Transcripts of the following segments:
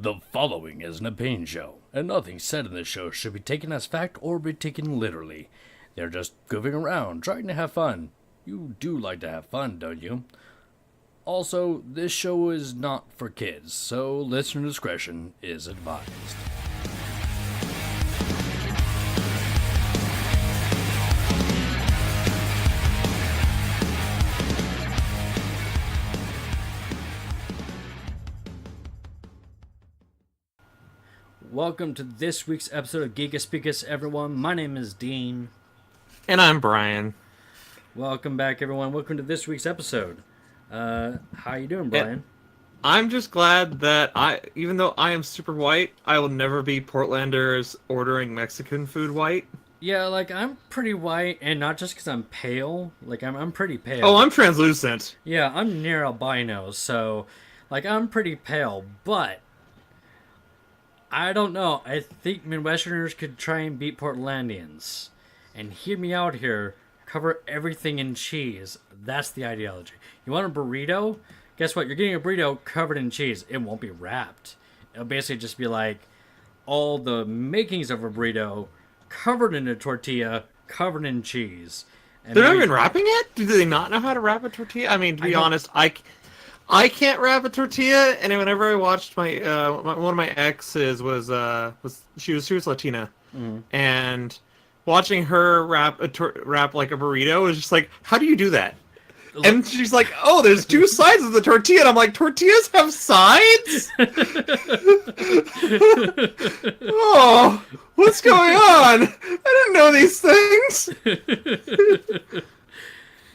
The following is an opinion show, and nothing said in this show should be taken as fact or be taken literally. They're just goofing around, trying to have fun. You do like to have fun, don't you? Also, this show is not for kids, so listener discretion is advised. Welcome to this week's episode of Geekus Speakus, everyone. My name is Dean. And I'm Brian. Welcome back, everyone. Welcome to this week's episode. How you doing, Brian? I'm just glad that even though I am super white, I will never be Portlanders ordering Mexican food white. Yeah, I'm pretty white, and not just because I'm pale. I'm pretty pale. Oh, I'm translucent. Yeah, I'm near albino, so, I'm pretty pale, but I don't know. I think Midwesterners could try and beat Portlandians. And hear me out here. Cover everything in cheese. That's the ideology. You want a burrito? Guess what? You're getting a burrito covered in cheese. It won't be wrapped. It'll basically just be all the makings of a burrito covered in a tortilla, covered in cheese. And they're not even wrapping it? Do they not know how to wrap a tortilla? I mean, to be honest, I can't wrap a tortilla, and whenever I watched one of my exes was she was Latina, and watching her wrap like a burrito was just like, how do you do that? And she's like, oh, there's two sides of the tortilla, and I'm like, tortillas have sides? Oh, what's going on? I didn't know these things.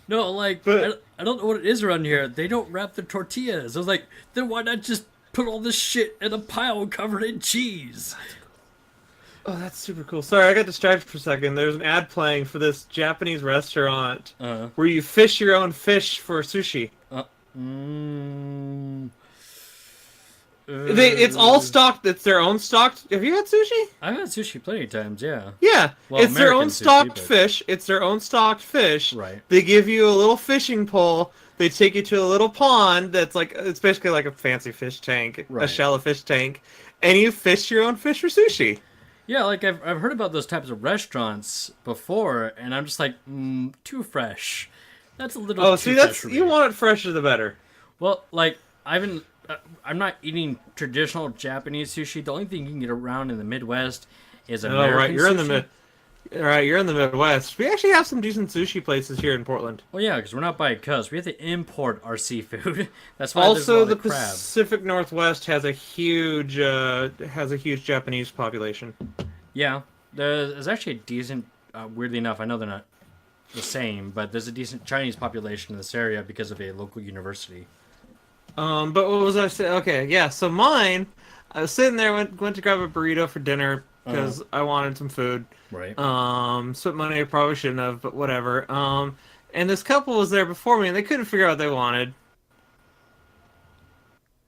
No, but I don't know what it is around here. They don't wrap the tortillas. I was like, then why not just put all this shit in a pile covered in cheese? Oh, that's super cool. Sorry, I got distracted for a second. There's an ad playing for this Japanese restaurant where you fish your own fish for sushi. It's all stocked. It's their own stocked. Have you had sushi? I've had sushi plenty of times, yeah. Yeah, well, it's their own stocked sushi, fish. It's their own stocked fish. Right. They give you a little fishing pole. They take you to a little pond that's it's basically like a fancy fish tank, right. A shallow fish tank, and you fish your own fish for sushi. Yeah, I've heard about those types of restaurants before, and I'm just too fresh. That's a little. Oh, too see, fresh for me. You want it fresher the better. Well, I'm not eating traditional Japanese sushi. The only thing you can get around in the Midwest is American right. sushi. You're in the Midwest. We actually have some decent sushi places here in Portland. Well, yeah, because we're not by coast. We have to import our seafood. That's why also there's a lot the of crab. Pacific Northwest has a huge Japanese population. Yeah, there's actually a decent. Weirdly enough, I know they're not the same, but there's a decent Chinese population in this area because of a local university. But what was I saying? Okay, yeah. So mine, I was sitting there, went to grab a burrito for dinner because I wanted some food. Right. Spent money I probably shouldn't have, but whatever. And this couple was there before me, and they couldn't figure out what they wanted.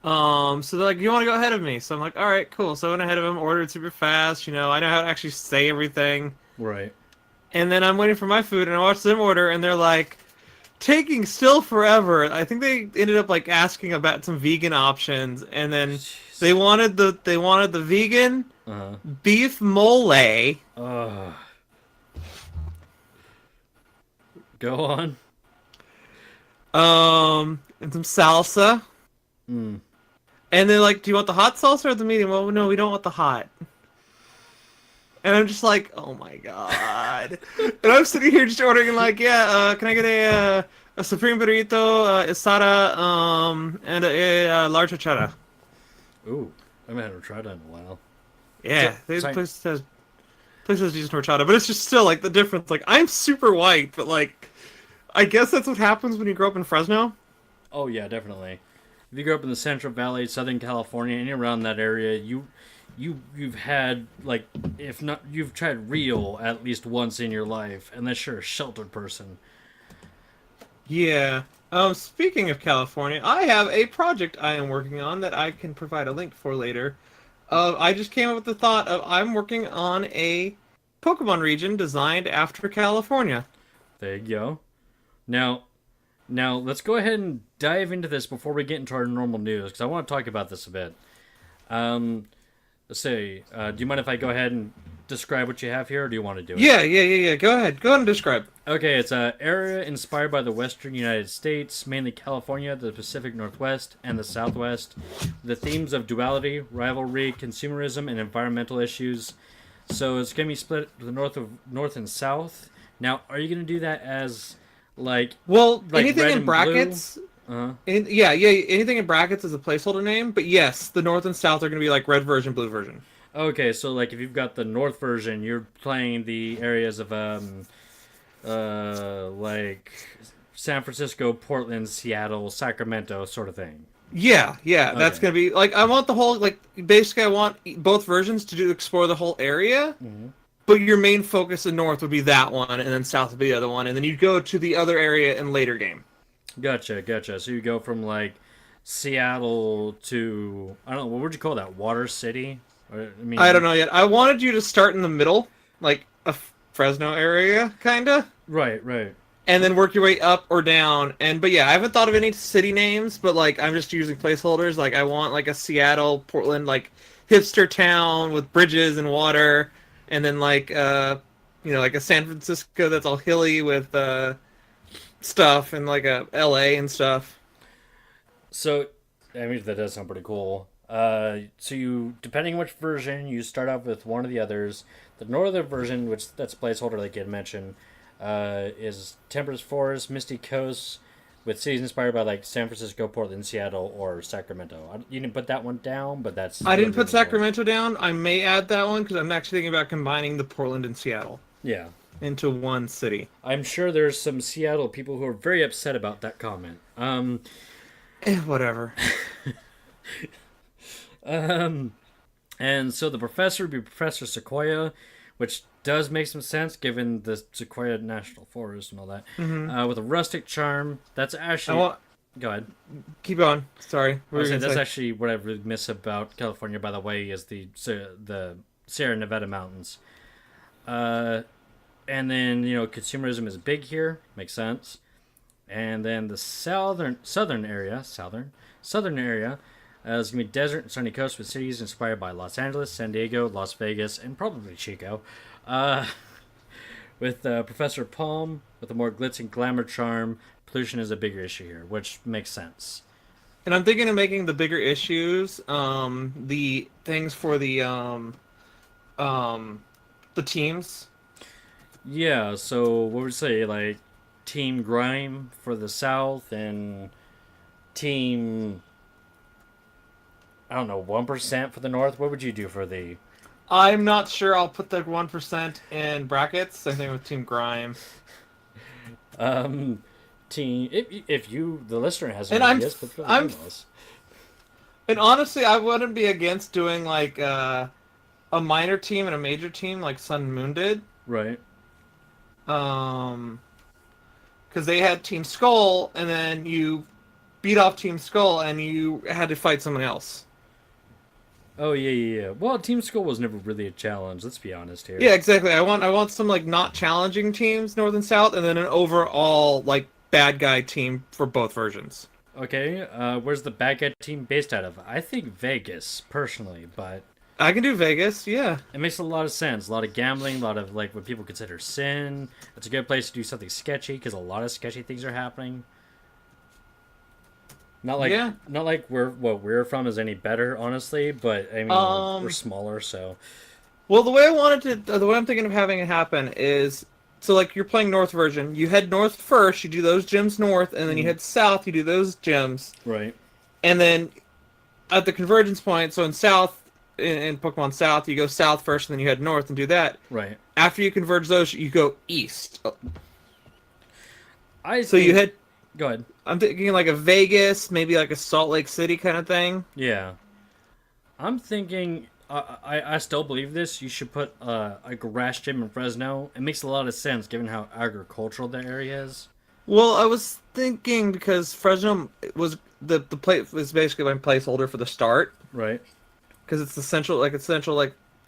So they're like, "You want to go ahead of me?" So I'm like, "All right, cool." So I went ahead of them, ordered super fast. I know how to actually say everything. Right. And then I'm waiting for my food, and I watch them order, and they're like, taking still forever. I think they ended up asking about some vegan options, and then they wanted the vegan beef mole. Go on. And some salsa. And they're like, "Do you want the hot salsa or the medium?" Well, no, we don't want the hot. And I'm just like, oh my god. And I'm sitting here just ordering can I get a supreme burrito, asada, and a large horchata. Ooh, I haven't had horchata in a while. Yeah, this place has decent horchata, but it's just still the difference. I'm super white, but I guess that's what happens when you grow up in Fresno. Oh yeah, definitely. If you grew up in the Central Valley, Southern California, any around that area, you've had if not, you've tried real at least once in your life, unless you're a sheltered person. Yeah. Speaking of California, I have a project I am working on that I can provide a link for later. I just came up with the thought of I'm working on a Pokemon region designed after California. There you go. Now let's go ahead and dive into this before we get into our normal news, because I want to talk about this a bit. Let's see. Do you mind if I go ahead and describe what you have here, or do you want to do it? Yeah. Go ahead and describe. Okay, it's an area inspired by the western United States, mainly California, the Pacific Northwest, and the Southwest. The themes of duality, rivalry, consumerism, and environmental issues. So it's going to be split to the north and south. Now, are you going to do that as like anything red in and brackets? Uh-huh. Anything in brackets is a placeholder name. But yes, the north and south are going to be like red version, blue version. Okay, so like if you've got the north version, you're playing the areas of like San Francisco, Portland, Seattle, Sacramento, sort of thing. Yeah, that's Okay. gonna be like I want the whole like basically I want both versions to explore the whole area, but your main focus in north would be that one, and then south would be the other one, and then you'd go to the other area in later game. Gotcha. So you go from like Seattle to I don't know what would you call that? Water City? I don't know yet. I wanted you to start in the middle, like a Fresno area, kinda. Right. And then work your way up or down. But yeah, I haven't thought of any city names, but like I'm just using placeholders. Like I want like a Seattle, Portland, like hipster town with bridges and water, and then like like a San Francisco that's all hilly with stuff, and like a LA and stuff. So I mean that does sound pretty cool. So you depending on which version you start off with one of the others. The northern version, which that's a placeholder like you had mentioned, is temperate forest, misty coast, with cities inspired by like San Francisco, Portland, Seattle, or Sacramento. You didn't put that one down, but that's I didn't put Sacramento down. I may add that one because I'm actually thinking about combining the Portland and Seattle Yeah, into one city. I'm sure there's some Seattle people who are very upset about that comment. Whatever. And so the professor would be Professor Sequoia, which does make some sense given the Sequoia National Forest and all that. With a rustic charm, that's actually. Go ahead. Keep on. Sorry. That's actually what I really miss about California, by the way, is the Sierra Nevada mountains. And then consumerism is big here, makes sense. And then the southern area is going to be desert and sunny coast with cities inspired by Los Angeles, San Diego, Las Vegas, and probably Chico. With Professor Palm, with a more glitz and glamour charm, pollution is a bigger issue here, which makes sense. And I'm thinking of making the bigger issues, the things for the teams. Yeah, so what would you say, like Team Grime for the South and Team, I don't know, 1% for the North? What would you do for the... I'm not sure. I'll put the 1% in brackets. Same thing with Team Grime. Team... If you, the listener, has And any ideas, put them in emails. And honestly, I wouldn't be against doing like a minor team and a major team like Sun and Moon did. Right. Because they had Team Skull, and then you beat off Team Skull, and you had to fight someone else. Oh, yeah. Well, Team Skull was never really a challenge, let's be honest here. Yeah, exactly. I want some like not challenging teams, North and South, and then an overall like bad guy team for both versions. Okay, where's the bad guy team based out of? I think Vegas, personally, but... I can do Vegas, yeah. It makes a lot of sense. A lot of gambling, a lot of like what people consider sin. It's a good place to do something sketchy because a lot of sketchy things are happening. Not like what we're from is any better, honestly. But I mean, we're smaller, so. Well, the way I'm thinking of having it happen is, so like you're playing North version. You head north first. You do those gyms north, and then you head south. You do those gyms. Right. And then at the convergence point, so in South. In Pokemon South, you go south first, and then you head north and do that. Right. After you converge those, you go east. You head. Go ahead. I'm thinking like a Vegas, maybe like a Salt Lake City kind of thing. Yeah. I'm thinking. I still believe this. You should put a grass gym in Fresno. It makes a lot of sense given how agricultural the area is. Well, I was thinking because Fresno was the place was basically my placeholder for the start. Right. Because it's the central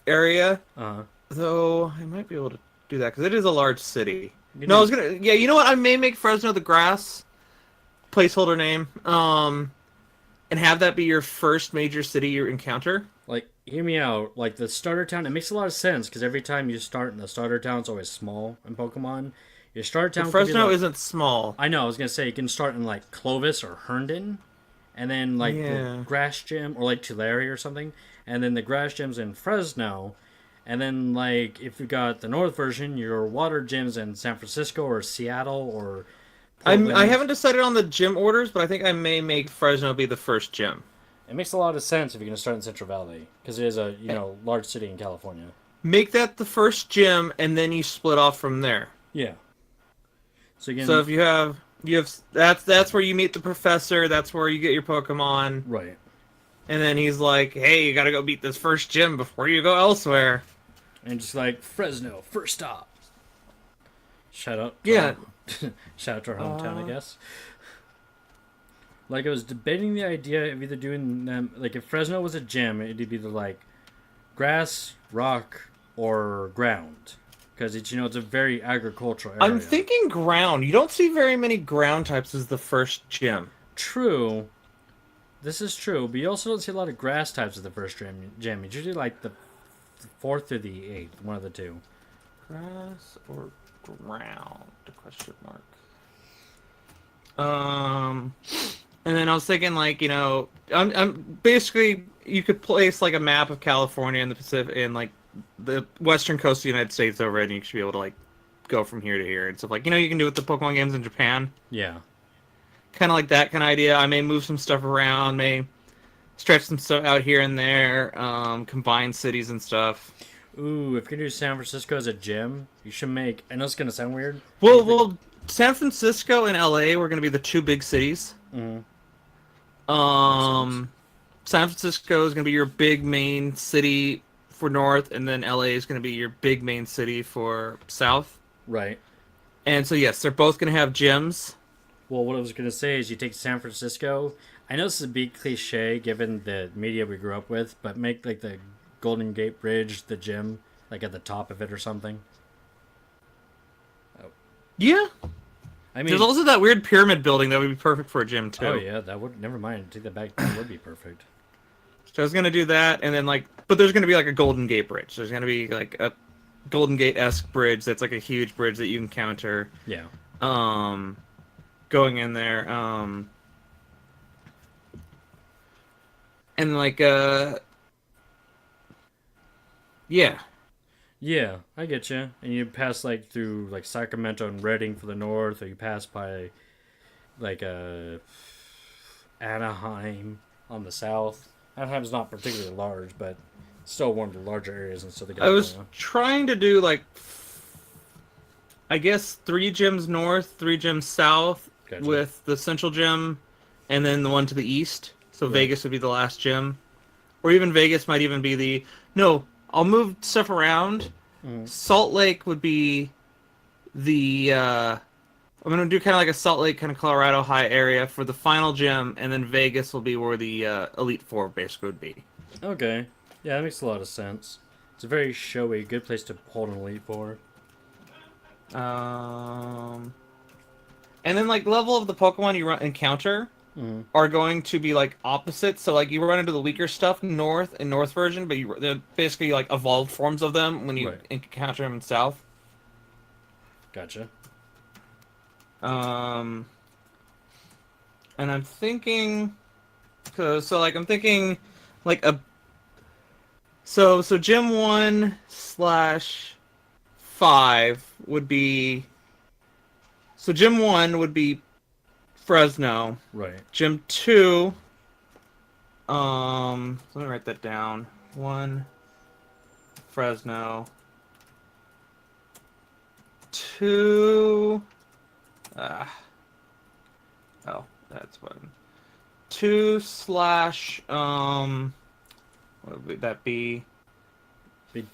area. Uh-huh. Though I might be able to do that because it is a large city. You know what? I may make Fresno the grass placeholder name. and have that be your first major city you encounter. Like, hear me out. Like, the starter town, it makes a lot of sense because every time you start in the starter town, it's always small in Pokemon. Your starter But town could be Fresno like, isn't small. I know, I was gonna say you can start in like Clovis or Herndon, and then like the Yeah. grass gym or like Tulare or something, and then the grass gyms in Fresno, and then like if you got the North version, your water gyms in San Francisco or Seattle or I Portland. haven't decided on the gym orders, but I think I may make Fresno be the first gym. It makes a lot of sense if you're gonna start in Central Valley because it is a large city in California. Make that the first gym, and then you split off from there. Yeah. So again, So if you have that's where you meet the professor. That's where you get your Pokemon. right. And then he's like, "Hey, you gotta go beat this first gym before you go elsewhere." And just like Fresno, first stop. Shout out. Yeah. Shout out to our hometown, I guess. Like I was debating the idea of either doing them like if Fresno was a gym, it'd be either like grass, rock, or ground. Because it's it's a very agricultural area. I'm thinking ground. You don't see very many ground types as the first gym. True. This is true, but you also don't see a lot of grass types as the first gym. It's usually like the fourth or the eighth, one of the two. Grass or ground? Question mark. And then I was thinking, like, I'm basically you could place like a map of California and the Pacific and like the western coast of the United States over it, and you should be able to like go from here to here and stuff like you can do with the Pokemon games in Japan. Yeah. Kind of like that kind of idea. I may move some stuff around, may stretch some stuff out here and there, combine cities and stuff. Ooh, if you can do San Francisco as a gym, you should make. I know it's gonna sound weird. Well, San Francisco and LA were going to be the two big cities. Mm-hmm. San Francisco is going to be your big main city for north, and then LA is going to be your big main city for south. Right. And so, yes, they're both going to have gyms. Well, what I was gonna say is you take San Francisco. I know this is a big cliche given the media we grew up with, but make like the Golden Gate Bridge the gym, like at the top of it or something. Yeah. I mean, There's also that weird pyramid building that would be perfect for a gym, too. oh yeah, that would. Never mind. Take that back. That would be perfect. So I was going to do that, and then, but there's going to be, like, a Golden Gate Bridge. There's going to be, like, a Golden Gate-esque bridge that's, like, a huge bridge that you encounter. Yeah. Going in there, and, like, yeah. Yeah, I get you. And you pass like through like Sacramento and Redding for the north, or you pass by like Anaheim on the south. Anaheim's not particularly large, but still one of the larger areas in Southern I was California. trying to do like, I guess 3 gyms north, 3 gyms south, Gotcha. with the central gym, and then the one to the east. So Right. Vegas would be the last gym, or even Vegas might even be the no. I'll move stuff around. Mhm. Salt Lake would be the. I'm gonna do kind of like a Salt Lake, kind of Colorado high area for the final gym, and then Vegas will be where the Elite Four basically would be. Okay. Yeah, that makes a lot of sense. It's a very showy, good place to hold an Elite Four. And then like level of the Pokemon you encounter Mhm. are going to be like opposite. So like you run into the weaker stuff north in North version, but they're basically like evolved forms of them when you Right. encounter them in South. Gotcha. And I'm thinking, I'm thinking like a. So Gym 1/5 would be. So Gym 1 would be Fresno. Right. Gym 2. Let me write that down. 1 Fresno. 2. Oh, that's what. 2 slash. What would that be? Be-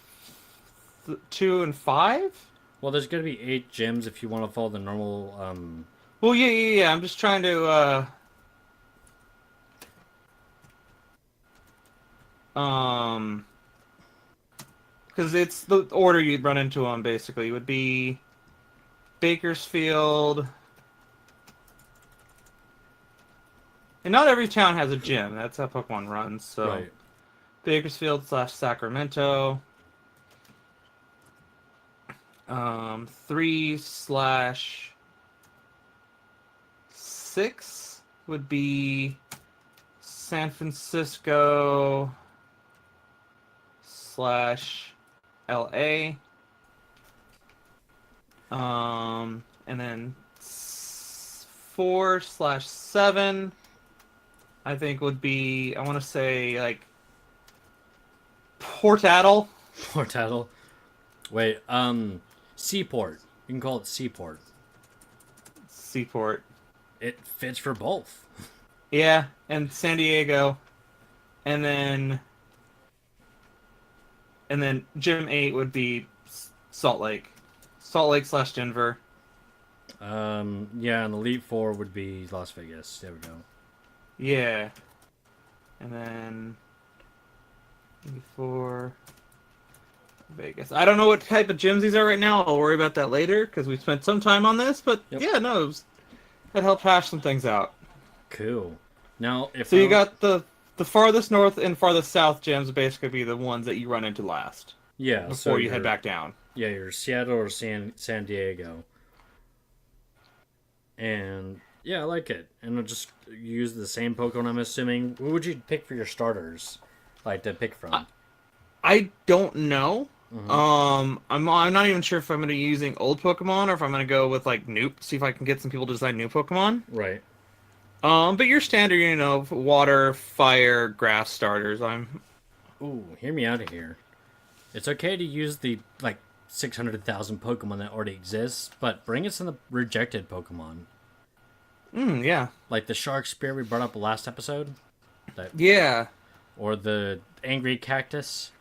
2 and 5. Well, there's gonna be 8 gyms if you want to follow the normal. Well, yeah. I'm just trying to. Because it's the order you'd run into them. Basically, it would be Bakersfield. And not every town has a gym. That's how Pokemon runs. So Right. Bakersfield / Sacramento. 3/6 would be San Francisco / LA. And then 4/7, I think would be, I want to say, like, Port Adel. Port Adel. Wait, Seaport. You can call it Seaport. Seaport. It fits for both. Yeah, and San Diego. And then Gym 8 would be Salt Lake. Salt Lake / Denver. Yeah, and the Elite Four would be Las Vegas. There we go. Yeah. And then before Vegas. I don't know what type of gyms these are right now. I'll worry about that later because we spent some time on this. But Yep. yeah, no, that helped hash some things out. Cool. Now, if So you got the farthest north and farthest south gyms basically be the ones that you run into last. Yeah, Before you head back down. Yeah, you're Seattle or San Diego. And yeah, I like it. And I'll just use the same Pokemon, I'm assuming. What would you pick for your starters? Like to pick from? I don't know. I'm not even sure if I'm going to be using old Pokemon or if I'm going to go with like new. See if I can get some people to design new Pokemon. Right. But your standard, water, fire, grass starters. Ooh, hear me out of here. It's okay to use the 600,000 Pokemon that already exists, but bring in some of the rejected Pokemon. Yeah. Like the Shark Spear we brought up last episode. Yeah. Or the Angry Cactus.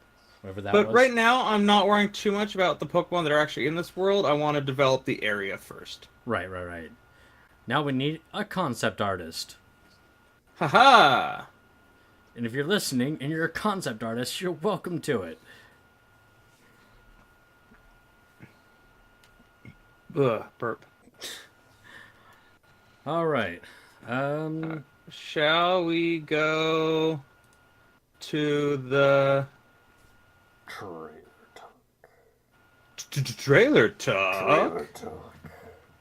Whatever that was. But right now, I'm not worrying too much about the Pokemon that are actually in this world. I want to develop the area first. Right. Now we need a concept artist. Haha! And if you're listening and you're a concept artist, you're welcome to it. Ugh, burp. All right. Shall we go to the trailer talk?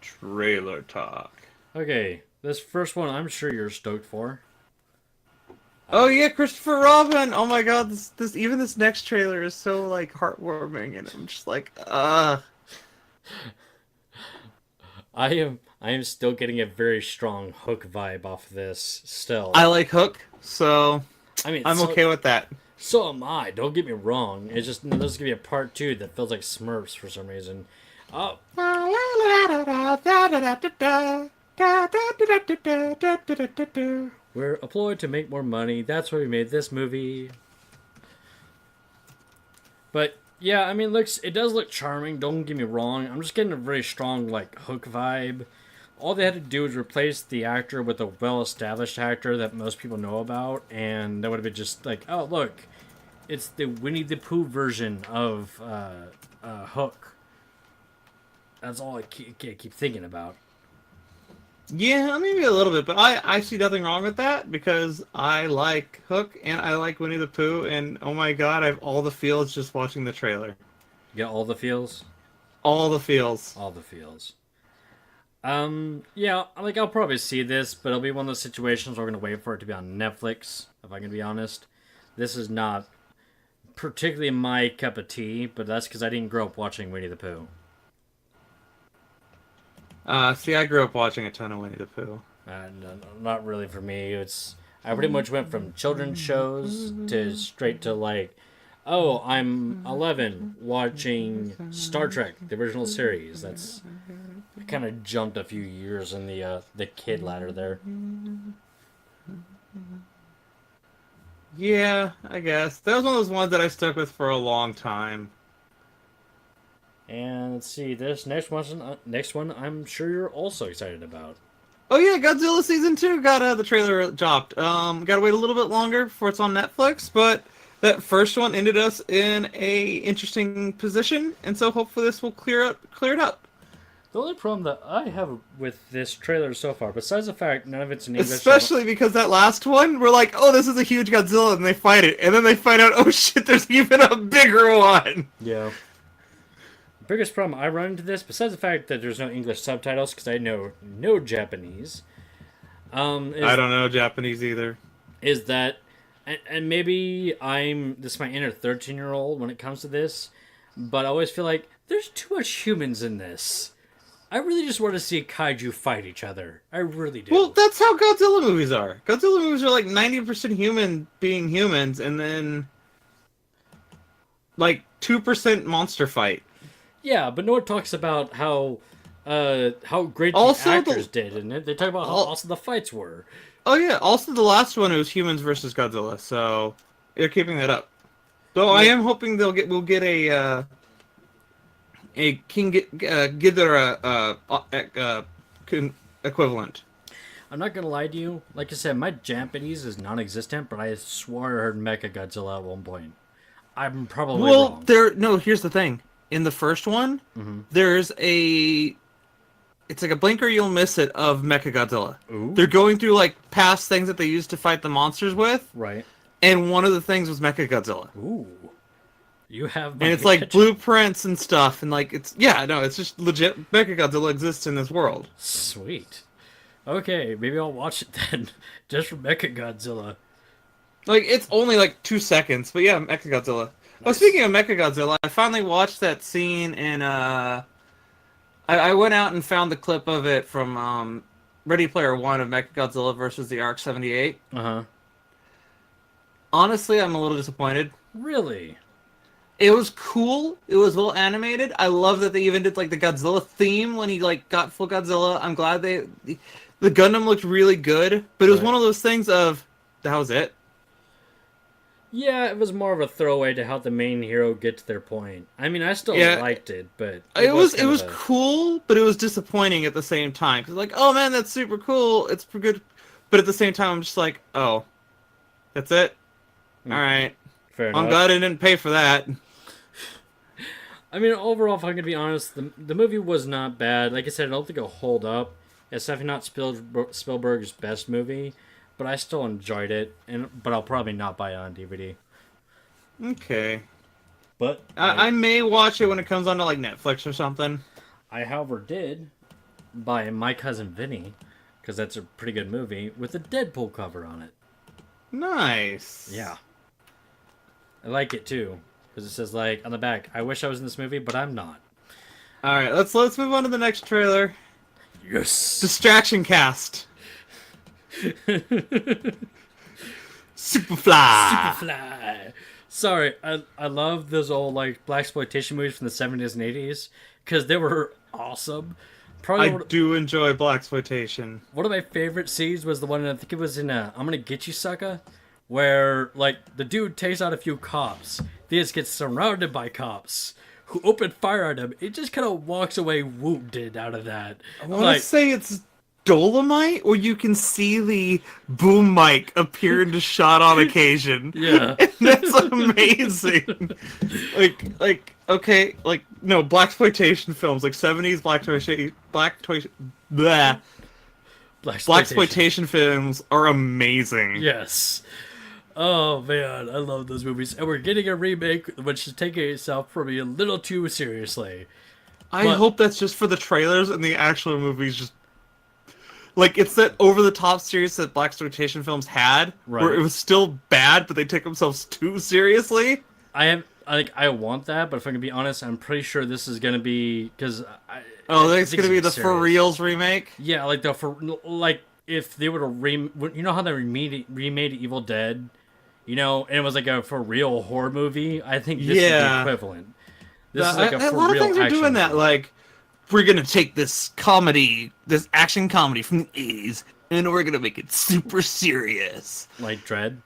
Trailer talk. Okay, this first one I'm sure you're stoked for. Oh yeah, Christopher Robin! Oh my god, this next trailer is so heartwarming, and I'm just I am still getting a very strong Hook vibe off of this still. I like Hook, so I'm so, okay with that. So am I. Don't get me wrong. It's just there's gonna be a part 2 that feels like Smurfs for some reason. Oh. We're employed to make more money. That's why we made this movie. But yeah, it does look charming. Don't get me wrong. I'm just getting a very strong Hook vibe. All they had to do was replace the actor with a well-established actor that most people know about, and that would have been just oh look, it's the Winnie the Pooh version of Hook. That's all I keep thinking about. Yeah, maybe a little bit, but I see nothing wrong with that because I like Hook and I like Winnie the Pooh, and oh my god, I have all the feels just watching the trailer. You got all the feels? All the feels. All the feels. Yeah, I'll probably see this, but it'll be one of those situations where we're gonna wait for it to be on Netflix, if I can be honest. This is not particularly my cup of tea, but that's because I didn't grow up watching Winnie the Pooh. See, I grew up watching a ton of Winnie the Pooh. No, not really for me. I pretty much went from children's shows to straight to oh, I'm 11 watching Star Trek, the original series. I kind of jumped a few years in the kid ladder there. Yeah, I guess. That was one of those ones that I stuck with for a long time. And let's see, this next one I'm sure you're also excited about. Oh yeah, Godzilla Season 2 got the trailer dropped. Gotta wait a little bit longer before it's on Netflix, but that first one ended us in a interesting position, and so hopefully this will clear it up. The only problem that I have with this trailer so far, besides the fact none of it's in English, Especially because that last one, we're like, oh, this is a huge Godzilla, and they fight it, and then they find out, oh shit, there's even a bigger one. yeah. The biggest problem I run into this, besides the fact that there's no English subtitles because I know no Japanese, I don't know Japanese either. Is that, and maybe this is my inner 13-year-old when it comes to this, but I always feel like there's too much humans in this. I really just want to see kaiju fight each other. I really do. Well, that's how Godzilla movies are. Godzilla movies are like 90% human being humans, and then like 2% monster fight. Yeah, but no one talks about how great the actors did, and they talk about how awesome the fights were. Oh yeah, also the last one it was humans versus Godzilla, so they're keeping that up. Though I am hoping we'll get a King Ghidorah equivalent. I'm not gonna lie to you. Like I said, my Japanese is non-existent, but I swore I heard Mechagodzilla at one point. I'm probably wrong. No. Here's the thing. In the first one, there's it's like a blink or you'll miss it of Mechagodzilla. Ooh. They're going through like past things that they used to fight the monsters with. Right. And one of the things was Mechagodzilla. Ooh. You have and it's like blueprints and stuff, and like it's just legit. Mechagodzilla exists in this world. Sweet. Okay, maybe I'll watch it then, just for Mechagodzilla. Like it's only like 2 seconds, but yeah, Mechagodzilla. Nice. Well, speaking of Mechagodzilla, I finally watched that scene in. I went out and found the clip of it from Ready Player One of Mechagodzilla versus the Arc 78. Honestly, I'm a little disappointed. Really? It was cool. It was well animated. I love that they even did like the Godzilla theme when he like got full Godzilla. I'm glad the Gundam looked really good, but it was one of those things of that was it. Yeah, it was more of a throwaway to help the main hero get to their point. I mean, I still liked it, but it was cool, but it was disappointing at the same time. Cause like, oh man, that's super cool. It's good, but at the same time, I'm just like, oh, that's it. All right. Fair enough. I'm glad I didn't pay for that. I mean, overall, if I'm going to be honest, the movie was not bad. Like I said, I don't think it'll hold up. It's definitely not Spielberg's best movie, but I still enjoyed it. But I'll probably not buy it on DVD. Okay. But I may watch it when it comes onto like Netflix or something. I, however, did buy My Cousin Vinny, because that's a pretty good movie, with a Deadpool cover on it. Nice. Yeah. I like it too. Because it says, like, on the back, I wish I was in this movie, but I'm not. Alright, let's move on to the next trailer. Yes! Distraction cast. Superfly! Superfly! Sorry, I love those old, like, Blaxploitation movies from the 70s and 80s, because they were awesome. I do enjoy Blaxploitation. One of my favorite scenes was the one, I think it was in I'm Gonna Get You, Sucker, where, like, the dude takes out a few cops. He just gets surrounded by cops who open fire at him. It just kind of walks away wounded out of that. I want to say it's Dolomite, or you can see the boom mic appear into shot on occasion. Yeah. And that's amazing. Okay, no, Blaxploitation films, like 70s Blaxploitation films are amazing. Yes. Oh man, I love those movies. And we're getting a remake which is taking itself probably a little too seriously. I hope that's just for the trailers and the actual movies just like it's that over the top series that Blaxploitation films had, where it was still bad, but they take themselves too seriously. I want that, but if I'm gonna be honest, I'm pretty sure this is gonna be because it's gonna be the For Reals remake. Yeah, if they were to you know how they remade Evil Dead, and it was like a for real horror movie. I think this is the equivalent. This is like a for lot real of things are doing movie. that. Like we're gonna take this action comedy from the 80s, and we're gonna make it super serious. Like Dredd.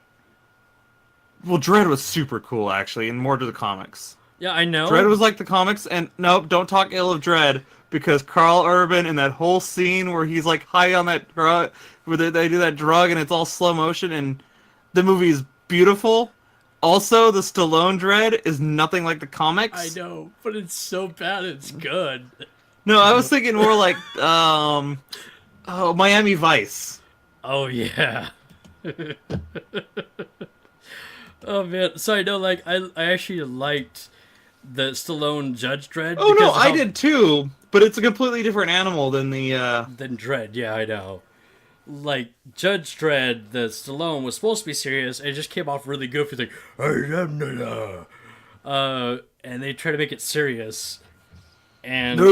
Well, Dredd was super cool, actually, and more to the comics. Yeah, I know. Dredd was like the comics, and nope, don't talk ill of Dredd, because Carl Urban in that whole scene where he's like high on that drug, where they do that drug and it's all slow motion, and the movie is beautiful. Also, the Stallone Dredd is nothing like the comics. I know, but it's so bad it's good. No, I was thinking more like Miami Vice. Oh yeah. Oh man, so I know like I actually liked the Stallone Judge Dredd Oh no, because of I how did too, but it's a completely different animal than the. than Dredd. Yeah, I know. Like Judge Dredd, the Stallone was supposed to be serious, and it just came off really goofy, like and they try to make it serious, and but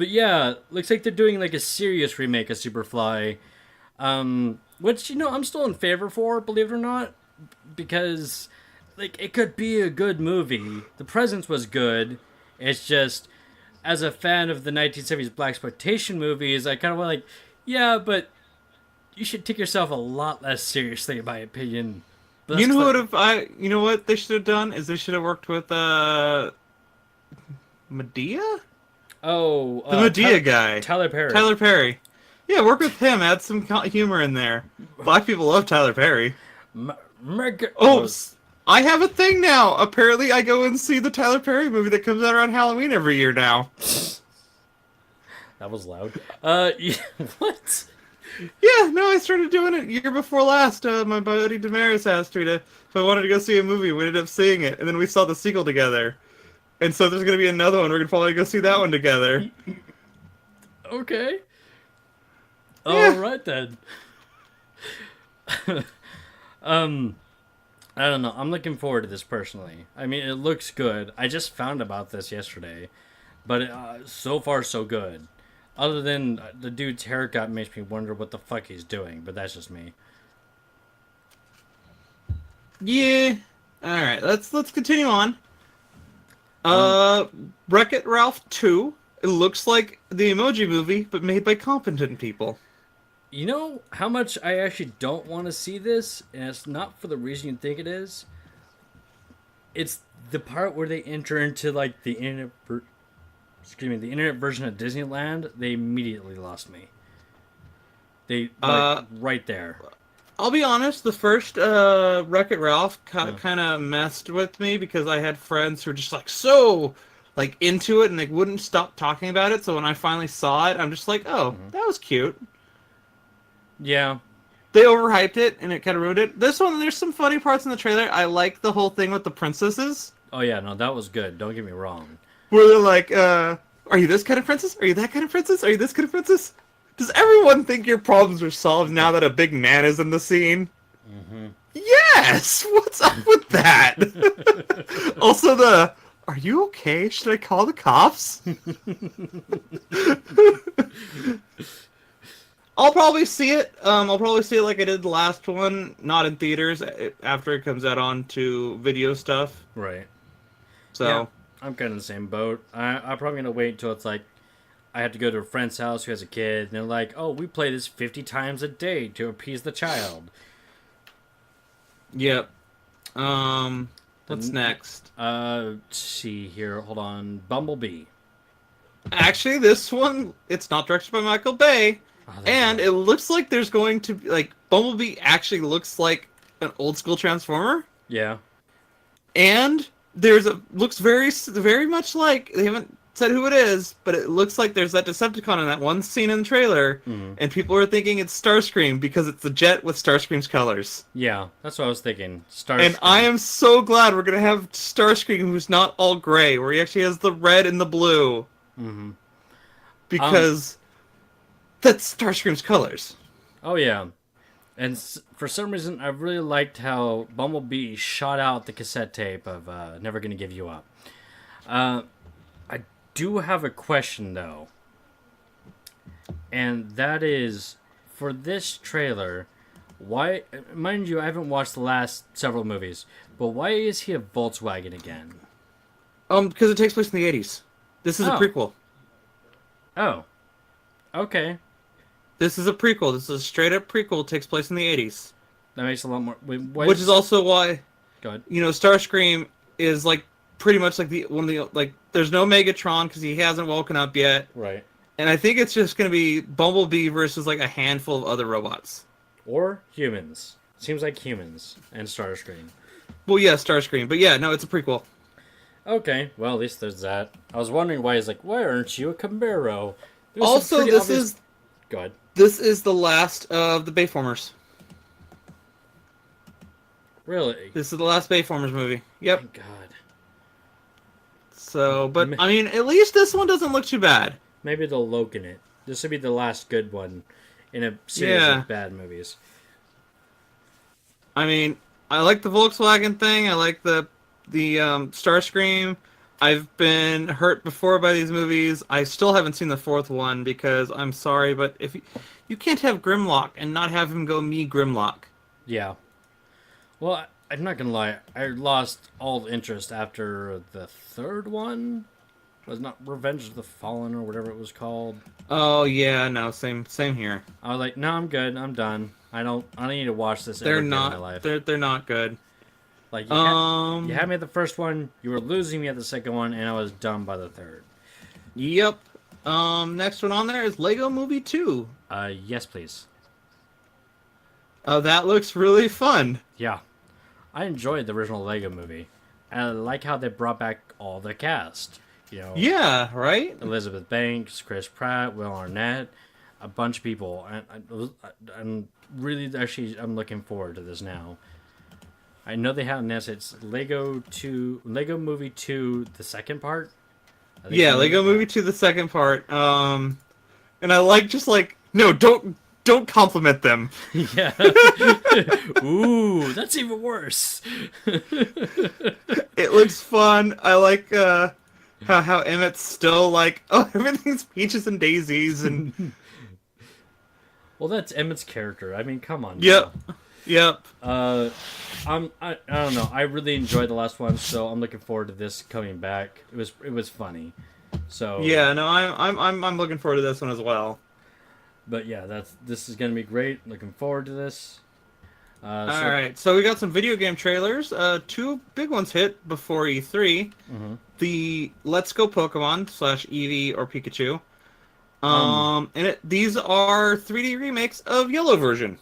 yeah, looks like they're doing like a serious remake of Superfly, which I'm still in favor for, believe it or not, because like it could be a good movie. The Presence was good. It's just as a fan of the 1970s Blaxploitation movies, I kind of want like, yeah, but you should take yourself a lot less seriously, in my opinion. But You that's know cl- what? You know what they should have done is they should have worked with Medea, oh, the Medea guy, Tyler Perry. Tyler Perry. Yeah, work with him. Add some humor in there. Black people love Tyler Perry. Oh, I have a thing now. Apparently, I go and see the Tyler Perry movie that comes out around Halloween every year now. That was loud. Yeah, what? Yeah, no, I started doing it year before last. My buddy Damaris asked me if I wanted to go see a movie. We ended up seeing it, and then we saw the sequel together. And so there's going to be another one. We're going to probably go see that one together. Okay. Yeah. All right then. I don't know. I'm looking forward to this personally. I mean, it looks good. I just found about this yesterday, but so far so good. Other than the dude's haircut makes me wonder what the fuck he's doing, but that's just me. Yeah. All right, let's continue on. Wreck-It Ralph 2. It looks like the Emoji Movie, but made by competent people. You know how much I actually don't want to see this, and it's not for the reason you think it is. It's the part where they enter into like the internet, the internet version of Disneyland. They immediately lost me. They right there. I'll be honest, the first Wreck-It Ralph kind of messed with me because I had friends who were just like into it and they wouldn't stop talking about it. So when I finally saw it, I'm just like, oh, that was cute. Yeah. They overhyped it and it kind of ruined it. This one, there's some funny parts in the trailer. I like the whole thing with the princesses. Oh yeah, no, that was good. Don't get me wrong. Where they're like, are you this kind of princess? Are you that kind of princess? Are you this kind of princess? Does everyone think your problems are solved now that a big man is in the scene? Mm-hmm. Yes! What's up with that? Also are you okay? Should I call the cops? I'll probably see it. I'll probably see it like I did the last one, not in theaters, after it comes out onto video stuff. Right. So yeah, I'm kind of the same boat. I'm probably gonna wait until it's like I have to go to a friend's house who has a kid, and they're like, "Oh, we play this 50 times a day to appease the child." Yep. What's next? Let's see here. Hold on. Bumblebee. Actually, this one, it's not directed by Michael Bay. Oh, And it looks like there's going to be, like, Bumblebee actually looks like an old school Transformer. Yeah. And looks very, very much like, they haven't said who it is, but it looks like there's that Decepticon in that one scene in the trailer. Mm-hmm. And people are thinking it's Starscream because it's the jet with Starscream's colors. Yeah, that's what I was thinking. Starscream. And I am so glad we're going to have Starscream who's not all gray, where he actually has the red and the blue. Mm-hmm. Because that's Starscream's colors. Oh, yeah. And for some reason, I really liked how Bumblebee shot out the cassette tape of Never Gonna Give You Up. I do have a question, though. And that is, for this trailer, why... Mind you, I haven't watched the last several movies, but why is he a Volkswagen again? Because it takes place in the 80s. This is a prequel. Oh. Okay. This is a prequel. This is a straight-up prequel. It takes place in the 80s. That makes a lot more... Which is also why... Go ahead. Starscream is, like, pretty much like one of the... Like, there's no Megatron because he hasn't woken up yet. Right. And I think it's just going to be Bumblebee versus, like, a handful of other robots. Or humans. Seems like Humans and Starscream. Well, yeah, Starscream, but yeah, no, it's a prequel. Okay, well at least there's that. I was wondering why he's like, why aren't you a Camaro? There's some Also, pretty obvious. Go ahead. this is the last of the Bayformers. Really? This is the last Bayformers movie. Yep. Thank God. So, but I mean, at least this one doesn't look too bad. Maybe they'll Logan it. This would be the last good one in a series of bad movies. I mean, I like the Volkswagen thing. I like the Starscream. I've been hurt before by these movies. I still haven't seen the fourth one because I'm sorry, but if you can't have Grimlock and not have him go me Grimlock. Yeah. Well, I'm not gonna lie. I lost all interest after the third one. Was not Revenge of the Fallen or whatever it was called. Oh yeah, no, same here. I was like, no, I'm good. I'm done. I don't need to watch this ever again in my life. They're not good. Like you had me at the first one, you were losing me at the second one, and I was done by the third. Yep. Next one on there is Lego Movie 2. Yes, please. Oh, that looks really fun. Yeah. I enjoyed the original Lego movie. And I like how they brought back all the cast. You know, yeah, right? Elizabeth Banks, Chris Pratt, Will Arnett, a bunch of people. And I'm really, actually, I'm looking forward to this now. I know they have announced it's Lego Movie 2, the second part. Yeah, Lego Movie 2, the second part. And I like, no, don't compliment them. Yeah. Ooh, that's even worse. It looks fun. I like how Emmett's still like, oh, everything's peaches and daisies and. Well, that's Emmett's character. I mean, come on. Yep. Now. Yep. I don't know. I really enjoyed the last one, so I'm looking forward to this coming back. It was funny. So yeah, no, I'm looking forward to this one as well. But yeah, this is gonna be great. Looking forward to this. All right, so we got some video game trailers. Two big ones hit before E3. Mm-hmm. The Let's Go Pokemon / Eevee or Pikachu. And these are 3D remakes of Yellow version.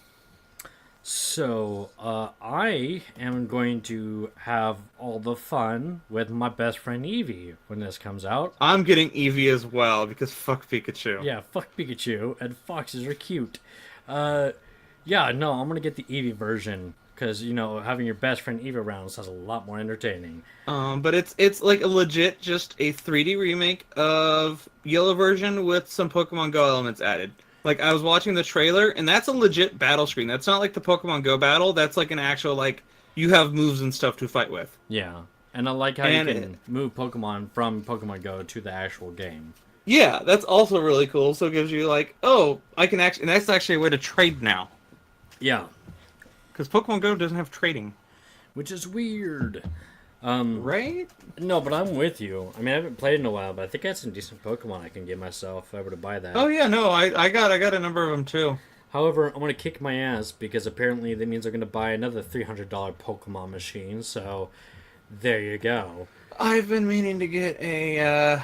So, I am going to have all the fun with my best friend Eevee when this comes out. I'm getting Eevee as well, because fuck Pikachu. Yeah, fuck Pikachu, and foxes are cute. Yeah, no, I'm gonna get the Eevee version, because, you know, having your best friend Eevee around sounds a lot more entertaining. But it's like a legit, just a 3D remake of Yellow version with some Pokemon Go elements added. Like, I was watching the trailer, and that's a legit battle screen. That's not like the Pokemon Go battle. That's like an actual, like, you have moves and stuff to fight with. Yeah. And I like how you can move Pokemon from Pokemon Go to the actual game. Yeah, that's also really cool. So it gives you, like, oh, I can actually... And that's actually a way to trade now. Yeah. Because Pokemon Go doesn't have trading. Which is weird. Right? No, but I'm with you. I mean, I haven't played in a while, but I think I have some decent Pokemon I can get myself if I were to buy that. Oh yeah, no, I got a number of them too. However, I'm going to kick my ass because apparently that means I'm going to buy another $300 Pokemon machine, so there you go. I've been meaning to get a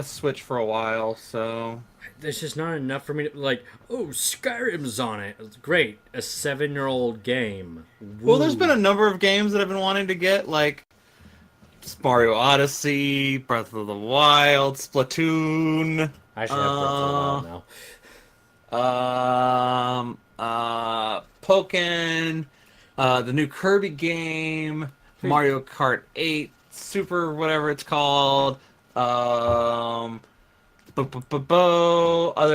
Switch for a while, so... There's just not enough for me to, like, oh, Skyrim's on it. It's great. A 7-year-old game. Woo. Well, there's been a number of games that I've been wanting to get, like Mario Odyssey, Breath of the Wild, Splatoon. I should have Breath of the Wild now. Pokken, the new Kirby game, Mario Kart 8, Super whatever it's called, other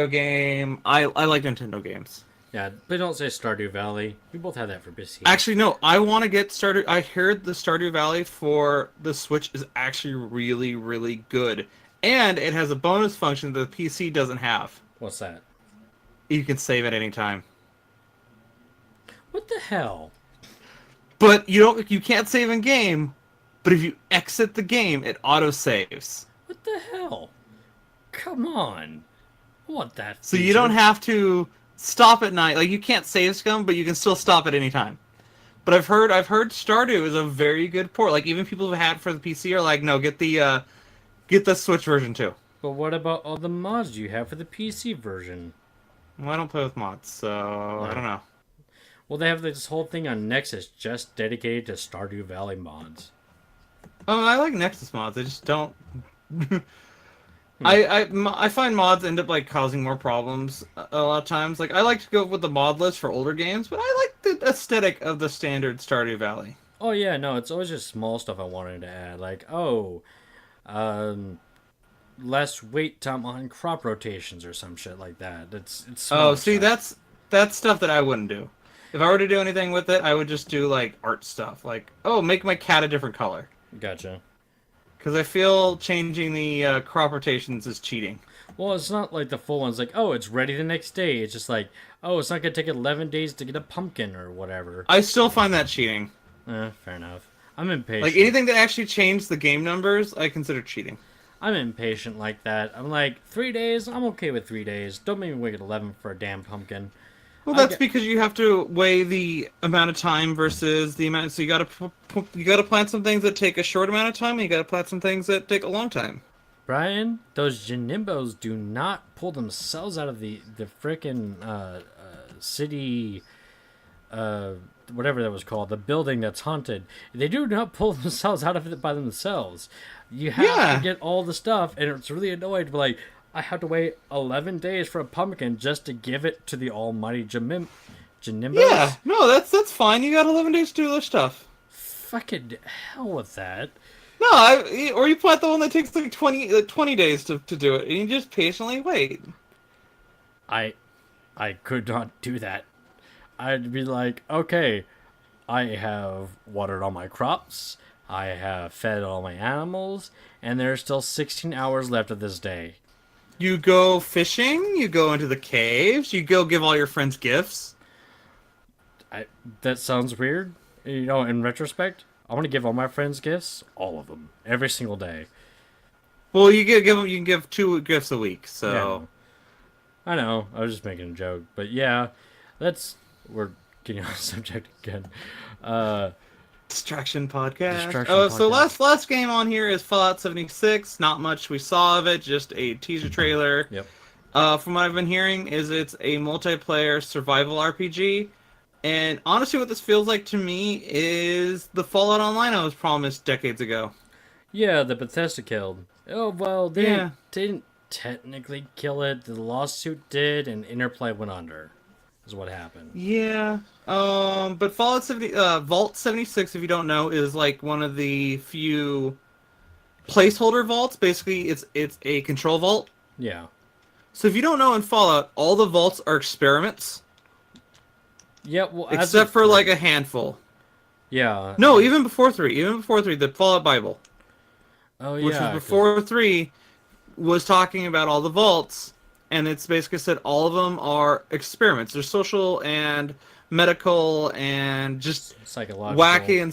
game. I like Nintendo games. Yeah, but don't say Stardew Valley. We both have that for PC. Actually, no. I want to get Stardew. I heard the Stardew Valley for the Switch is actually really, really good, and it has a bonus function that the PC doesn't have. What's that? You can save at any time. What the hell? But you can't save in game. But if you exit the game, it auto saves. What the hell? Come on. What that So you don't have to stop at night. Like, you can't save scum, but you can still stop at any time. But I've heard Stardew is a very good port. Like, even people who had it for the PC are like, no, get the Switch version too. But what about all the mods you have for the PC version? Well, I don't play with mods, so I don't know. Well, they have this whole thing on Nexus just dedicated to Stardew Valley mods. Oh, I like Nexus mods. I just don't. Hmm. I find mods end up like causing more problems a lot of times. Like I like to go with the mod list for older games, but I like the aesthetic of the standard Stardew Valley. Oh yeah, no, it's always just small stuff I wanted to add, like um, less wait time on crop rotations or some shit like that. It's Oh, small see, stuff. that's stuff that I wouldn't do. If I were to do anything with it, I would just do like art stuff, like oh, make my cat a different color. Gotcha. Because I feel changing the crop rotations is cheating. Well, it's not like the full one's like, oh, it's ready the next day. It's just like, oh, it's not gonna take 11 days to get a pumpkin or whatever. I still find that cheating. Fair enough. I'm impatient. Like anything that actually changed the game numbers, I consider cheating. I'm impatient like that. I'm like 3 days. I'm okay with 3 days. Don't make me wait 11 for a damn pumpkin. Well, I that's get, because you have to weigh the amount of time versus the amount. So you gotta plant some things that take a short amount of time, and you gotta plant some things that take a long time. Brian, those Janimbos do not pull themselves out of the frickin' city, uh, whatever that was called, the building that's haunted. They do not pull themselves out of it by themselves. You have to get all the stuff, and it's really annoying to be like, I have to wait 11 days for a pumpkin just to give it to the almighty Janimbos. Yeah, no, that's fine. You got 11 days to do this stuff. Fucking hell with that. No, or you plant the one that takes like 20 days to do it, and you just patiently wait. I could not do that. I'd be like, okay, I have watered all my crops, I have fed all my animals, and there's still 16 hours left of this day. You go fishing, you go into the caves, you go give all your friends gifts. That sounds weird. You know, in retrospect, I want to give all my friends gifts, all of them, every single day. Well, you can give 2 gifts a week, so... Yeah. I know, I was just making a joke, but yeah, we're getting on the subject again. Distraction podcast. Distraction So podcast. last game on here is Fallout 76. Not much we saw of it, just a teaser trailer. Yep. From what I've been hearing, is it's a multiplayer survival RPG. And honestly, what this feels like to me is the Fallout Online I was promised decades ago. Yeah, the Bethesda killed. Oh, well, they Yeah. didn't technically kill it. The lawsuit did, and Interplay went under, is what happened. Yeah. But Fallout 70, Vault 76, if you don't know, is like one of the few placeholder vaults. Basically, it's a control vault. Yeah. So if you don't know, in Fallout, all the vaults are experiments. Yeah, well, Except for like a handful. Yeah. No, even before 3, the Fallout Bible, Oh, which yeah. was before 3, was talking about all the vaults, and it's basically said all of them are experiments. They're social and medical and just Psychological. wacky and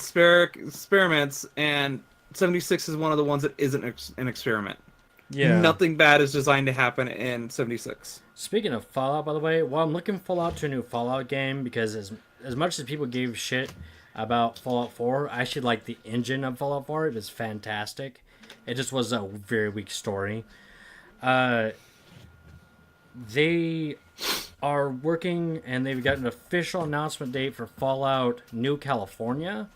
experiments, and 76 is one of the ones that isn't an experiment. Yeah. Nothing bad is designed to happen in 76. Speaking of Fallout, by the way, well, I'm looking forward to a new Fallout game because as much as people gave shit about Fallout 4, I actually like the engine of Fallout 4. It was fantastic. It just was a very weak story. They are working, and they've got an official announcement date for Fallout New California.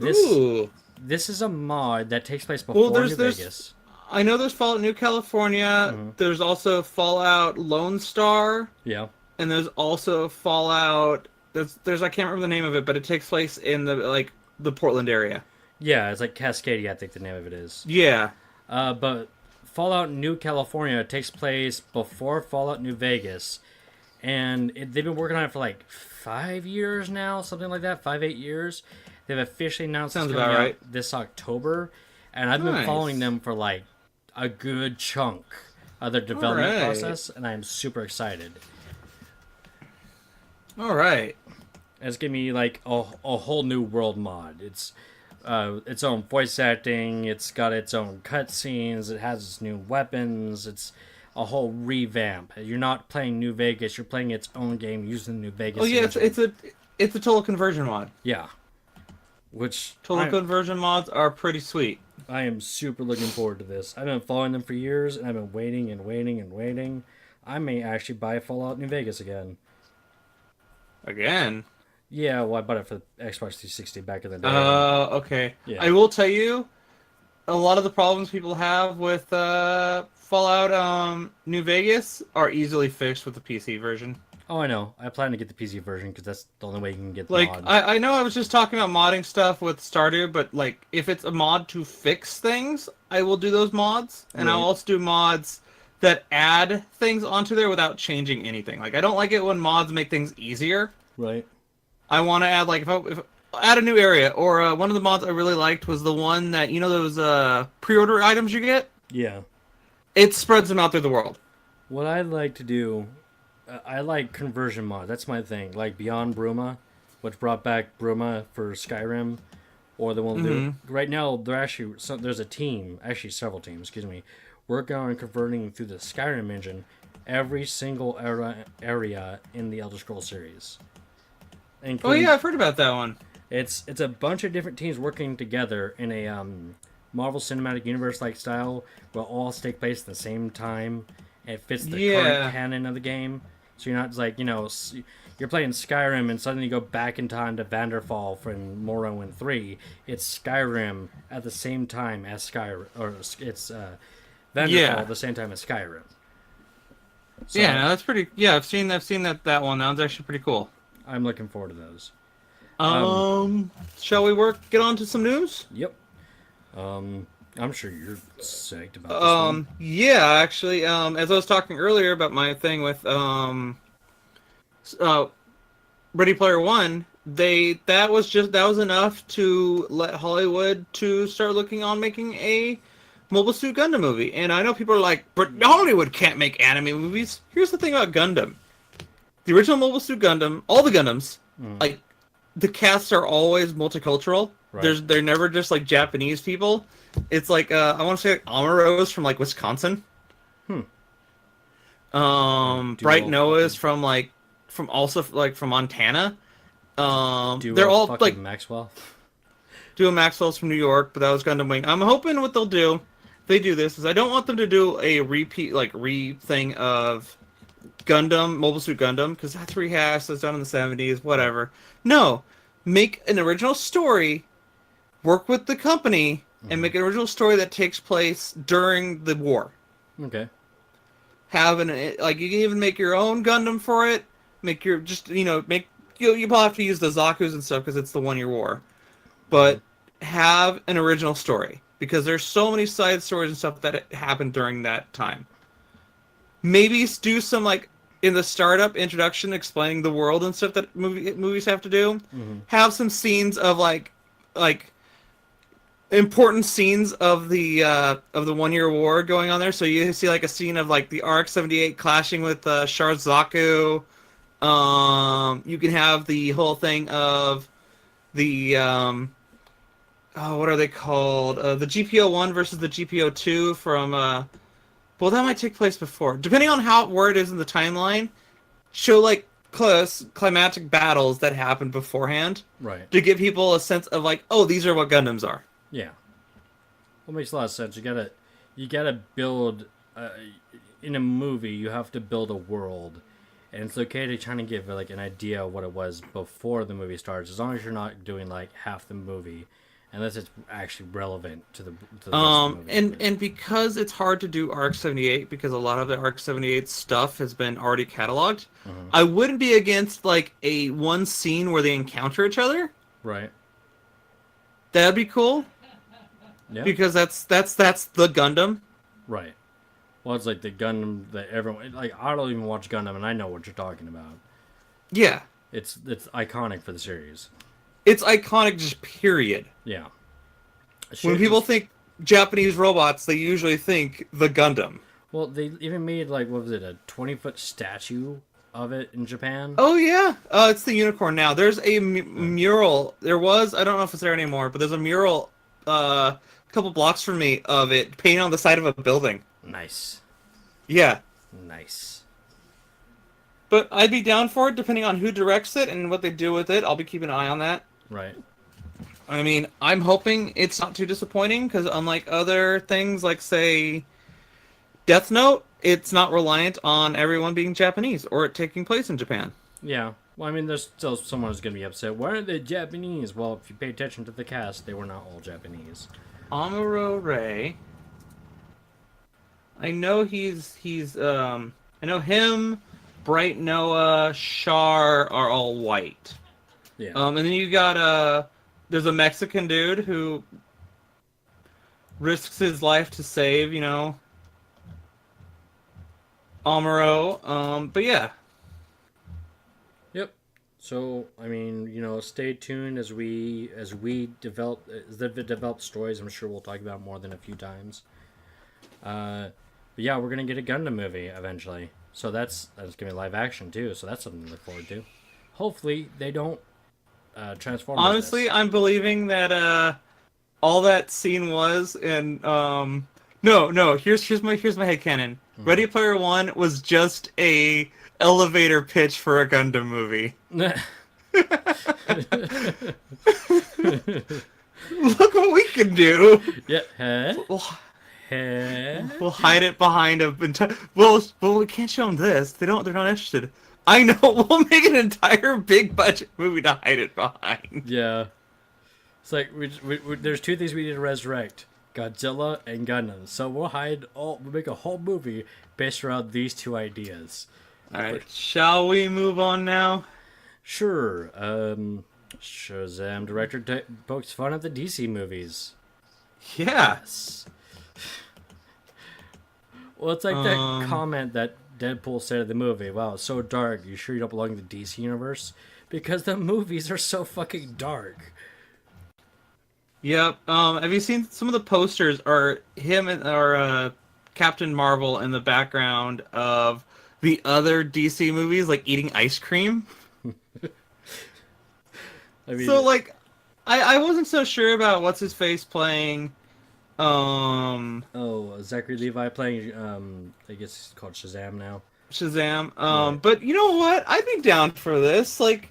Ooh. This is a mod that takes place before New Vegas. I know there's Fallout New California. Mm-hmm. There's also Fallout Lone Star, Yeah. and there's also Fallout. There's I can't remember the name of it, but it takes place in the Portland area. Yeah, it's like Cascadia, I think the name of it is. Yeah. But Fallout New California takes place before Fallout New Vegas, and they've been working on it for like 5 years now, something like that, 5-8 years. They've officially announced it's coming out this October, and I've been following them for like a good chunk of their development process, and I'm super excited. All right. It's gonna be like a whole new world mod. It's its own voice acting. It's got its own cutscenes. It has its new weapons. It's a whole revamp. You're not playing New Vegas. You're playing its own game using the New Vegas. Oh yeah, engine. it's a total conversion mod. Yeah. Which conversion mods are pretty sweet. I am super looking forward to this. I've been following them for years, and I've been waiting and waiting and waiting. I may actually buy Fallout New Vegas again. Again? Yeah, well, I bought it for the Xbox 360 back in the day. Okay. Yeah. I will tell you, a lot of the problems people have with Fallout New Vegas are easily fixed with the PC version. Oh, I know. I plan to get the PC version because that's the only way you can get the Like, mod. I know I was just talking about modding stuff with Stardew, but like, if it's a mod to fix things, I will do those mods, and I'll Right. also do mods that add things onto there without changing anything. Like, I don't like it when mods make things easier. Right. I want to add, like, if add a new area, or one of the mods I really liked was the one that, you know, those pre-order items you get? Yeah. It spreads them out through the world. What I like to do, I like conversion mod. That's my thing. Like Beyond Bruma, which brought back Bruma for Skyrim, or the one right now. There's a team, actually several teams, excuse me, working on converting through the Skyrim engine every single area in the Elder Scrolls series. Oh yeah, I've heard about that one. It's a bunch of different teams working together in a Marvel Cinematic Universe like style, where all take place at the same time. And it fits the current canon of the game, so you're not just like, you're playing Skyrim and suddenly you go back in time to Vanderfall from Morrowind 3. It's Skyrim at the same time as Skyrim, or it's Vanderfall at the same time as Skyrim. So, yeah, no, that's pretty. Yeah, I've seen that one. That one's actually pretty cool. I'm looking forward to those. Shall we get on to some news? Yep. I'm sure you're psyched about this one. Yeah, actually, as I was talking earlier about my thing with Ready Player One, that was enough to let Hollywood to start looking on making a Mobile Suit Gundam movie. And I know people are like, but Hollywood can't make anime movies. Here's the thing about Gundam: the original Mobile Suit Gundam, all the Gundams, like the casts are always multicultural. Right. They're never just like Japanese people. It's like I want to say like Amaro's from like Wisconsin. Bright Noah is from Montana. They're all like Maxwell. Duo Maxwell's from New York, but that was Gundam Wing. I'm hoping what they'll do, if they do this, is I don't want them to do a repeat thing of Gundam, Mobile Suit Gundam, because that's rehashed, that's done in the 70s, whatever. No, make an original story, work with the company, and make an original story that takes place during the war. Okay. You can even make your own Gundam for it. Make your you probably have to use the Zaku's and stuff because it's the 1 year war, but have an original story because there's so many side stories and stuff that happened during that time. Maybe do some like in the startup introduction explaining the world and stuff that movies have to do. Have some scenes of like important scenes of the 1 year war going on there. So you see like a scene of like the RX-78 clashing with Char Zaku. You can have the whole thing of the what are they called? The GPO-1 versus the GPO-2 from well, that might take place before. Depending on where it is in the timeline, show like close climatic battles that happened beforehand. Right. To give people a sense of like, oh, these are what Gundams are. Yeah. Well, it makes a lot of sense. You gotta build in a movie. You have to build a world, and it's okay to kind of give like an idea of what it was before the movie starts, as long as you're not doing like half the movie, unless it's actually relevant to the rest of the movie. And because it's hard to do RX-78 because a lot of the RX-78 stuff has been already cataloged, I wouldn't be against like a one scene where they encounter each other. Right. That'd be cool. Yeah. Because that's the Gundam. Right. Well, it's like the Gundam that everyone like. I don't even watch Gundam, and I know what you're talking about. Yeah. It's iconic for the series. It's iconic, just period. Yeah. When people think Japanese robots, they usually think the Gundam. Well, they even made like, what was it, a 20-foot statue of it in Japan? Oh yeah, it's the unicorn now. There's a mural. There was, I don't know if it's there anymore, but there's a mural a couple blocks from me of it painted on the side of a building. Nice. Yeah. Nice. But I'd be down for it depending on who directs it and what they do with it. I'll be keeping an eye on that. Right. I mean, I'm hoping it's not too disappointing because unlike other things like, say, Death Note, it's not reliant on everyone being Japanese or it taking place in Japan. Yeah. Well, I mean, there's still someone who's going to be upset. Why aren't they Japanese? Well, if you pay attention to the cast, they were not all Japanese. Amuro Ray. I know I know him, Bright Noah, Char are all white. Yeah. And then you got there's a Mexican dude who risks his life to save, Amuro. But yeah. Yep. So, I mean, stay tuned as we develop stories. I'm sure we'll talk about more than a few times. But yeah, we're gonna get a Gundam movie eventually. So that's gonna be live action too. So that's something to look forward to. Hopefully they don't transform. Honestly, I'm believing that all that scene was in no. Here's my headcanon. Ready Player One was just a elevator pitch for a Gundam movie. Look what we can do. Yeah. Huh? We'll hide it behind a. Well, we can't show them this. They're not interested. I know. We'll make an entire big budget movie to hide it behind. Yeah. It's like there's two things we need to resurrect: Godzilla and Gundam. So we'll make a whole movie based around these two ideas. All right. Shall we move on now? Sure. Shazam director pokes fun at the DC movies. Yeah. Yes. Well, it's like that comment that Deadpool said of the movie. Wow, it's so dark. You sure you don't belong in the DC universe? Because the movies are so fucking dark. Yep. Have you seen some of the posters? Are him or Captain Marvel in the background of the other DC movies, like eating ice cream? I mean, so like, I wasn't so sure about what's his face playing. Zachary Levi playing. I guess it's called Shazam now. Shazam. Right. But you know what? I'd be down for this. Like,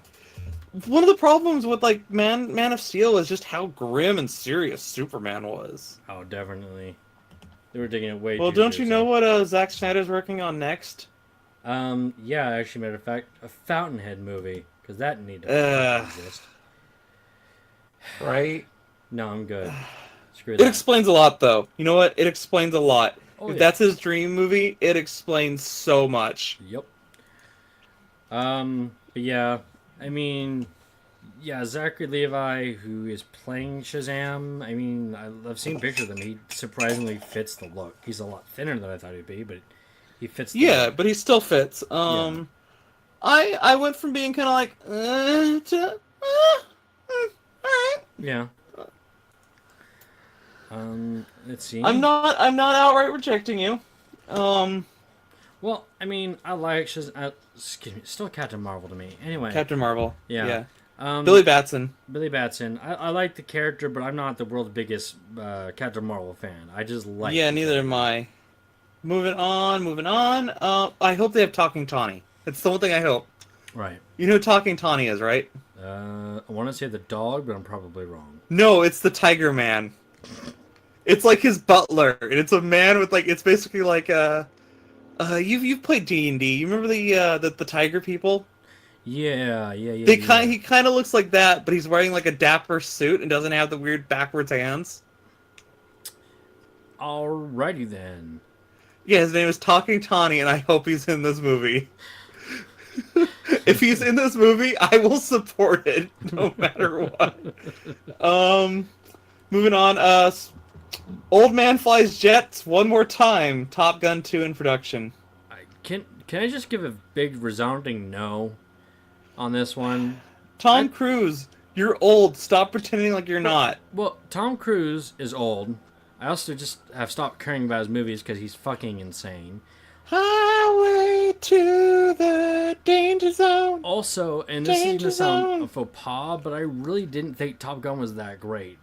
one of the problems with like Man of Steel is just how grim and serious Superman was. Oh, definitely. They were taking it way. Well, too don't seriously. You know what Zack Snyder's working on next? Yeah, actually, matter of fact, a Fountainhead movie because that needed to exist. Right? No, I'm good. Screw It that. explains a lot, though. You know what? It explains a lot. If Yeah. that's his dream movie, it explains so much. Yep. But yeah, I mean, yeah, Zachary Levi, who is playing Shazam. I mean, I've seen pictures of him. He surprisingly fits the look. He's a lot thinner than I thought he'd be, but he fits. But he still fits. Yeah. I went from being kind of like to all right. Yeah. Let's see. I'm not outright rejecting you. Well, I mean, I like excuse me, still Captain Marvel to me. Anyway. Captain Marvel. Yeah. Billy Batson. Billy Batson. I like the character, but I'm not the world's biggest Captain Marvel fan. I just like. Yeah, neither am I. Moving on. I hope they have Talking Tawny. That's the one thing I hope. Right. You know who Talking Tawny is, right? I want to say the dog, but I'm probably wrong. No, it's the Tiger Man. It's like his butler, and it's a man with like, it's basically like you've played D&D. You remember the tiger people? Yeah. He kind of looks like that, but he's wearing like a dapper suit and doesn't have the weird backwards hands. Alrighty then. Yeah, his name is Talking Tawny, and I hope he's in this movie. If he's in this movie, I will support it, no matter what. Moving on, Old Man Flies Jets one more time. Top Gun 2 in production. Can I just give a big resounding no on this one? Tom Cruise, you're old. Stop pretending like you're not. Well, Tom Cruise is old. I also just have stopped caring about his movies because he's fucking insane. Highway to the danger zone. Also, and this is going to sound a faux pas, but I really didn't think Top Gun was that great.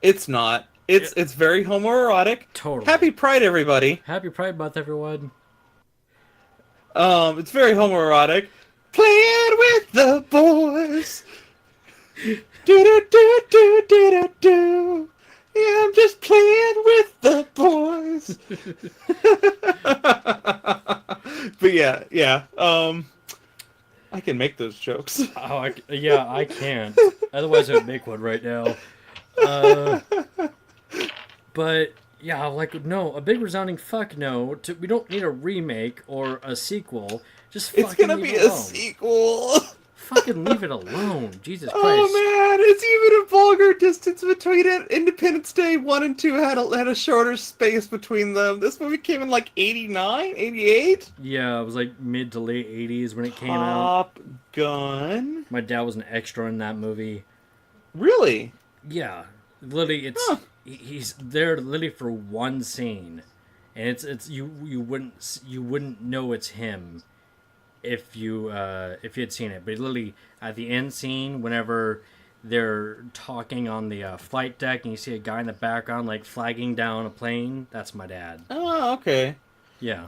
It's not. It's very homoerotic. Totally. Happy Pride, everybody. Happy Pride Month, everyone. It's very homoerotic. Playing with the boys. Do do do do do do do. Yeah, I'm just playing with the boys. But yeah. I can make those jokes. Oh, yeah, I can't. Otherwise, I'd make one right now. Uh, but yeah, like no, a big resounding fuck no. We don't need a remake or a sequel. Just It's fucking gonna leave be it a alone. sequel. Fucking leave it alone. Jesus Oh Christ. man, it's even a vulgar distance between it. Independence Day 1 and 2 had a shorter space between them. This movie came in like 89, 88. Yeah, it was like mid to late 80s when it came out. Top Gun? My dad was an extra in that movie. Really? Yeah, literally, Huh. he's there literally for one scene, and it's you wouldn't know it's him if you had seen it. But literally at the end scene, whenever they're talking on the flight deck, and you see a guy in the background like flagging down a plane, that's my dad. Oh, okay. Yeah.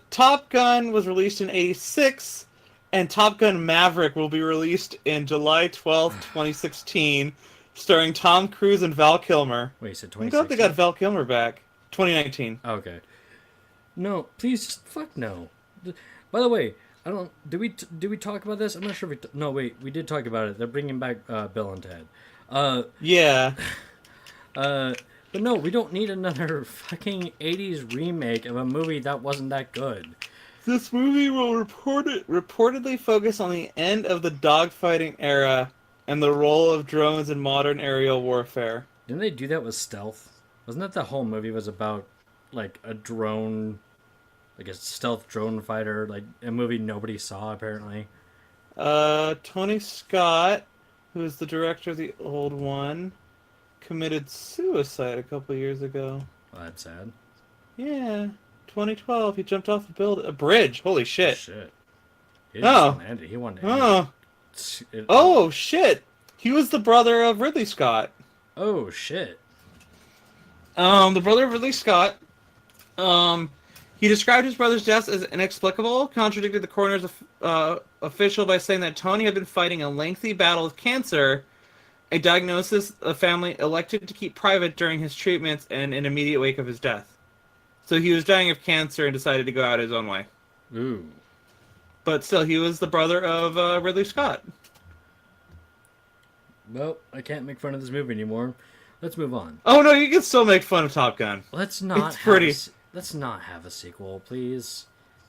Top Gun was released in 86, and Top Gun Maverick will be released in July 12th, 2016, starring Tom Cruise and Val Kilmer. Wait, you said I'm glad they 2016? got Val Kilmer back. 2019. Okay. No, please, just fuck no. By the way, I don't. Did we talk about this? I'm not sure. No, wait, we did talk about it. They're bringing back Bill and Ted. Yeah. But no, we don't need another fucking 80s remake of a movie that wasn't that good. This movie will reportedly focus on the end of the dogfighting era and the role of drones in modern aerial warfare. Didn't they do that with Stealth? Wasn't that the whole movie was about, like, a drone, like a stealth drone fighter, like a movie nobody saw apparently? Tony Scott, who is the director of the old one, committed suicide a couple years ago. Well, that's sad. Yeah, 2012. He jumped off a bridge. Holy shit. Shit. He didn't Oh. want to end it. He wanted to end it. Oh shit. He was the brother of Ridley Scott. Oh shit. The brother of Ridley Scott. He described his brother's death as inexplicable, contradicted the coroner's official by saying that Tony had been fighting a lengthy battle with cancer, a diagnosis the family elected to keep private during his treatments and in immediate wake of his death. So he was dying of cancer and decided to go out his own way. Ooh. But still, he was the brother of Ridley Scott. Well, I can't make fun of this movie anymore. Let's move on. Oh no, you can still make fun of Top Gun. Let's not. It's pretty. Let's not have a sequel, please.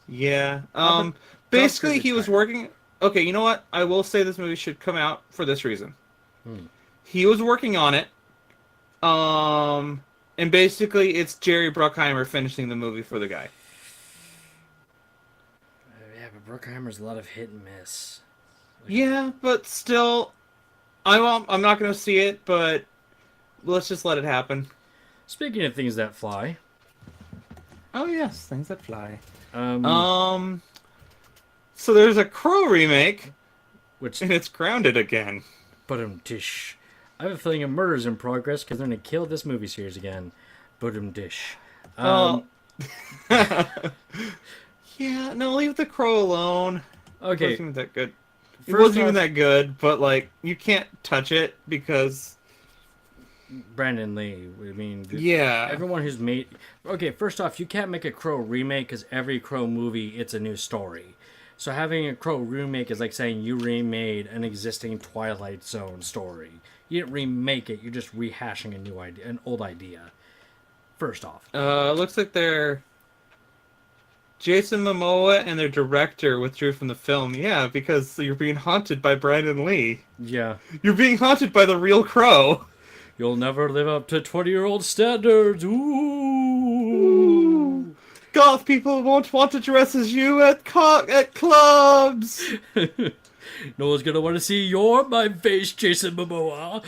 Yeah. But Basically, he was Tiger. working. Okay, you know what? I will say this movie should come out for this reason. Hmm. He was working on it. And basically, it's Jerry Bruckheimer finishing the movie for the guy. Yeah, but Bruckheimer's a lot of hit and miss. Yeah, but still, I'm not going to see it, but let's just let it happen. Speaking of things that fly, Oh yes, things that fly. um, So there's a Crow remake, which and it's grounded again. Tish. I have a feeling a murder's in progress because they're gonna kill this movie series again. Tish. Yeah, no, leave the Crow alone. It Okay, wasn't even that good. It First wasn't even off- that good, but like you can't touch it because Brandon Lee. I mean, yeah, everyone who's made. Okay, first off, you can't make a Crow remake because every Crow movie it's a new story. So having a Crow remake is like saying you remade an existing Twilight Zone story. You didn't remake it. You're just rehashing a new idea, an old idea. First off, looks like they're Jason Momoa and their director withdrew from the film. Yeah, because you're being haunted by Brandon Lee. yeah, You're being haunted by the real Crow. you'll never live up to 20-year-old standards. Ooh. Goth people won't want to dress as you at clubs. No one's gonna want to see my face, Jason Momoa.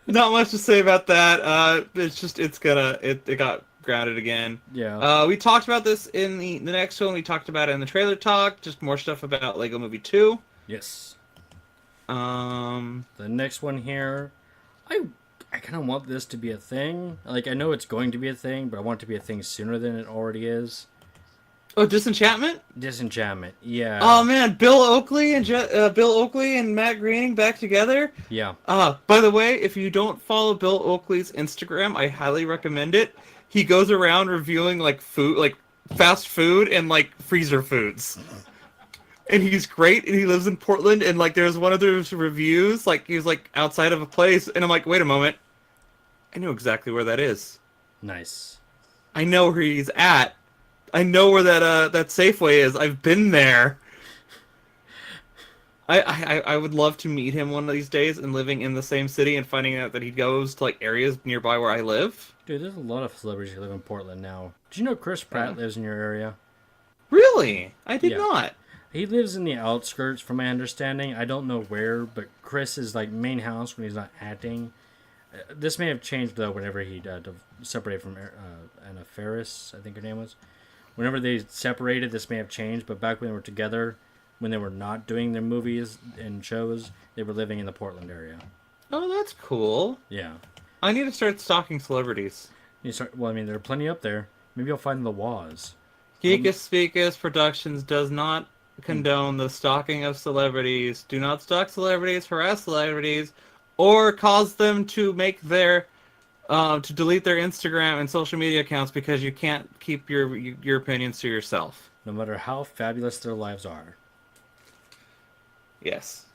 Not much to say about that. It got grounded again. Yeah. We talked about this in the next one. We talked about it in the trailer talk. Just more stuff about Lego Movie 2. Yes. Um, The next one here, I kind of want this to be a thing. Like, I know it's going to be a thing, but I want it to be a thing sooner than it already is. Oh, Disenchantment. Disenchantment. Yeah. Oh man, Bill Oakley and Matt Groening back together. Yeah. By the way, if you don't follow Bill Oakley's Instagram, I highly recommend it. He goes around reviewing like food, like fast food and like freezer foods. And he's great, and he lives in Portland, and like there's one of those reviews, like he was like outside of a place, and I'm like, wait a moment, I know exactly where that is. Nice. I know where he's at. I know where that Safeway is. I've been there. I would love to meet him one of these days and living in the same city and finding out that he goes to like areas nearby where I live. Dude, there's a lot of celebrities who live in Portland now. Did you know Chris Pratt lives in your area? Really? I did Yeah. not. He lives in the outskirts, from my understanding. I don't know where, but Chris is like main house when he's not acting. This may have changed though. Whenever he separated from Anna Faris, I think her name was. Whenever they separated, this may have changed. But back when they were together, when they were not doing their movies and shows, they were living in the Portland area. Oh, that's cool. Yeah. I need to start stalking celebrities. Well, I mean, there are plenty up there. Maybe you'll find the Waz. Geekus Speakus Productions does not condone the stalking of celebrities. Do not stalk celebrities, harass celebrities, or cause them to make their to delete their Instagram and social media accounts because you can't keep your opinions to yourself. No matter how fabulous their lives are. Yes,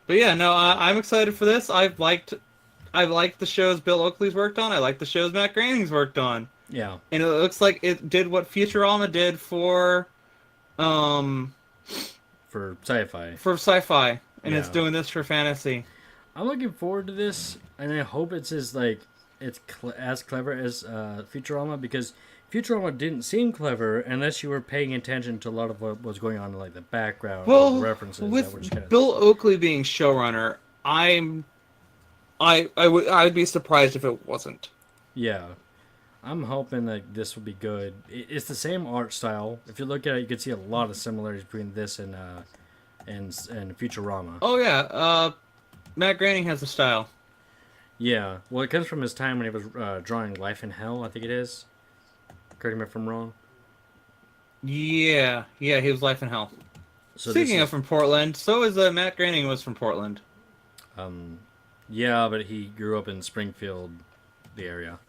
but yeah, no, I'm excited for this. I've liked the shows Bill Oakley's worked on. I like the shows Matt Groening's worked on. Yeah, and it looks like it did what Futurama did for sci-fi, and it's doing this for fantasy. I'm looking forward to this, and I hope it's as as clever as Futurama, because Futurama didn't seem clever unless you were paying attention to a lot of what was going on in like the background, well, the references. With that were just Bill Oakley being showrunner, I'd be surprised if it wasn't. Yeah. I'm hoping that this will be good. It's the same art style. If you look at it, you can see a lot of similarities between this and Futurama. Oh yeah, Matt Groening has a style. Yeah, well, it comes from his time when he was drawing Life in Hell, I think it is. Correct me if I'm wrong. Yeah, he was Life in Hell. So Speaking of from Portland, so is Matt Groening was from Portland. Yeah, but he grew up in Springfield, the area.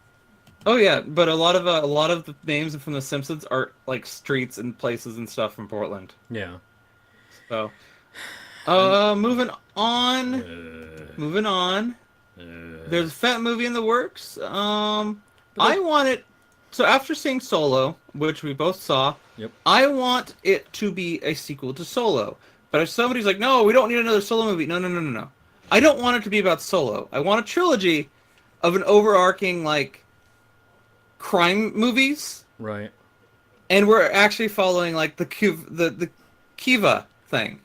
Oh yeah, but a lot of the names from The Simpsons are like streets and places and stuff from Portland. Yeah. So, moving on. There's a Fett movie in the works. I want it. So after seeing Solo, which we both saw, yep. I want it to be a sequel to Solo. But if somebody's like, no, we don't need another Solo movie. No. I don't want it to be about Solo. I want a trilogy of an overarching like crime movies, right? And we're actually following like the Kiva thing.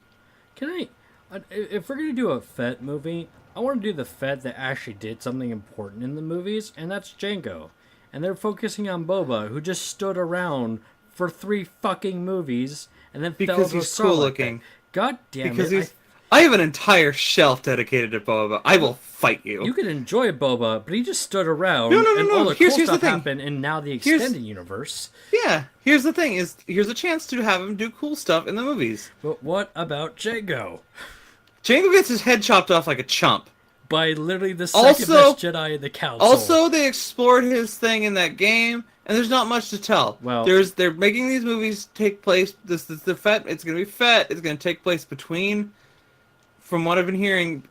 If we're gonna do a Fett movie, I want to do the Fett that actually did something important in the movies, and that's Django. And they're focusing on Boba, who just stood around for 3 fucking movies and then because he's cool looking. God damn because it! I have an entire shelf dedicated to Boba. I will fight you. You can enjoy Boba, but he just stood around. No. And all the here's cool the stuff thing. happened, and now the extended universe. Yeah, here's the thing: here's a chance to have him do cool stuff in the movies. But what about Django? Django gets his head chopped off like a chump by literally the second best Jedi in the council. Also, they explored his thing in that game, and there's not much to tell. Well, they're making these movies take place. This is the Fett. It's gonna be Fett. It's gonna take place between. From what I've been hearing,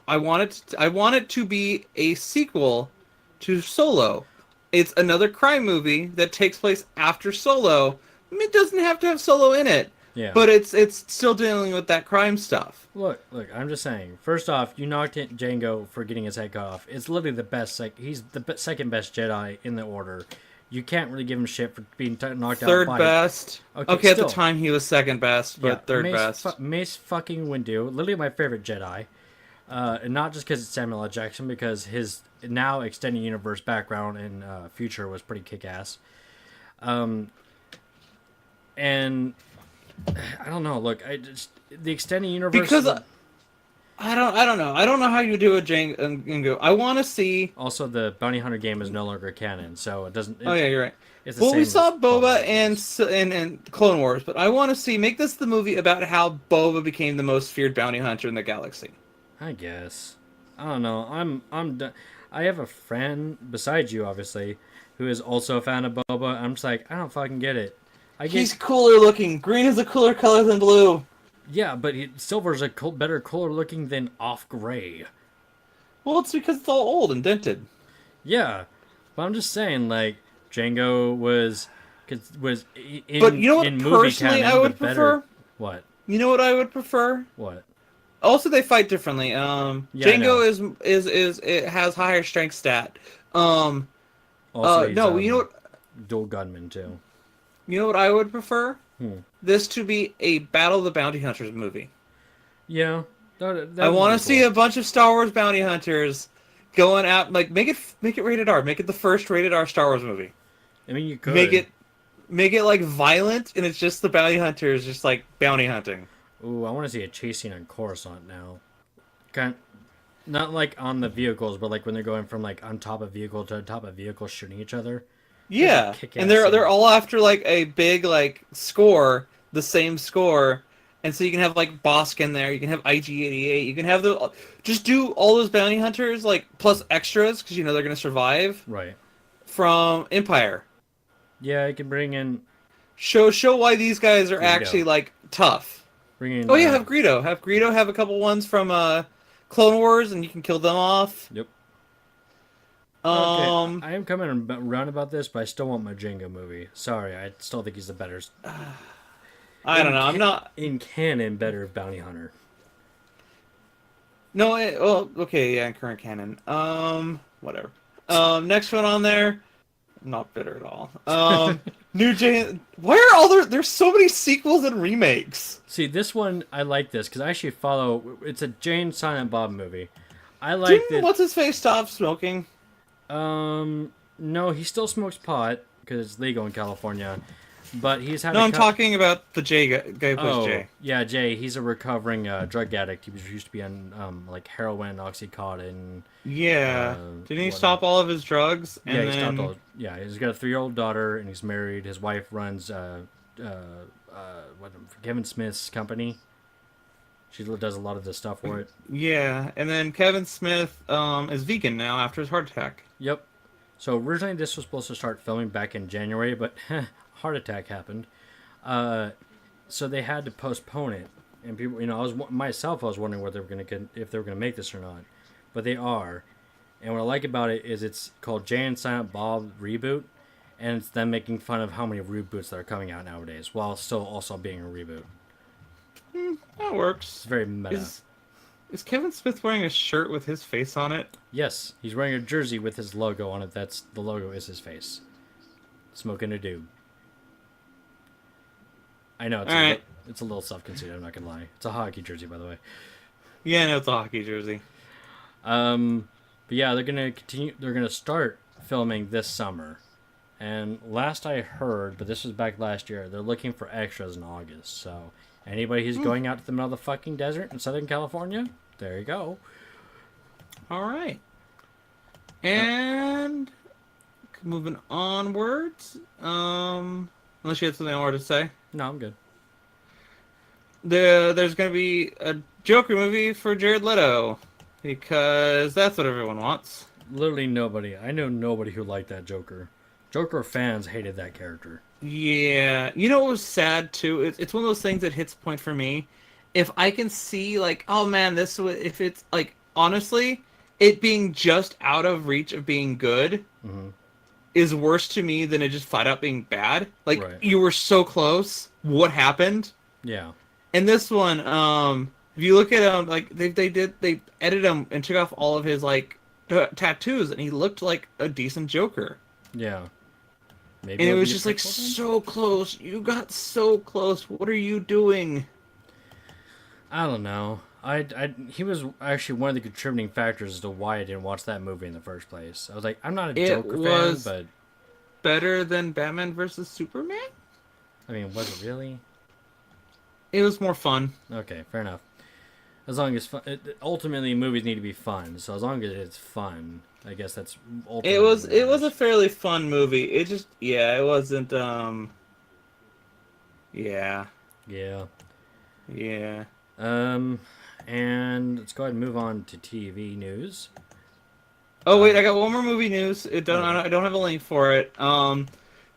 I want it to be a sequel to Solo. It's another crime movie that takes place after Solo. I mean, it doesn't have to have Solo in it. Yeah. But it's still dealing with that crime stuff. Look, I'm just saying. First off, you knocked Django for getting his head cut off. It's literally the best. He's the second best Jedi in the order. You can't really give him shit for being knocked out. Third best. Okay, at the time he was second best, but yeah, third best. Mace fucking Windu, literally my favorite Jedi. And not just because it's Samuel L. Jackson, because his now extended universe background in Future was pretty kick-ass. And I don't know. Look, the extended universe. Because I don't know. I don't know how you do a Django. I want to see. Also, the bounty hunter game is no longer canon, so it doesn't. Oh yeah, you're right. It's the Well, we same saw with Call of Boba Duty. and Clone Wars, but I want to see make this the movie about how Boba became the most feared bounty hunter in the galaxy. I guess. I don't know. I'm done. I have a friend besides you, obviously, who is also a fan of Boba. I'm just like, I don't fucking get it. I get He's cooler looking. Green is a cooler color than blue. yeah, but silver's a better color looking than off gray. Well, it's because it's all old and dented. Yeah, but I'm just saying, like Django was But you know what? in movie Personally, canon I would the better. prefer. What? You know what I would prefer? What? Also, they fight differently. Yeah, I know. Django is it has higher strength stat. Also, he's No, you know what? dual gunman too. You know what I would prefer? Hmm. This to be a Battle of the Bounty Hunters movie. Yeah, that I would want be to see cool. a bunch of Star Wars bounty hunters going out. Like make it rated R. Make it the first rated R Star Wars movie. I mean, you could. Make it like violent, and it's just the bounty hunters, just like bounty hunting. Ooh, I want to see a chase scene on Coruscant now. Kind, not like on the vehicles, but like when they're going from like on top of vehicle to top of vehicle, shooting each other. Yeah, Kick-ass and scene. they're all after like a big like score, the same score, and so you can have like Bosk in there, you can have IG-88, you can have the just do all those bounty hunters like plus extras because you know they're gonna survive Right. from Empire. Yeah, I can bring in Show why these guys are actually Greedo. like tough. Bring in. Oh yeah, have Greedo, have a couple ones from Clone Wars, and you can kill them off. Yep. Okay, Um, I am coming around about this, but I still want my Django movie. Sorry, I still think he's the better. I don't know. I'm not. in canon better bounty hunter. No, well, okay, yeah, current canon. Whatever. Next one on there. I'm not bitter at all. New Jane. Why are all there's so many sequels and remakes? See, this one I like this because I actually follow. It's a Jane Silent Bob movie. I like Didn't that. what's his face stop smoking? No, he still smokes pot because it's legal in California, but he's had. No, a I'm talking about the Jay guy who plays Oh, Jay. yeah, Jay. He's a recovering drug addict. He used to be on like heroin, oxycontin. Yeah. Didn't he Whatnot. stop all of his drugs? And Yeah, he then... stopped all. Yeah, he's got a 3-year-old daughter, and he's married. His wife runs what Kevin Smith's company. She does a lot of the stuff for it. Yeah, and then Kevin Smith is vegan now after his heart attack. Yep. So originally this was supposed to start filming back in January, but heart attack happened. So they had to postpone it. And people, I was wondering whether they were gonna if they were gonna make this or not, but they are. And what I like about it is it's called Jay and Silent Bob Reboot, and it's them making fun of how many reboots that are coming out nowadays, while still also being a reboot. That works. It's very meta. Is Kevin Smith wearing a shirt with his face on it? Yes, he's wearing a jersey with his logo on it. The logo is his face. Smoking a doob. I know it's a little self-conceited. I'm not gonna lie. It's a hockey jersey, by the way. Yeah, no, it's a hockey jersey. But yeah, they're gonna continue. They're gonna start filming this summer. And last I heard, but this was back last year, they're looking for extras in August. So anybody who's going out to the middle of the fucking desert in Southern California, there you go. All right. And moving onwards. Unless you had something more to say. No, I'm good. There's going to be a Joker movie for Jared Leto because that's what everyone wants. Literally nobody. I know nobody who liked that Joker. Joker fans hated that character. Yeah, you know what was sad too? It's one of those things that hits a point for me. If I can see like, oh man, if it's like honestly, it being just out of reach of being good is worse to me than it just flat out being bad. Like Right. you were so close. What happened? Yeah. In this one, if you look at him, like they edited him and took off all of his like tattoos, and he looked like a decent Joker. Yeah. Maybe And it it'll was be a just like prequel then? so close. You got so close. What are you doing? I don't know. He was actually one of the contributing factors as to why I didn't watch that movie in the first place. I was like, I'm not a It Joker was- fan, Better than Batman versus Superman? but I mean, was it really? It was more fun. Okay, fair enough. As long as ultimately movies need to be fun, so as long as it's fun, I guess that's ultimately It was a fairly fun movie. It just it wasn't yeah. Yeah. Yeah. And let's go ahead and move on to TV news. Oh wait, I got one more movie news. Okay. I don't have a link for it.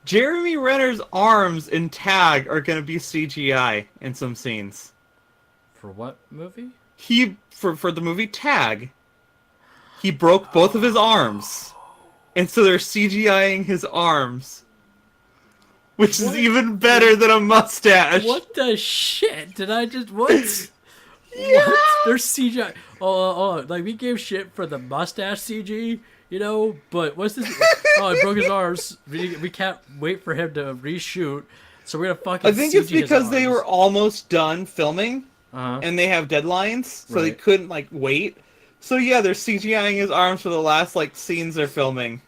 Jeremy Renner's arms in Tag are gonna be CGI in some scenes. For what movie? For the movie Tag, he broke both of his arms, and so they're CGIing his arms, which is even better than a mustache. What the shit? Did I just what? Yeah. What? There's CGI. Like we gave shit for the mustache CG, but what's this? Oh, he broke his arms. We can't wait for him to reshoot, so we're gonna fucking. I think CG it's because his they arms. were almost done filming, and they have deadlines, so they Right. couldn't wait. So yeah, they're CGIing his arms for the last scenes they're filming.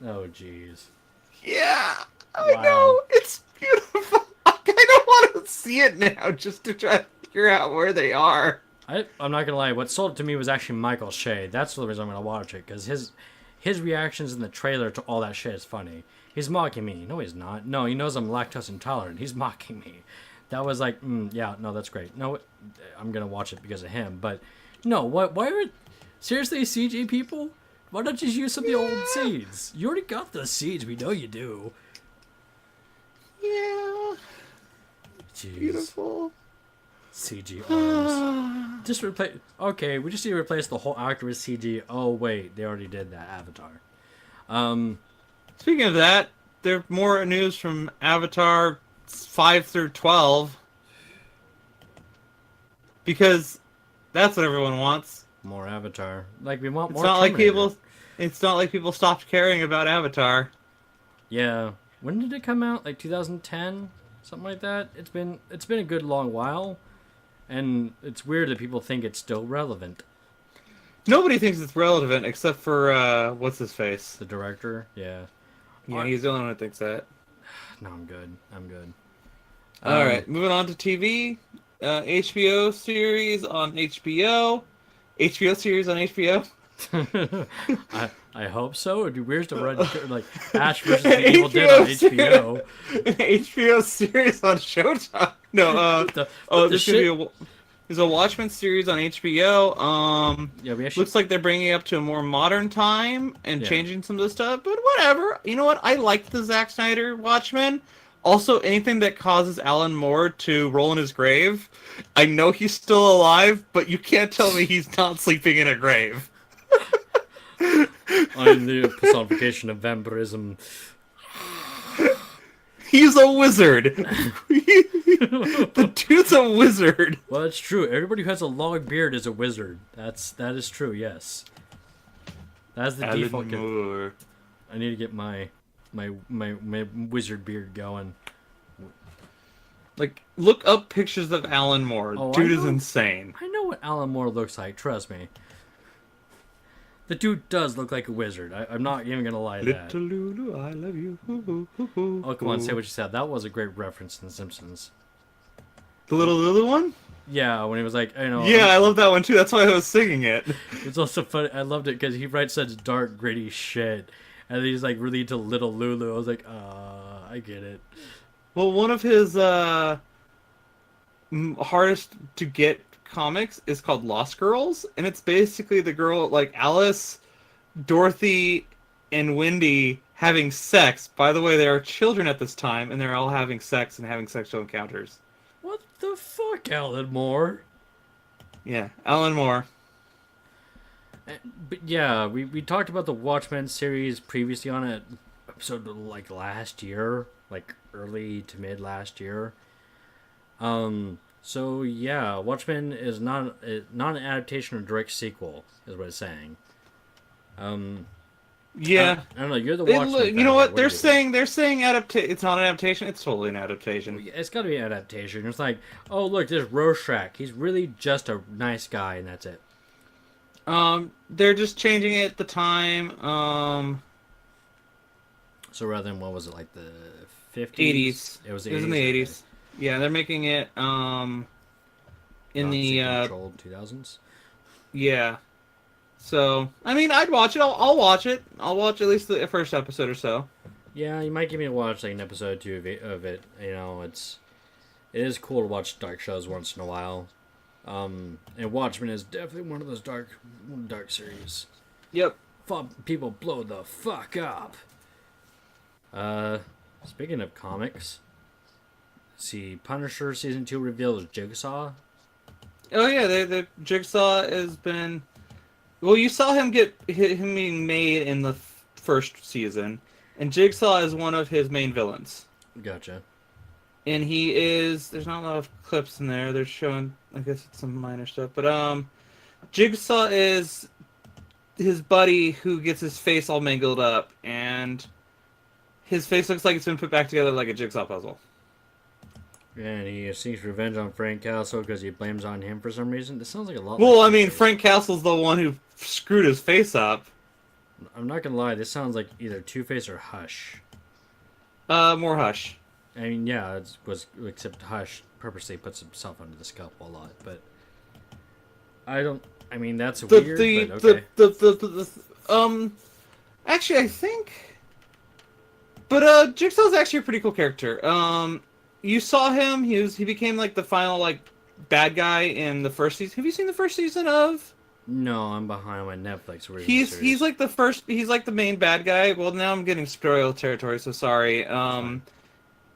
Oh jeez. Yeah, I Wow. know, it's beautiful. I kind of want to see it now just to try to figure out where they are. I'm not gonna lie. What sold it to me was actually Michael Shea. That's the reason I'm gonna watch it, because his reactions in the trailer to all that shit is funny. He's mocking me. No, he's not. No, he knows I'm lactose intolerant. He's mocking me. That was like, yeah, no, that's great. No, I'm gonna watch it because of him. But no, what? Why are seriously CG people? Why not just use some of the old seeds? You already got the seeds. We know you do. Yeah, Jeez. beautiful. CG arms. Just replace. Okay, we just need to replace the whole actor with CG. Oh wait, they already did that. Avatar. Speaking of that, there's more news from Avatar 5 through 12. Because that's what everyone wants. More Avatar. Like we want It's more. not Terminator. like people stopped caring about Avatar. Yeah. When did it come out? Like 2010, something like that. It's been a good long while, and it's weird that people think it's still relevant. Nobody thinks it's relevant except for what's his face. The director. Yeah. Yeah, he's the only one who thinks that. No, I'm good. I'm good. All right, moving on to TV. HBO series on HBO. HBO series on HBO. I hope so. It'd be weird to run like Ash versus the Evil Dead on HBO. HBO series on Showtime. No, there's a Watchmen series on HBO. Yeah, we actually Looks like they're bringing it up to a more modern time and Yeah. changing some of the stuff, but whatever. You know what? I liked the Zack Snyder Watchmen. Also, anything that causes Alan Moore to roll in his grave. I know he's still alive, but you can't tell me he's not sleeping in a grave. I'm the personification of vampirism. He's a wizard. The dude's a wizard. Well, it's true. Everybody who has a long beard is a wizard. That is true. Yes. That's the default. Moore. I need to get my wizard beard going. Look up pictures of Alan Moore. Oh, Dude I is know. insane. I know what Alan Moore looks like. Trust me. The dude does look like a wizard. I'm not even gonna lie to that. Little Lulu, I love you. Oh, come on, say what you said. That was a great reference in The Simpsons. The Little Lulu one? Yeah, when he was like, Yeah, I love that one too. That's why I was singing it. It's also funny. I loved it because he writes such dark, gritty shit, and he's like really into Little Lulu. I was like, I get it. Well, one of his hardest to get comics is called Lost Girls, and it's basically the girl like Alice, Dorothy, and Wendy having sex. By the way, there are children at this time, and they're all having sex and having sexual encounters. What the fuck, Alan Moore? Yeah, Alan Moore. But yeah, we talked about the Watchmen series previously on an episode like last year, like early to mid last year. So yeah, Watchmen is not an adaptation or direct sequel, is what it's saying. Yeah. I don't know. You're the Watchmen. You know what? do you think? They're saying it's not an adaptation. It's totally an adaptation. It's got to be an adaptation. It's like, oh look, there's Rorschach. He's really just a nice guy, and that's it. They're just changing it at the time. So rather than what was it, like the 50s? 80s. It was in the 80s. Yeah, they're making it in Nazi the controlled 2000s. yeah. So I mean, I'd watch it. I'll watch it. I'll watch at least the first episode or so. Yeah, you might give me a watch like an episode or two of it. You know, it is cool to watch dark shows once in a while. And Watchmen is definitely one of those dark series. Yep. People blow the fuck up. Speaking of comics, see, Punisher season 2 reveals Jigsaw. Oh yeah, the Jigsaw has been. Well, you saw him being made in the first season, and Jigsaw is one of his main villains. Gotcha. And he is. There's not a lot of clips in there. They're showing. I guess it's some minor stuff, but Jigsaw is his buddy who gets his face all mangled up, and his face looks like it's been put back together like a jigsaw puzzle. And he seeks revenge on Frank Castle because he blames on him for some reason. This sounds like a lot. Well, like I mean, Two-Face. Frank Castle's the one who screwed his face up. I'm not gonna lie. This sounds like either Two-Face or Hush. More Hush. I mean, yeah, except Hush purposely puts himself under the scalpel a lot, but I don't. I mean, that's weird. But okay. Actually, I think. But Jigsaw's actually a pretty cool character. You saw him. He became like the final like bad guy in the first season. Have you seen the first season of? No, I'm behind my Netflix. He's like the first. He's like the main bad guy. Well, now I'm getting spoiler territory, so sorry.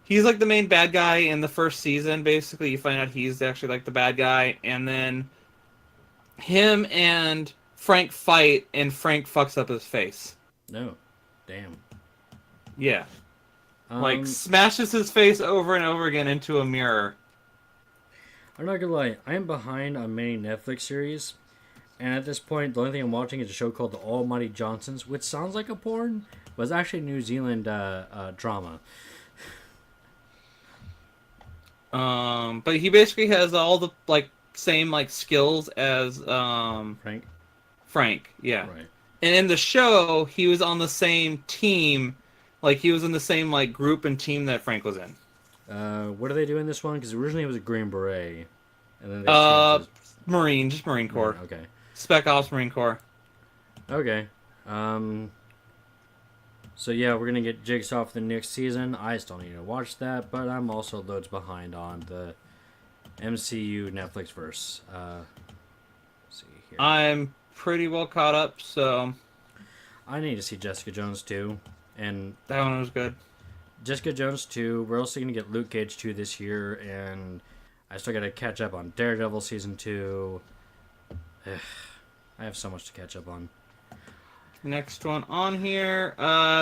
He's like the main bad guy in the first season. Basically, you find out he's actually like the bad guy, and then him and Frank fight, and Frank fucks up his face. No, damn. Yeah, like smashes his face over and over again into a mirror. I'm not gonna lie, I am behind on many Netflix series, and at this point, the only thing I'm watching is a show called The Almighty Johnsons, which sounds like a porn, but it's actually a New Zealand drama. But he basically has all the like same like skills as Frank, yeah. Right. And in the show, he was on the same team, like he was in the same like group and team that Frank was in. What do they do in this one? Because originally it was a Green Beret, and then they Marine Corps. Marine, okay. Spec Ops Marine Corps. Okay. So yeah, we're gonna get Jigsaw for the next season. I still need to watch that, but I'm also loads behind on the MCU Netflix verse. Let's see here. I'm pretty well caught up, so I need to see Jessica Jones 2, and that one was good. Jessica Jones 2. We're also gonna get Luke Cage 2 this year, and I still gotta catch up on Daredevil season 2. I have so much to catch up on. Next one on here,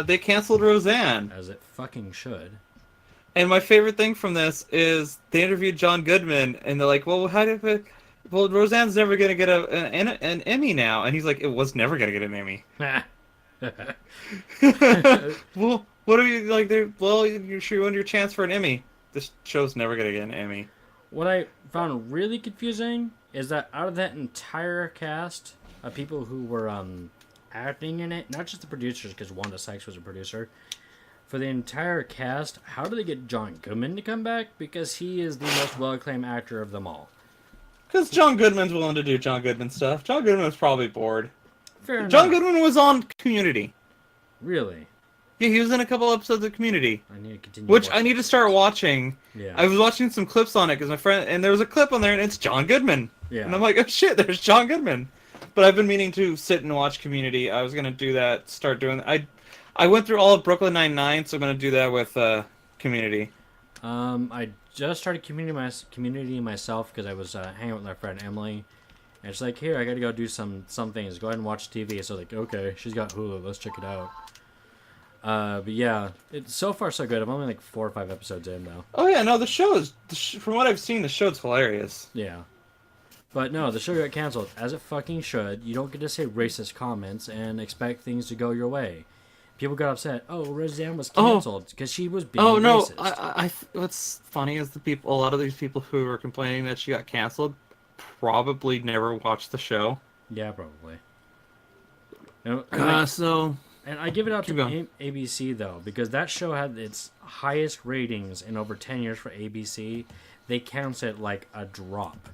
they canceled Roseanne. As it fucking should. And my favorite thing from this is they interviewed John Goodman, and they're like, "Well, Roseanne's never gonna get an Emmy now," and he's like, "It was never gonna get an Emmy." Well, what are you like? Well, you sure won your chance for an Emmy. This show's never gonna get an Emmy. What I found really confusing is that out of that entire cast of people who were acting in it, not just the producers, because Wanda Sykes was a producer, for the entire cast, how do they get John Goodman to come back? Because he is the most well-acclaimed actor of them all. Because John Goodman's willing to do John Goodman stuff. John Goodman was probably bored. Fair enough. John Goodman was on Community. Really? Yeah, he was in a couple episodes of Community. I need to continue. Which I need to start watching. Yeah. I was watching some clips on it because my friend, and there was a clip on there, and it's John Goodman. Yeah. And I'm like, oh shit, there's John Goodman. But I've been meaning to sit and watch Community. I was gonna do that. Start doing. I went through all of Brooklyn Nine-Nine, so I'm gonna do that with Community. I just started Community myself because I was hanging out with my friend Emily, and she's like, "Here, I got to go do some things. Go ahead and watch TV." So I was like, "Okay, she's got Hulu. Let's check it out." But yeah, it's so far so good. I'm only like 4 or 5 episodes in though. Oh yeah, no, the show is from what I've seen, the show's hilarious. Yeah. But no, the show got canceled, as it fucking should. You don't get to say racist comments and expect things to go your way. People got upset. Oh, Roseanne was canceled because she was being racist. I what's funny is a lot of these people who are complaining that she got canceled probably never watched the show. Yeah, probably. And I give it out to ABC though, because that show had its highest ratings in over 10 years for ABC. They counts it like a drop.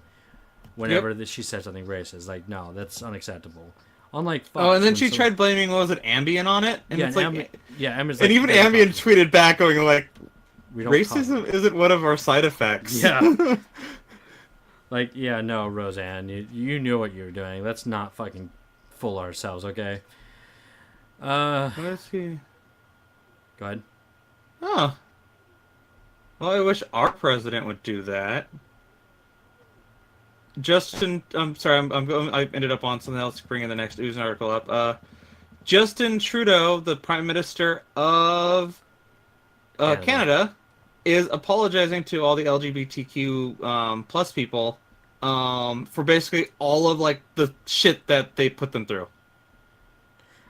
whenever she said something racist. Like, no, that's unacceptable. Unlike Fox, Oh, and then when she tried blaming, what was it, Ambien on it? And Yeah, it's and like, Amber's and like, even Ambien tweeted back going like, we don't racism isn't one of our side effects. Yeah. Like, yeah, no, Roseanne, you knew what you were doing. Let's not fucking fool ourselves, okay? What is he? Go ahead. Oh. Well, I wish our president would do that. Justin, I'm sorry, I'm going. I ended up on something else to bring in the next news article up. Justin Trudeau, the Prime Minister of Canada, is apologizing to all the LGBTQ plus people for basically all of like the shit that they put them through.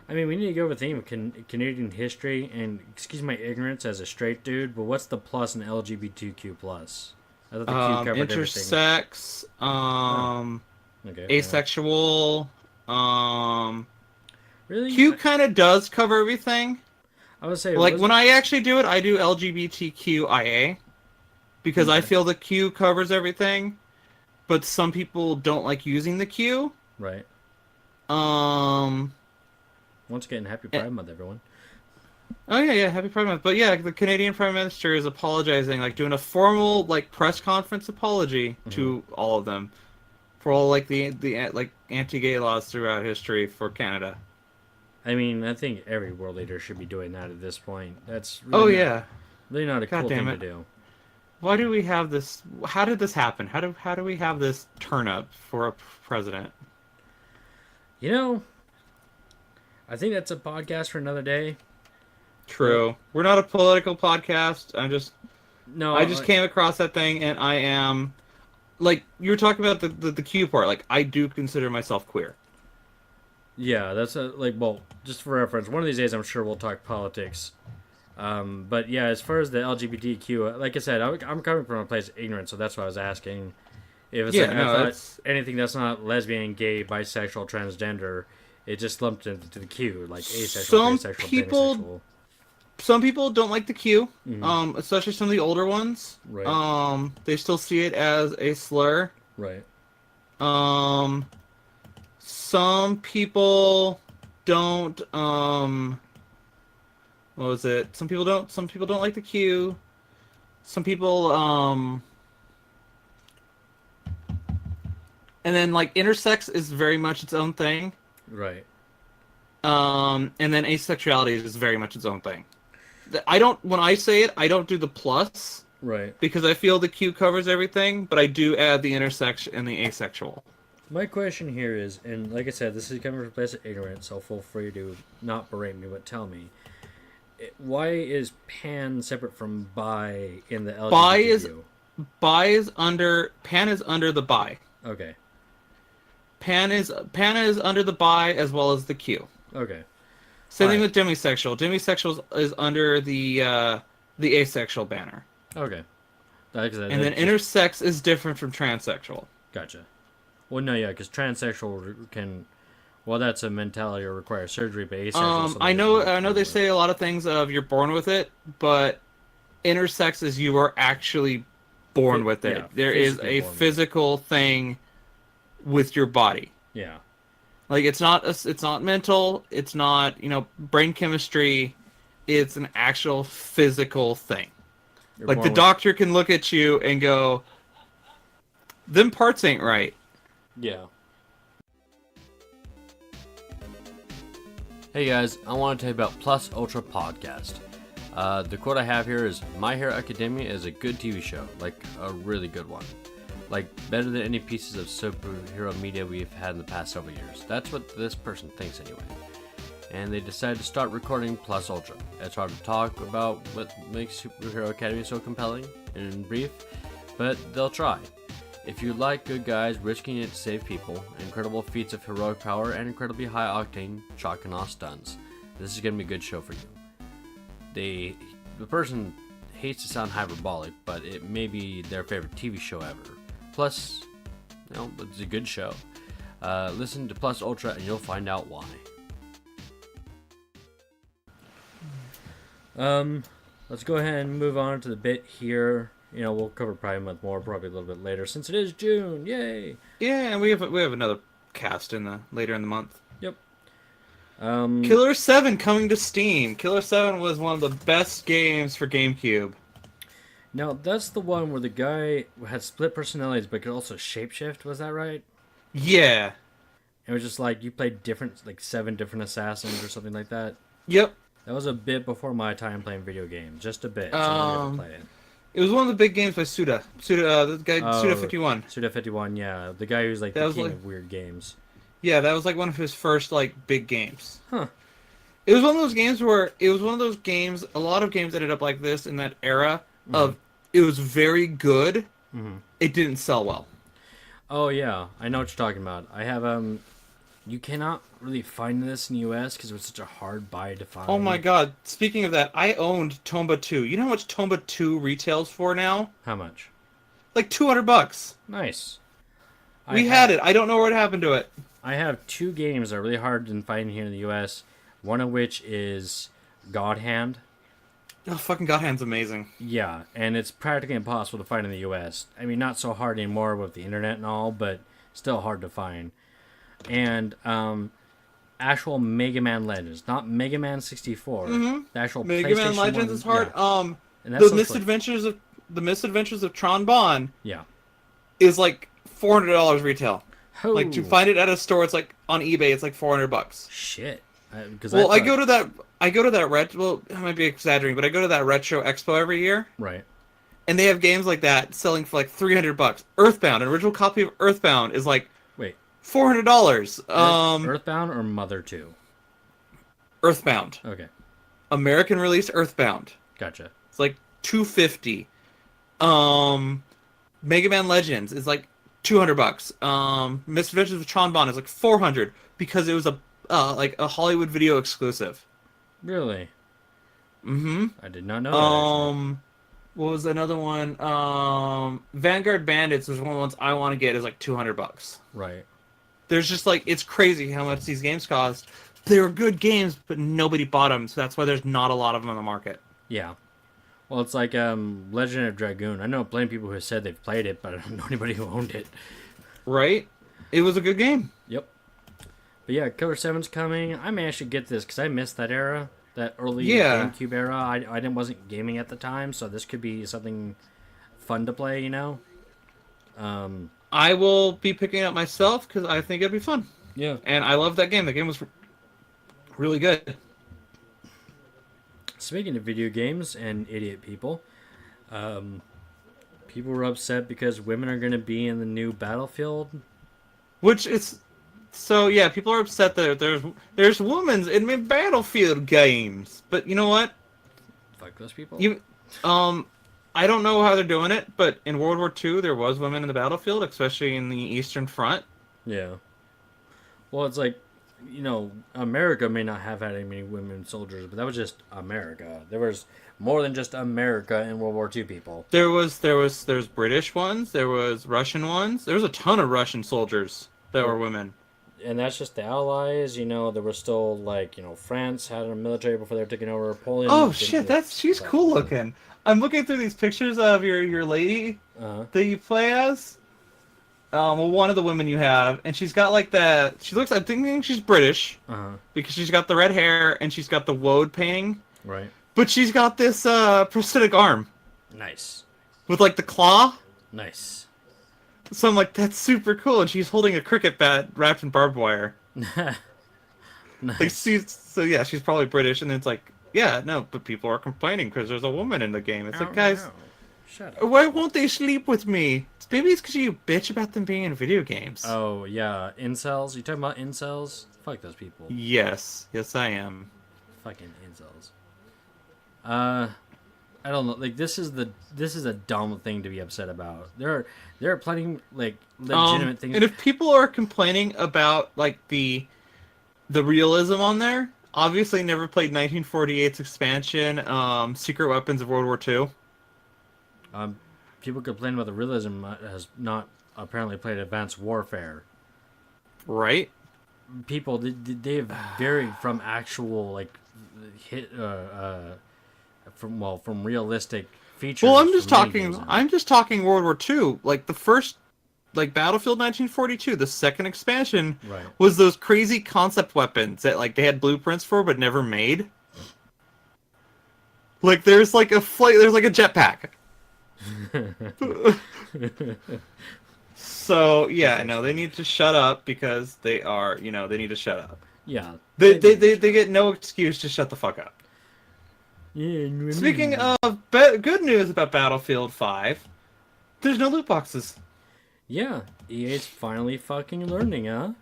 I mean, we need to go over the theme of Canadian history, and excuse my ignorance as a straight dude, but what's the plus in LGBTQ plus? I thought the Q covered intersex, okay, asexual, really? Q kind of does cover everything. I would say like when I actually do it, I do LGBTQIA because I feel the Q covers everything, but some people don't like using the Q. Right. Once again, happy Pride Month, everyone. Oh yeah, happy Pride Month. But yeah, the Canadian Prime Minister is apologizing, like doing a formal like press conference apology to all of them for all like the like anti-gay laws throughout history for Canada. I mean, I think every world leader should be doing that at this point. That's really really not a cool thing to do. Why do we have this? How did this happen? How do we have this turn up for a president? You know, I think that's a podcast for another day. True. We're not a political podcast. I just came across that thing, and I am, like, you were talking about the Q part. Like, I do consider myself queer. Yeah, that's well, just for reference, one of these days I'm sure we'll talk politics. But yeah, as far as the LGBTQ, like I said, I'm coming from a place of ignorance, so that's why I was asking. If it's anything that's not lesbian, gay, bisexual, transgender, it just lumped into the Q, like asexual, asexual, pansexual. Some people don't like the Q, especially some of the older ones. Right. They still see it as a slur. Right. Some people don't. What was it? Some people don't. Some people don't like the Q. Some people. And then like intersex is very much its own thing. Right. And then asexuality is very much its own thing. When I say it, I don't do the plus. Right. Because I feel the Q covers everything, but I do add the intersex and the asexual. My question here is, and like I said, this is coming from a place of ignorance, so feel free to not berate me, but tell me. Why is pan separate from bi in the LGBTQ? Pan is under the bi. Okay. Pan is under the bi as well as the Q. Okay. Same thing with demisexual. Demisexual is under the asexual banner. Okay. And then intersex is different from transsexual. Gotcha. Well, no, yeah, because transsexual can, well, that's a mentality or requires surgery, but asexual. I know they say a lot of things of you're born with it, but intersex is you are actually born with it. Yeah, there is a physical thing with your body. Yeah. Like it's not mental, it's not, brain chemistry, it's an actual physical thing. Like the doctor can look at you and go, them parts ain't right. Yeah. Hey guys, I want to tell you about Plus Ultra Podcast. The quote I have here is, My Hero Academia is a good TV show, like a really good one. Like, better than any pieces of superhero media we've had in the past several years. That's what this person thinks anyway. And they decided to start recording Plus Ultra. It's hard to talk about what makes Superhero Academy so compelling and brief, but they'll try. If you like good guys risking it to save people, incredible feats of heroic power, and incredibly high-octane chalk and off stunts, this is going to be a good show for you. The person hates to sound hyperbolic, but it may be their favorite TV show ever. Plus, it's a good show. Listen to Plus Ultra and you'll find out why. Let's go ahead and move on to the bit here. We'll cover Pride Month more probably a little bit later since it is June. Yay! Yeah, and we have another cast later in the month. Yep. Killer 7 coming to Steam. Killer 7 was one of the best games for GameCube. Now that's the one where the guy had split personalities but could also shapeshift. Was that right? Yeah. It was just like you played different, like 7 different assassins or something like that. Yep. That was a bit before my time playing video games, just a bit. So I never played it. It was one of the big games by Suda. The guy Suda51. Suda51, yeah, the guy who's like the king of weird games. Yeah, that was like one of his first like big games. Huh. It was one of those games where a lot of games ended up like this in that era of it was very good. It didn't sell well. Oh yeah, I know what you're talking about. I have you cannot really find this in the US because it was such a hard buy to find. Oh my god! Speaking of that, I owned Tomba 2. You know how much Tomba 2 retails for now? How much? Like $200. Nice. We had it. I don't know what happened to it. I have 2 games that are really hard to find here in the US. One of which is God Hand. Oh, fucking God Hand's amazing. Yeah, and it's practically impossible to find in the US. I mean, not so hard anymore with the internet and all, but still hard to find. And actual Mega Man Legends, not Mega Man 64. The actual Mega Man Legends is hard. Yeah. And The Misadventures of Tron Bonne yeah, is like $400 retail. oh, Like to find it at a store, it's like on eBay, it's like $400. shit. Well, I go to that retro. Well, I might be exaggerating, but I go to that retro expo every year, right. and they have games like that selling for like $300. Earthbound, an original copy of Earthbound, is like Wait, $400. Earthbound or Mother 2? Earthbound, Okay, American release Earthbound. gotcha. It's like $250. Mega Man Legends is like $200. Misadventures of Tron Bonne is like $400 because it was like a Hollywood Video exclusive. Really? Mm-hmm. I did not know that, actually. What was another one? Vanguard Bandits was one of the ones I want to get is like $200. Right. There's just like, it's crazy how much these games cost. They were good games, but nobody bought them, so that's why there's not a lot of them on the market. Yeah. Well, it's like Legend of Dragoon. I know plenty of people who have said they've played it, but I don't know anybody who owned it. Right? It was a good game. Yep. But yeah, Killer 7's coming. I may actually get this because I missed that era, that early GameCube era. I wasn't gaming at the time, so this could be something fun to play, you know? I will be picking it up myself because I think it'd be fun. Yeah. And I love that game. The game was really good. Speaking of video games and idiot people, people were upset because women are going to be in the new Battlefield. Which is... So, yeah, people are upset that there's women in Battlefield games. But you know what? Fuck those people. I don't know how they're doing it, but in World War II, there was women in the battlefield, especially in the Eastern Front. Yeah. Well, it's like, you know, America may not have had any many women soldiers, but that was just America. There was more than just America in World War II people. There's British ones, there was Russian ones. There was a ton of Russian soldiers that were women. And that's just the Allies, you know, there was still, like, you know, France had a military before they were taking over. Poland. Oh, shit, she's cool looking. I'm looking through these pictures of your lady that you play as. Well, one of the women you have, and she's got like that. I'm thinking she's British because she's got the red hair and she's got the woad painting. Right. But she's got this prosthetic arm. Nice. With like the claw. Nice. So I'm like, that's super cool, and she's holding a cricket bat wrapped in barbed wire. Nice. Like, she's probably British, and it's like, yeah, no, but people are complaining because there's a woman in the game. It's like, guys, shut up. why won't they sleep with me? Maybe it's because you bitch about them being in video games. Oh, yeah. Incels? You talking about incels? Fuck those people. Yes, I am. Fucking incels. I don't know. Like, this is a dumb thing to be upset about. There are plenty like legitimate things. And if people are complaining about like the realism on there, obviously never played 1948's expansion, Secret Weapons of World War II. People complain about the realism has not apparently played Advanced Warfare. Right. People they have varied from actual like from realistic features. Well, from I'm just talking World War II. Like the first, like Battlefield 1942, the second expansion Right. was those crazy concept weapons that like they had blueprints for but never made. Like there's like a jetpack. So yeah, no, they need to shut up because they need to shut up. Yeah. They get no excuse to shut the fuck up. Yeah. Speaking of good news about Battlefield 5, there's no loot boxes. Yeah, EA's finally fucking learning, huh?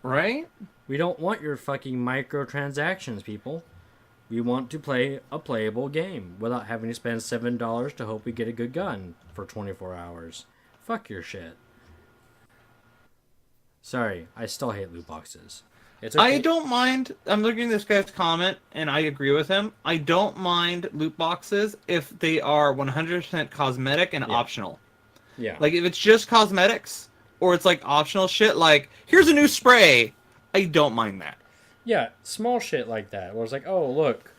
Right? We don't want your fucking microtransactions, people. We want to play a playable game without having to spend $7 to hope we get a good gun for 24 hours. Fuck your shit. Sorry, I still hate loot boxes. It's okay. I don't mind. I'm looking at this guy's comment, and I agree with him. I don't mind loot boxes if they are 100% cosmetic and optional. Yeah. Like, if it's just cosmetics, or it's, like, optional shit, like, here's a new spray, I don't mind that. Yeah, small shit like that. Where it's like, oh, look,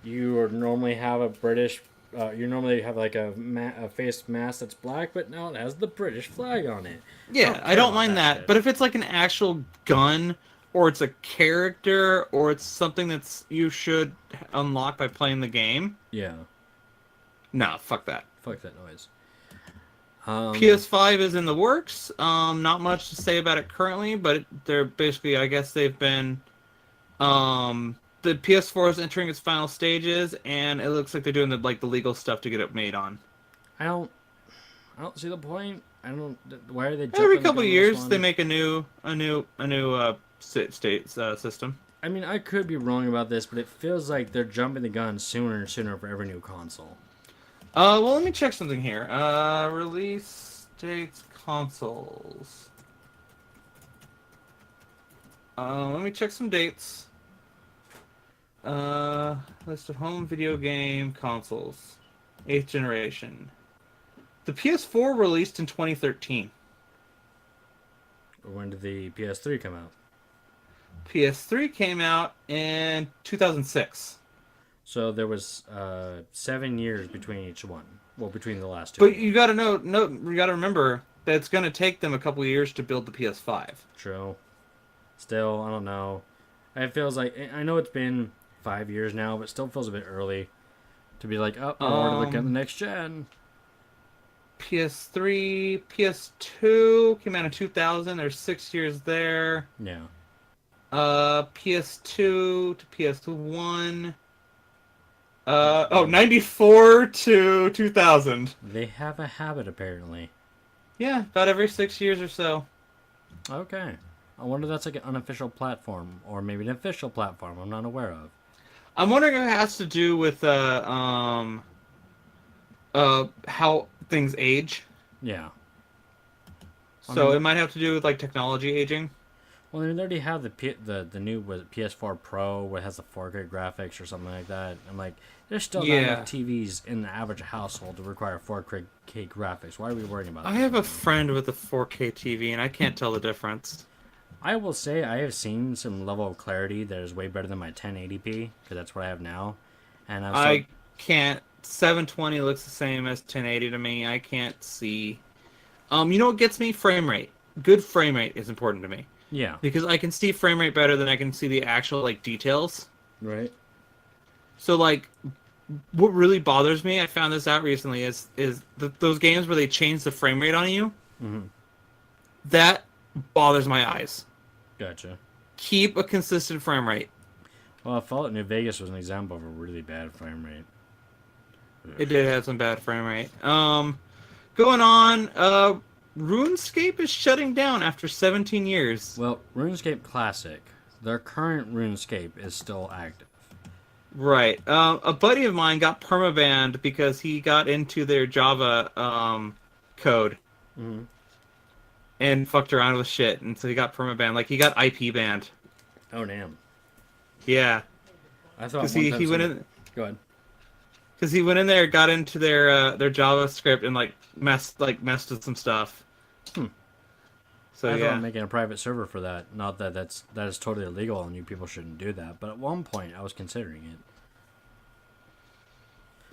you normally have a British... you normally have, like, a face mask that's black, but now it has the British flag on it. Yeah, I don't mind that. Shit. But if it's, like, an actual gun, or it's a character, or it's something that's you should unlock by playing the game... Yeah. Nah, fuck that. Fuck that noise. PS5 is in the works. Not much to say about it currently, but they're basically, I guess they've been... the PS4 is entering its final stages, and it looks like they're doing the legal stuff to get it made on. I don't see the point. Why are they jumping Every the couple gun of on years, this one? they make a new system. I mean, I could be wrong about this, but it feels like they're jumping the gun sooner and sooner for every new console. Well, let me check something here. Release dates, consoles. Let me check some dates. List of home video game consoles. 8th generation. The PS4 released in 2013. When did the PS3 come out? PS3 came out in 2006. So there was 7 years between each one. Well, between the last two. But you gotta you gotta remember that it's gonna take them a couple of years to build the PS5. True. Still, I don't know. It feels like... I know it's been 5 years now, but still feels a bit early to be like, oh, we're to look at the next gen. PS3, PS2 came out in 2000. There's 6 years there. Yeah. PS2 to PS1. 94 to 2000. They have a habit, apparently. Yeah, about every 6 years or so. Okay. I wonder if that's like an unofficial platform, or maybe an official platform I'm not aware of. I'm wondering if it has to do with how things age. Yeah. So it might have to do with like technology aging. Well, they already have the new PS4 Pro, where it has the 4K graphics or something like that. I'm like, there's still not enough TVs in the average household to require 4K graphics. Why are we worrying about that? I have a friend with a 4K TV, and I can't tell the difference. I will say I have seen some level of clarity that is way better than my 1080p, because that's what I have now. And I can't. 720 looks the same as 1080 to me. I can't see. You know what gets me? Frame rate. Good frame rate is important to me. Yeah. Because I can see frame rate better than I can see the actual like details. Right. So like, what really bothers me, I found this out recently, is those games where they change the frame rate on you. Mm-hmm. That bothers my eyes. Gotcha. Keep a consistent frame rate. Well, Fallout New Vegas was an example of a really bad frame rate. It did have some bad frame rate. Going on, RuneScape is shutting down after 17 years. Well, RuneScape Classic, their current RuneScape is still active. Right. A buddy of mine got permabanned because he got into their Java code. Mm-hmm. And fucked around with shit, and so he got permabanned. Like, he got IP banned. Oh, damn. Yeah. I thought he went in... Go ahead. Because he went in there, got into their JavaScript, and messed with some stuff. So I thought making a private server for that. Not that that is totally illegal, and you people shouldn't do that. But at one point, I was considering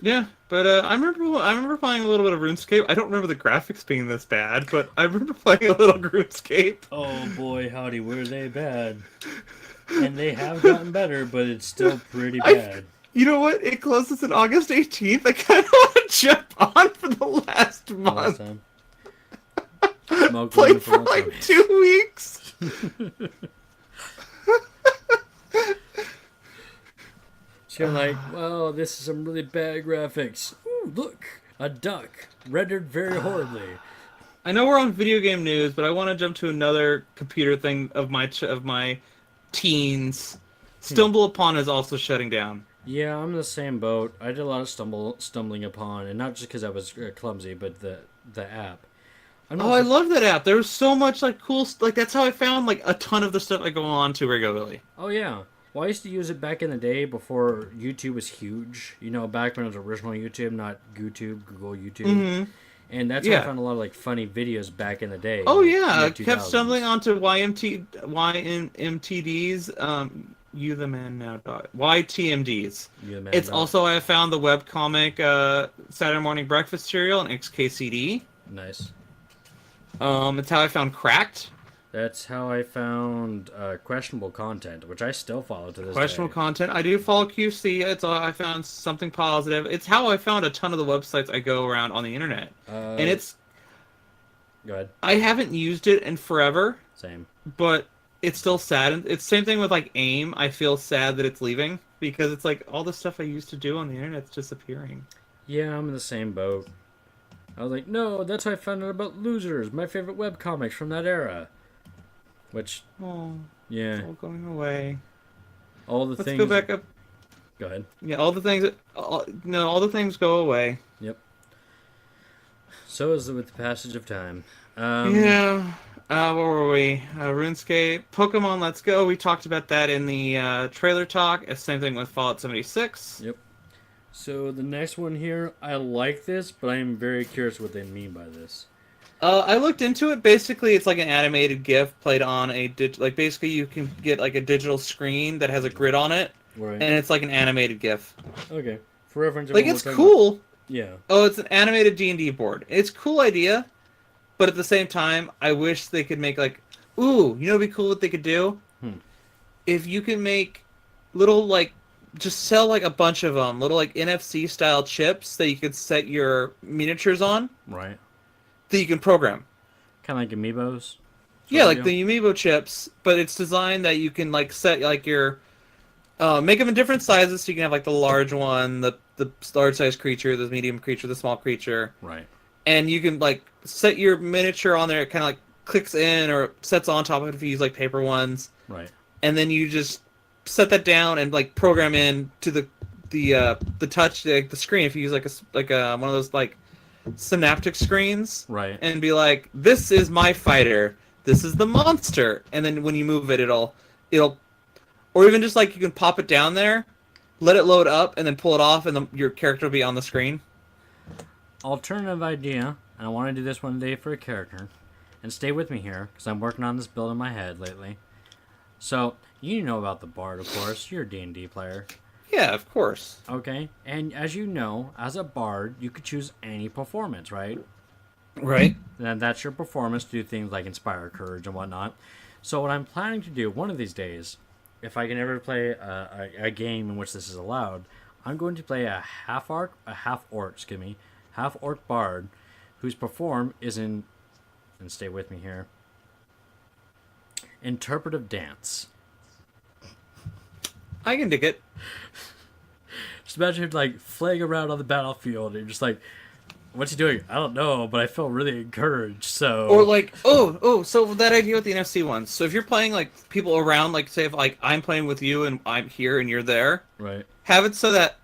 it. Yeah, but I remember playing a little bit of RuneScape. I don't remember the graphics being this bad, but I remember playing a little RuneScape. Oh boy, howdy, were they bad? And they have gotten better, but it's still pretty bad. You know what? It closes on August 18th. I kind of want to jump on for the last month. Played for like 2 weeks. So you're like, well, this is some really bad graphics. Ooh, look, a duck rendered very horribly. I know we're on video game news, but I want to jump to another computer thing of my teens. Stumble Upon is also shutting down. Yeah, I'm in the same boat. I did a lot of stumbling upon, and not just because I was clumsy, but the app. I love that app. There was so much like cool, like that's how I found like a ton of the stuff I go on to regularly. Oh yeah. Well, I used to use it back in the day before YouTube was huge. You know, back when it was original YouTube, not GooTube, Google YouTube. Mm-hmm. And that's how I found a lot of like funny videos back in the day. Oh yeah, I kept stumbling onto YMTDs. You the man now. YTMDs. It's also I found the webcomic Saturday Morning Breakfast Cereal and XKCD. Nice. It's how I found Cracked. That's how I found questionable content, which I still follow to this Questionable day. content. I do follow QC. It's I found something positive. It's how I found a ton of the websites I go around on the internet. And it's... Go ahead. I haven't used it in forever. Same. But it's still sad. It's the same thing with like AIM. I feel sad that it's leaving because it's like all the stuff I used to do on the internet's disappearing. Yeah, I'm in the same boat. I was like, no, that's how I found out about Losers, my favorite webcomics from that era. Which, yeah, it's all going away. All the Let's things. go back up. Go ahead. Yeah, all the things. All the things go away. Yep. So is it with the passage of time. Yeah. Where were we? RuneScape, Pokemon Let's Go. We talked about that in the trailer talk. Same thing with Fallout 76. Yep. So the next one here, I like this, but I am very curious what they mean by this. I looked into it. Basically, it's like an animated GIF played on a like. Basically, you can get like a digital screen that has a grid on it, right? And it's like an animated GIF. Okay, for reference, like it's cool. Yeah. Oh, it's an animated D&D board. It's a cool idea, but at the same time, I wish they could make like, ooh, you know, what'd be cool what they could do? If you can make little like, just sell like a bunch of them, little like NFC style chips that you could set your miniatures on. Right. That you can program. Kind of like amiibos? Yeah, like the amiibo chips, but it's designed that you can like set like your... make them in different sizes so you can have like the large one, the large size creature, the medium creature, the small creature. Right. And you can like set your miniature on there, it kind of like clicks in or sets on top of it if you use like paper ones. Right. And then you just set that down and like program in to the touch, like the screen if you use like a one of those like synaptic screens, right? And be like, this is my fighter, this is the monster, and then when you move it, it'll, or even just like you can pop it down there, let it load up, and then pull it off, and your character will be on the screen. Alternative idea, and I want to do this one day for a character, and stay with me here because I'm working on this build in my head lately. So you know about the Bard, of course. You're a D&D player. Yeah, of course. Okay, and as you know, as a bard, you could choose any performance, right? Right. And that's your performance to do things like inspire courage and whatnot. So what I'm planning to do one of these days, if I can ever play a game in which this is allowed, I'm going to play a half orc bard, whose perform is in, and stay with me here, interpretive dance. I can dig it. Just imagine like flaying around on the battlefield and you're just like, what's he doing? I don't know, but I feel really encouraged, so... Or like, so that idea with the NFC ones. So if you're playing like people around, like say if like I'm playing with you and I'm here and you're there. Right. Have it so that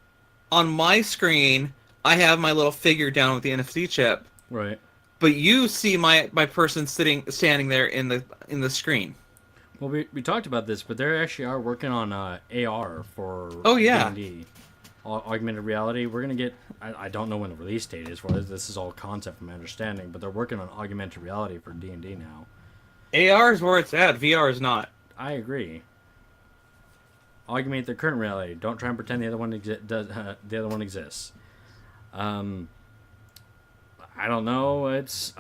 on my screen, I have my little figure down with the NFC chip. Right. But you see my person standing there in the screen. Well, we talked about this, but they actually are working on AR for D&D. Augmented reality. We're going to get... I don't know when the release date is for this. This is all concept from my understanding, but they're working on augmented reality for D&D now. AR is where it's at. VR is not. I agree. Augment their current reality. Don't try and pretend the other one exists. I don't know. I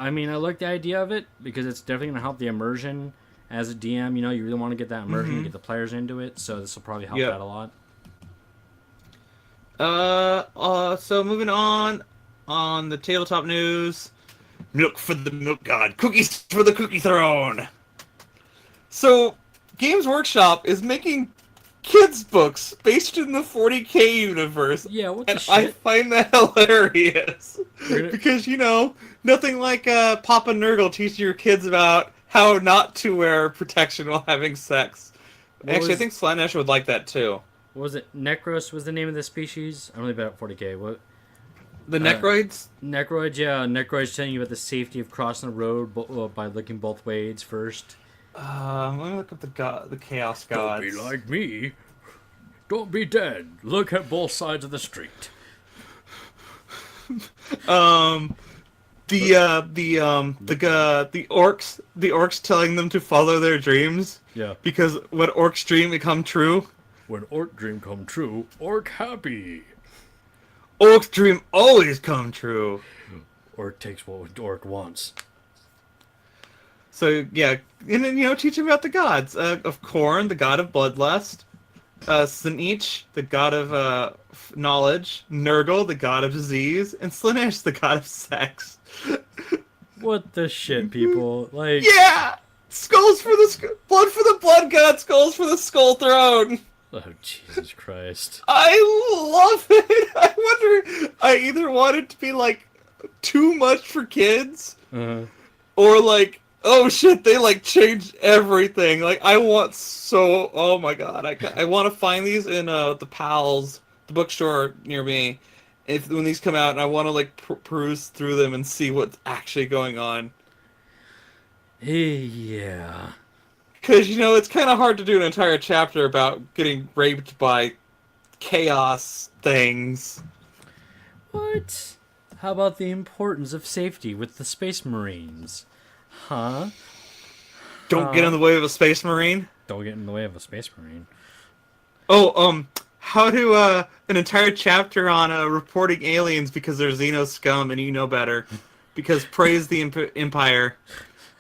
like the idea of it because it's definitely going to help the immersion as a DM. You know, you really want to get that immersion and get the players into it. So this will probably help that a lot. So moving on the tabletop news, milk for the milk god, cookies for the cookie throne. So, Games Workshop is making kids books based in the 40K universe. Yeah, what the and shit? I find that hilarious because nothing like Papa Nurgle teaching your kids about how not to wear protection while having sex. Actually, I think Slanesh would like that too. What was it? Necros was the name of the species? I'm really bad at 40K. What? The Necroids? Necroids, yeah. Necroids telling you about the safety of crossing the road by looking both ways first. Let me look up the Chaos Gods. Don't be like me. Don't be dead. Look at both sides of the street. The orcs telling them to follow their dreams. Yeah. Because when orcs dream, it come true. When orc dream come true, orc happy. Orc dream always come true. Orc takes what orc wants. So yeah, and then teach them about the gods of Khorne, the god of bloodlust, Sinich, the god of knowledge, Nurgle, the god of disease, and Slanesh, the god of sex. What the shit, people? Like, yeah, skulls for the blood for the blood god, skulls for the skull throne. oh Jesus Christ! I love it. I wonder. I either want it to be like too much for kids, or like, oh shit, they like changed everything. Like I want so. Oh my god, I want to find these in the Pals, the bookstore near me, when these come out, and I want to like peruse through them and see what's actually going on. Yeah. Because, it's kind of hard to do an entire chapter about getting raped by chaos things. What? How about the importance of safety with the Space Marines? Huh? Don't get in the way of a Space Marine? Don't get in the way of a Space Marine. Oh, how to, an entire chapter on reporting aliens because they're Xeno scum and you know better. Because praise the Empire.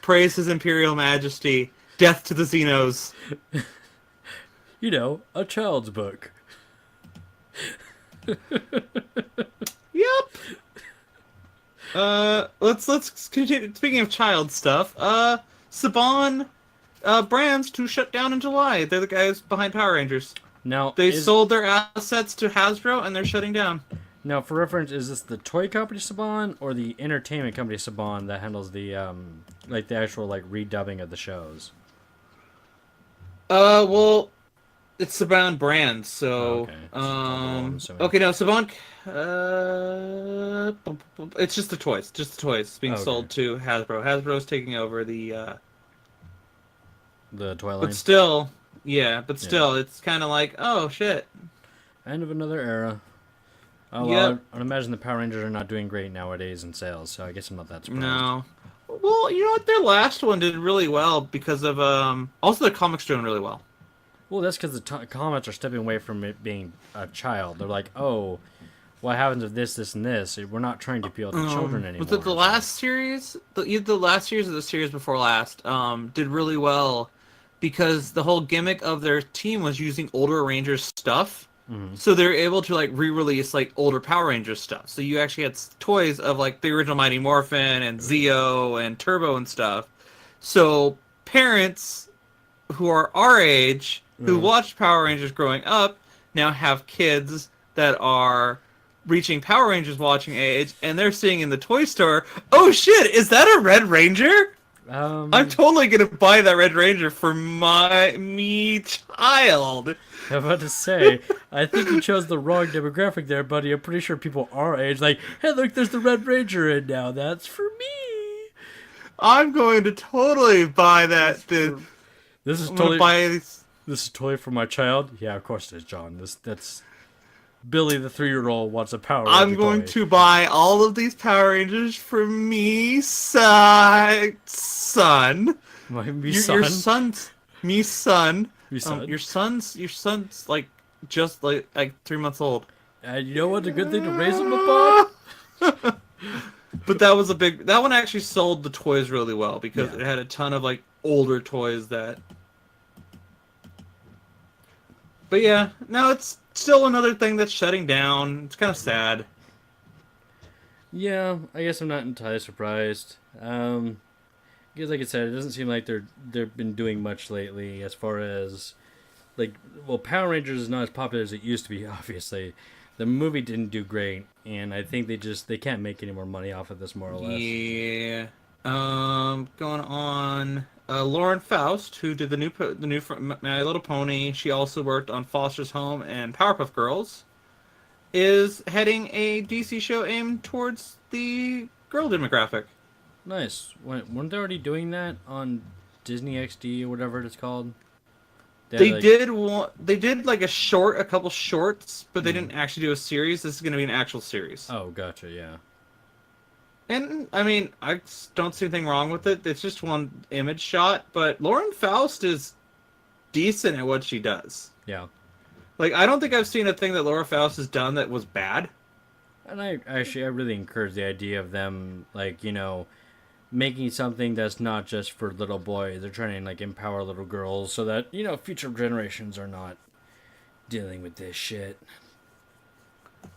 Praise His Imperial Majesty. Death to the Xenos. A child's book. Yep. Let's continue. Speaking of child stuff, Saban brands to shut down in July. They're the guys behind Power Rangers. Now they sold their assets to Hasbro and they're shutting down. Now, for reference, is this the toy company Saban or the entertainment company Saban that handles the the actual redubbing of the shows? Well, it's Saban brands, so okay, no, Saban. It's just the toys, It's being sold to Hasbro. Hasbro's taking over the toy line. But still, it's kind of like, oh shit, end of another era. Oh, well, I'd imagine the Power Rangers are not doing great nowadays in sales, so I guess I'm not that surprised. No. Well, you know what? Their last one did really well because of also the comics doing really well. Well, that's because the comics are stepping away from it being a child. They're like, oh, what happens if this, and this? We're not trying to appeal to children anymore. Was it the last series? Either the last series or the series before last did really well because the whole gimmick of their team was using older Rangers stuff. Mm-hmm. So they're able to re-release older Power Rangers stuff. So you actually had toys of the original Mighty Morphin and Zeo and Turbo and stuff. So parents who are our age who watched Power Rangers growing up now have kids that are reaching Power Rangers watching age, and they're seeing in the toy store, oh shit, is that a Red Ranger? I'm totally gonna buy that Red Ranger for me child. I'm about to say, I think you chose the wrong demographic there, buddy. I'm pretty sure people our age, hey, look, there's the Red Ranger in now. That's for me. I'm going to totally buy that. This is totally for my child. Yeah, of course it is, John. That's Billy, the 3-year-old, wants a Power Ranger I'm going to buy all of these Power Rangers for me, son. Me Your son's me, son. Me, son. Your son's just 3 months old. And you know what? A good thing to raise him upon. But that was that one actually sold the toys really well because Yeah. it had a ton of like older toys that. But yeah, no, it's still another thing that's shutting down. It's kind of sad. Yeah, I guess I'm not entirely surprised. Because like I said, it doesn't seem like they've been doing much lately as far as like, well, Power Rangers is not as popular as it used to be. Obviously, the movie didn't do great, and I think they can't make any more money off of this, more or less. Yeah. Going on. Lauren Faust, who did the new My Little Pony, she also worked on Foster's Home and Powerpuff Girls, is heading a DC show aimed towards the girl demographic. Nice. Weren't they already doing that on Disney XD or whatever it's called? They like, did They did like a couple shorts, but they Mhm. didn't actually do a series. This is going to be an actual series. Oh, gotcha. Yeah. And I mean, I don't see anything wrong with it. It's just one image shot, but Lauren Faust is decent at what she does. Yeah. Like, I don't think I've seen a thing that Laura Faust has done that was bad. And I really encourage the idea of them, like, making something that's not just for little boys. They're trying to like empower little girls so that future generations are not dealing with this shit.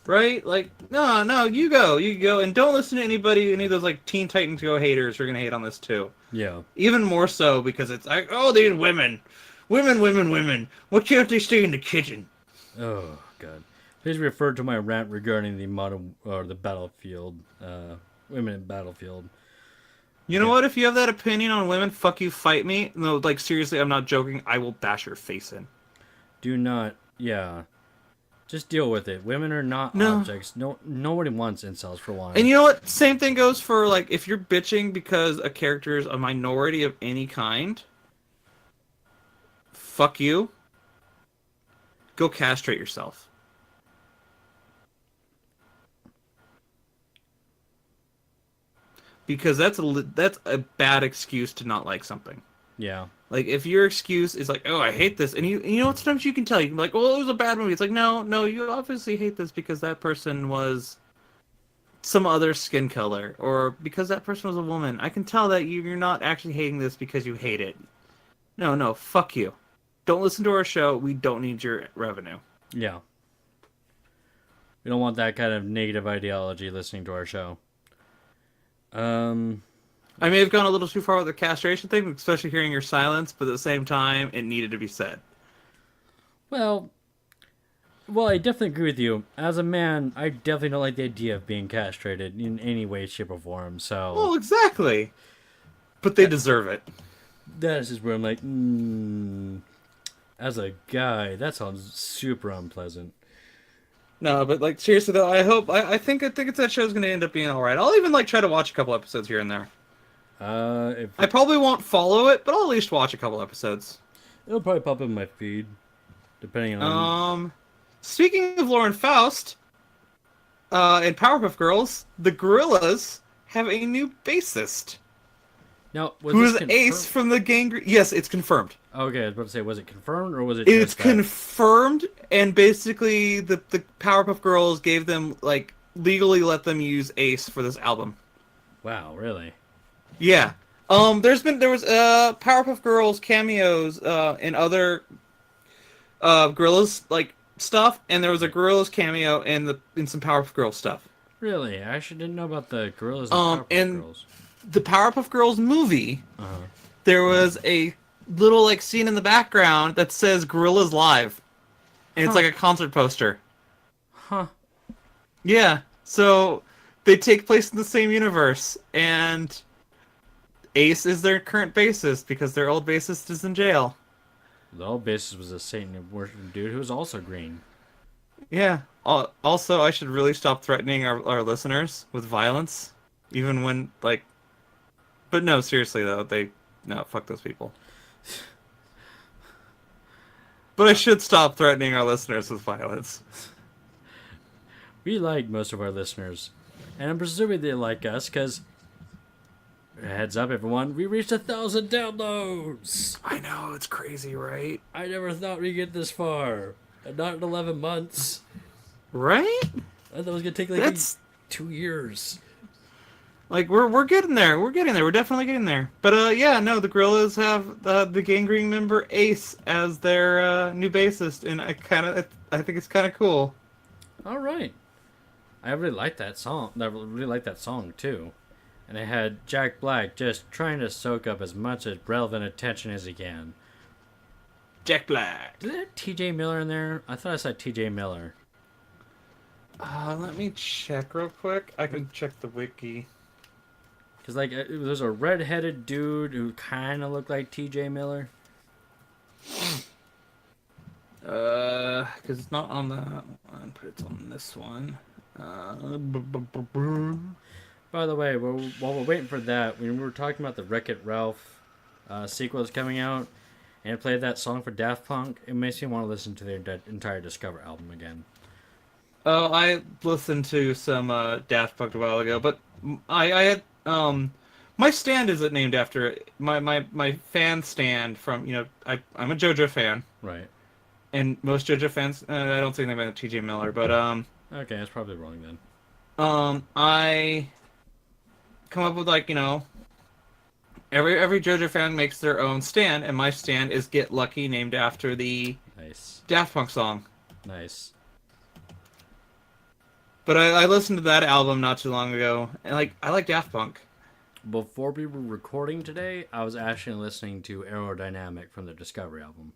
Right? Like, no, you go, and don't listen to any of those like Teen Titans Go haters who are gonna hate on this too. Yeah. Even more so because it's like, oh, these women. Why can't they stay in the kitchen? Oh god. Please refer to my rant regarding the modern or the battlefield, women in battlefield. You know what? If you have that opinion on women, fuck you, fight me. No, like seriously, I'm not joking. I will bash your face in. Do not, yeah. Just deal with it. Women are not No. objects. Nobody wants incels for one. And you know what? Same thing goes for like if you're bitching because a character is a minority of any kind. Fuck you. Go castrate yourself. Because that's a bad excuse to not like something. Yeah. Like if your excuse is like, "Oh, I hate this," and you know what? Sometimes you can tell. You can be like, "Well, it was a bad movie." It's like, no, you obviously hate this because that person was some other skin color, or because that person was a woman. I can tell that you're not actually hating this because you hate it. No, fuck you. Don't listen to our show. We don't need your revenue. Yeah. We don't want that kind of negative ideology listening to our show. I may have gone a little too far with the castration thing, especially hearing your silence, but at the same time, it needed to be said. Well, I definitely agree with you. As a man, I definitely don't like the idea of being castrated in any way, shape, or form. So Well, exactly. But they deserve it. that is just where I'm like, as a guy, that sounds super unpleasant. No, but like seriously though, I think it's that show's gonna end up being all right. I'll even like try to watch a couple episodes here and there. I probably won't follow it, but I'll at least watch a couple episodes. It'll probably pop up in my feed, depending on. Speaking of Lauren Faust, in Powerpuff Girls, the Gorillas have a new bassist. Now, Who is Ace from the gang? Yes, it's confirmed. Okay, I was about to say, was it confirmed or was it? It's just that? confirmed, and basically the Powerpuff Girls gave them like legally let them use Ace for this album. Wow, really? Yeah. There was Powerpuff Girls cameos in other Gorillas like stuff, and there was a Gorillas cameo in some Powerpuff Girls stuff. Really? I actually didn't know about the Gorillas and Powerpuff Girls. The Powerpuff Girls movie, Uh-huh. there was a little like scene in the background that says Gorillas Live, and it's like a concert poster. Huh. Yeah, so they take place in the same universe, and Ace is their current bassist because their old bassist is in jail. The old bassist was a Satan worshiping dude who was also green. Yeah. Also, I should really stop threatening our listeners with violence, even when like. But no, seriously though, fuck those people. But I should stop threatening our listeners with violence. We like most of our listeners, and I'm presuming they like us because. Heads up, everyone! We reached 1,000 downloads. I know, it's crazy, right? I never thought we'd get this far, and not in 11 months. Right? I thought it was gonna take like 2 years. Like we're getting there. We're getting there. We're definitely getting there. But yeah, no, the Gorillaz have the Gangrene member Ace as their new bassist, and I think it's kind of cool. All right. I really like that song. I really like that song too. And it had Jack Black just trying to soak up as much as relevant attention as he can. Jack Black. Did they have T.J. Miller in there? I thought I saw T.J. Miller. Let me check real quick. I can check the wiki. Because, like, there's a red-headed dude who kind of looked like T.J. Miller. Because it's not on that one, but it's on this one. By the way, while we're waiting for that, when we were talking about the Wreck-It Ralph sequel that's coming out, and it played that song for Daft Punk, it makes me want to listen to their entire Discover album again. Oh, I listened to some Daft Punk a while ago, but I had my stand isn't named after my fan stand from I'm a JoJo fan, Right. and most JoJo fans I don't think they've been a TJ Miller, but Okay, that's probably wrong then. I come up with every JoJo fan makes their own stand, and my stand is Get Lucky, named after the Nice. Daft Punk song. Nice. But I listened to that album not too long ago, and I like Daft Punk. Before we were recording today, I was actually listening to Aerodynamic from the Discovery album.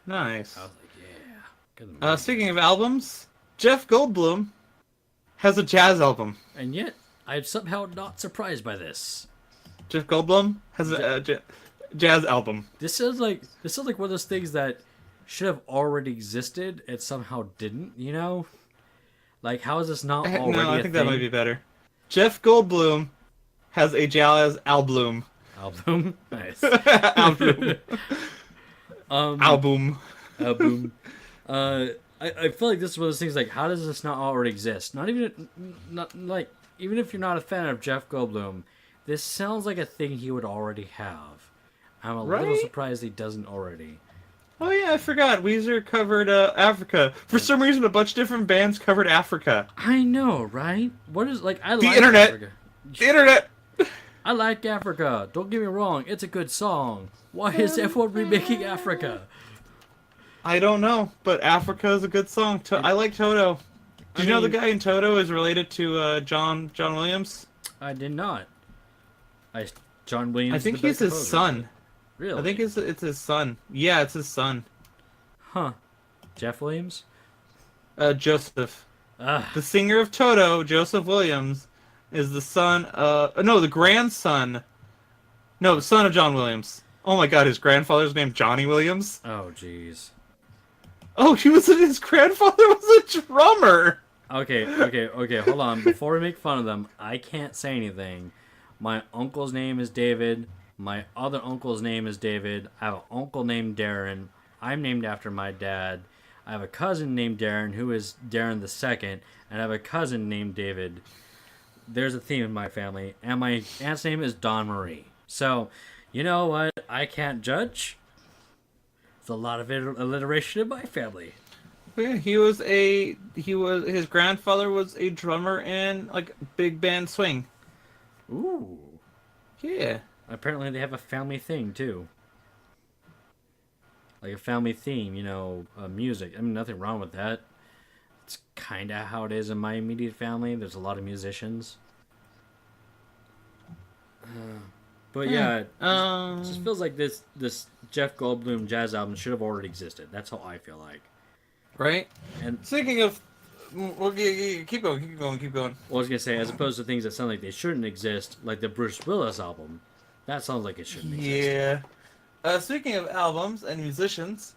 Nice. I was like, yeah. Good Speaking of albums, Jeff Goldblum has a jazz album. And yet, I'm somehow not surprised by this. Jeff Goldblum has a jazz album. This sounds like one of those things that should have already existed and somehow didn't. You know, like how is this not already? No, I a think thing? that might be better. Jeff Goldblum has a jazz album. Album, nice. Album. Album. Album. I feel like this is one of those things. Like, how does this not already exist? Even if you're not a fan of Jeff Goldblum, this sounds like a thing he would already have. I'm a little surprised he doesn't already. Oh yeah, I forgot. Weezer covered Africa. For some reason, a bunch of different bands covered Africa. I know, right? What is like? I The like internet. Africa. The internet. I like Africa. Don't get me wrong. It's a good song. Why is everyone remaking Africa? I don't know, but Africa is a good song. I like Toto. Did you know the guy in Toto is related to John Williams? I did not. John Williams. I think the he's best his composer. son. Really? I think it's his son. Yeah, it's his son. Huh. Jeff Williams? Joseph. Ah. The singer of Toto, Joseph Williams, is the son the grandson. No, the son of John Williams. Oh my god, his grandfather's named Johnny Williams? Oh, jeez. Oh, his grandfather was a drummer! Okay, hold on. Before we make fun of them, I can't say anything. My uncle's name is David. My other uncle's name is David. I have an uncle named Darren. I'm named after my dad. I have a cousin named Darren, who is Darren the Second, and I have a cousin named David. There's a theme in my family, and my aunt's name is Dawn Marie. So, you know what? I can't judge. There's a lot of alliteration in my family. Yeah, his grandfather was a drummer in big band swing. Ooh. Yeah. Apparently they have a family thing, too. Like a family theme, music. I mean, nothing wrong with that. It's kind of how it is in my immediate family. There's a lot of musicians. But yeah, it just feels like this Jeff Goldblum jazz album should have already existed. That's how I feel like. Right? And speaking of... Well, keep going. Well, I was going to say, as opposed to things that sound like they shouldn't exist, like the Bruce Willis album, that sounds like it shouldn't exist. Yeah. Speaking of albums and musicians,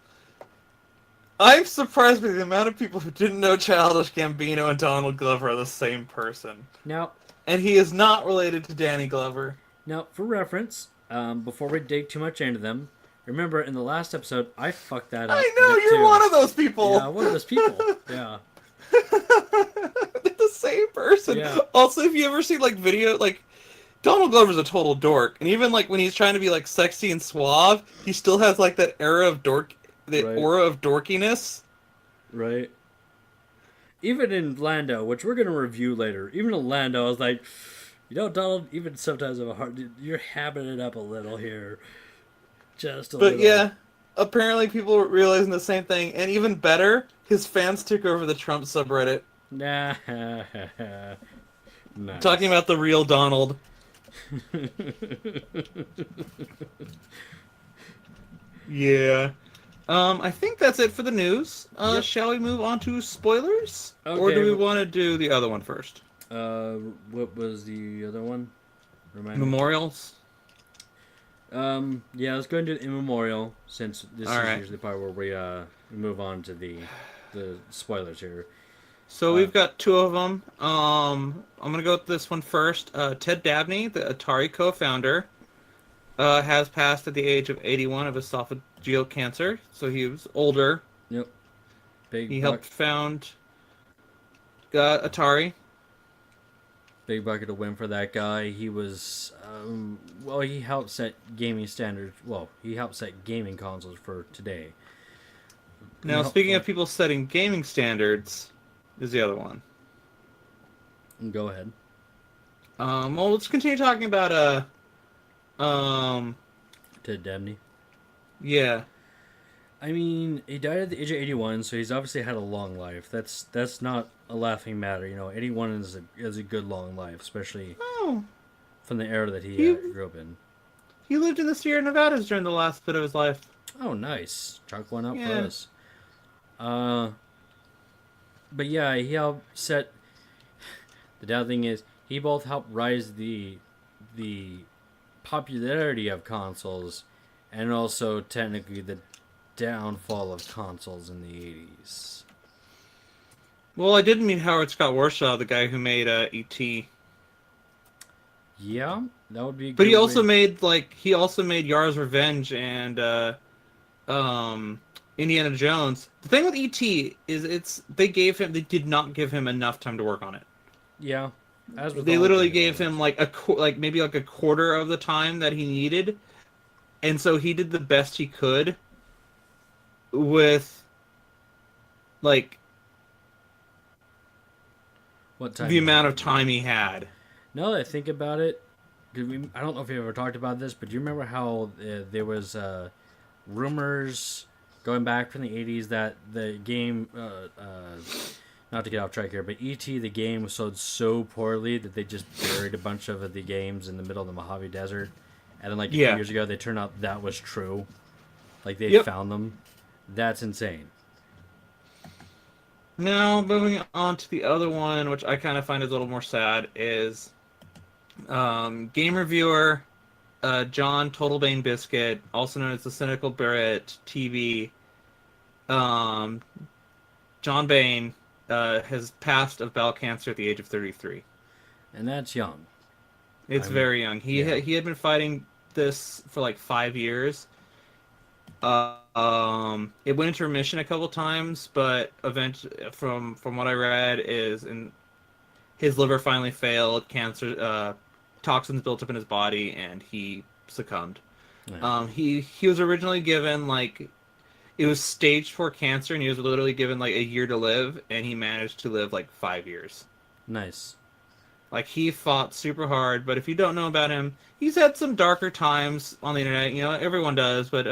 I'm surprised by the amount of people who didn't know Childish Gambino and Donald Glover are the same person. Now... And he is not related to Danny Glover. Now, for reference, before we dig too much into them, remember in the last episode, I fucked that up. I know, you're one of those people! Yeah, one of those people. Yeah. They're the same person. Yeah. Also, if you ever see video, Donald Glover's a total dork, and even when he's trying to be sexy and suave, he still has that aura of aura of dorkiness. Right. Even in Lando, which we're gonna review later, even in Lando, I was like, You know, Donald, even sometimes I'm hard. You're hamming it up a little here. Just a But little. yeah, apparently people were realizing the same thing, and even better, his fans took over the Trump subreddit, Nah. talking Nice. about the real Donald. Yeah. I think that's it for the news. Yep. Shall we move on to spoilers? Or do Okay. we want to do the other one first? What was the other one? Remind me. Memorials? Yeah, let's go into immemorial since this is Alright. usually the part where we move on to the spoilers here. So Uh, we've got two of them. I'm gonna go with this one first. Ted Dabney, the Atari co-founder, has passed at the age of 81 of esophageal cancer. So he was older. yep. He Big buck, helped found Atari. big bucket of win for that guy. He was, well, he helped set gaming standards. Well, he helped set gaming consoles for today. Now, speaking of people setting gaming standards, is the other one. Go ahead. Well, let's continue talking about Ted Dabney. yeah. I mean, he died at the age of 81, so he's obviously had a long life. That's not a laughing matter. You know, 81 is a good long life, especially Oh, from the era that he grew up in. he lived in the Sierra Nevadas during the last bit of his life. Oh, nice. Chalk one up for Yeah. us. But yeah, he helped set. The down thing is, he both helped rise the popularity of consoles, and also technically the downfall of consoles in the 80s. Well, I did meet Howard Scott Warshaw, the guy who made E.T. Yeah, that would be. A But good he also way- made Yara's Revenge and Indiana Jones. The thing with E.T. is they did not give him enough time to work on it. Yeah, as with They all literally things gave like him this. maybe like a quarter of the time that he needed, and so he did the best he could with like What time? the you amount have. of time he had. Now that I think about it, 'cause I don't know if you ever talked about this, but do you remember how there was rumors going back from the 80s that the game, not to get off track here, but E.T. the game was sold so poorly that they just buried a bunch of the games in the middle of the Mojave Desert, and then like a few Yeah. years ago, they turned out that was true. Like they Yep. found them. That's insane. Now, moving on to the other one, which I kind of find is a little more sad, is game reviewer John Totalbane Biscuit, also known as the Cynical Barrett TV. John Bain has passed of bowel cancer at the age of 33. And that's young. It's I'm- very young. yeah. He had been fighting this for like 5 years. It went into remission a couple times, but eventually, from what I read, his liver finally failed. Cancer toxins built up in his body, and he succumbed. Yeah. He was originally given it was stage 4 cancer, and he was literally given like a year to live, and he managed to live like 5 years. Nice. Like, he fought super hard, but if you don't know about him, he's had some darker times on the internet. You know, everyone does, but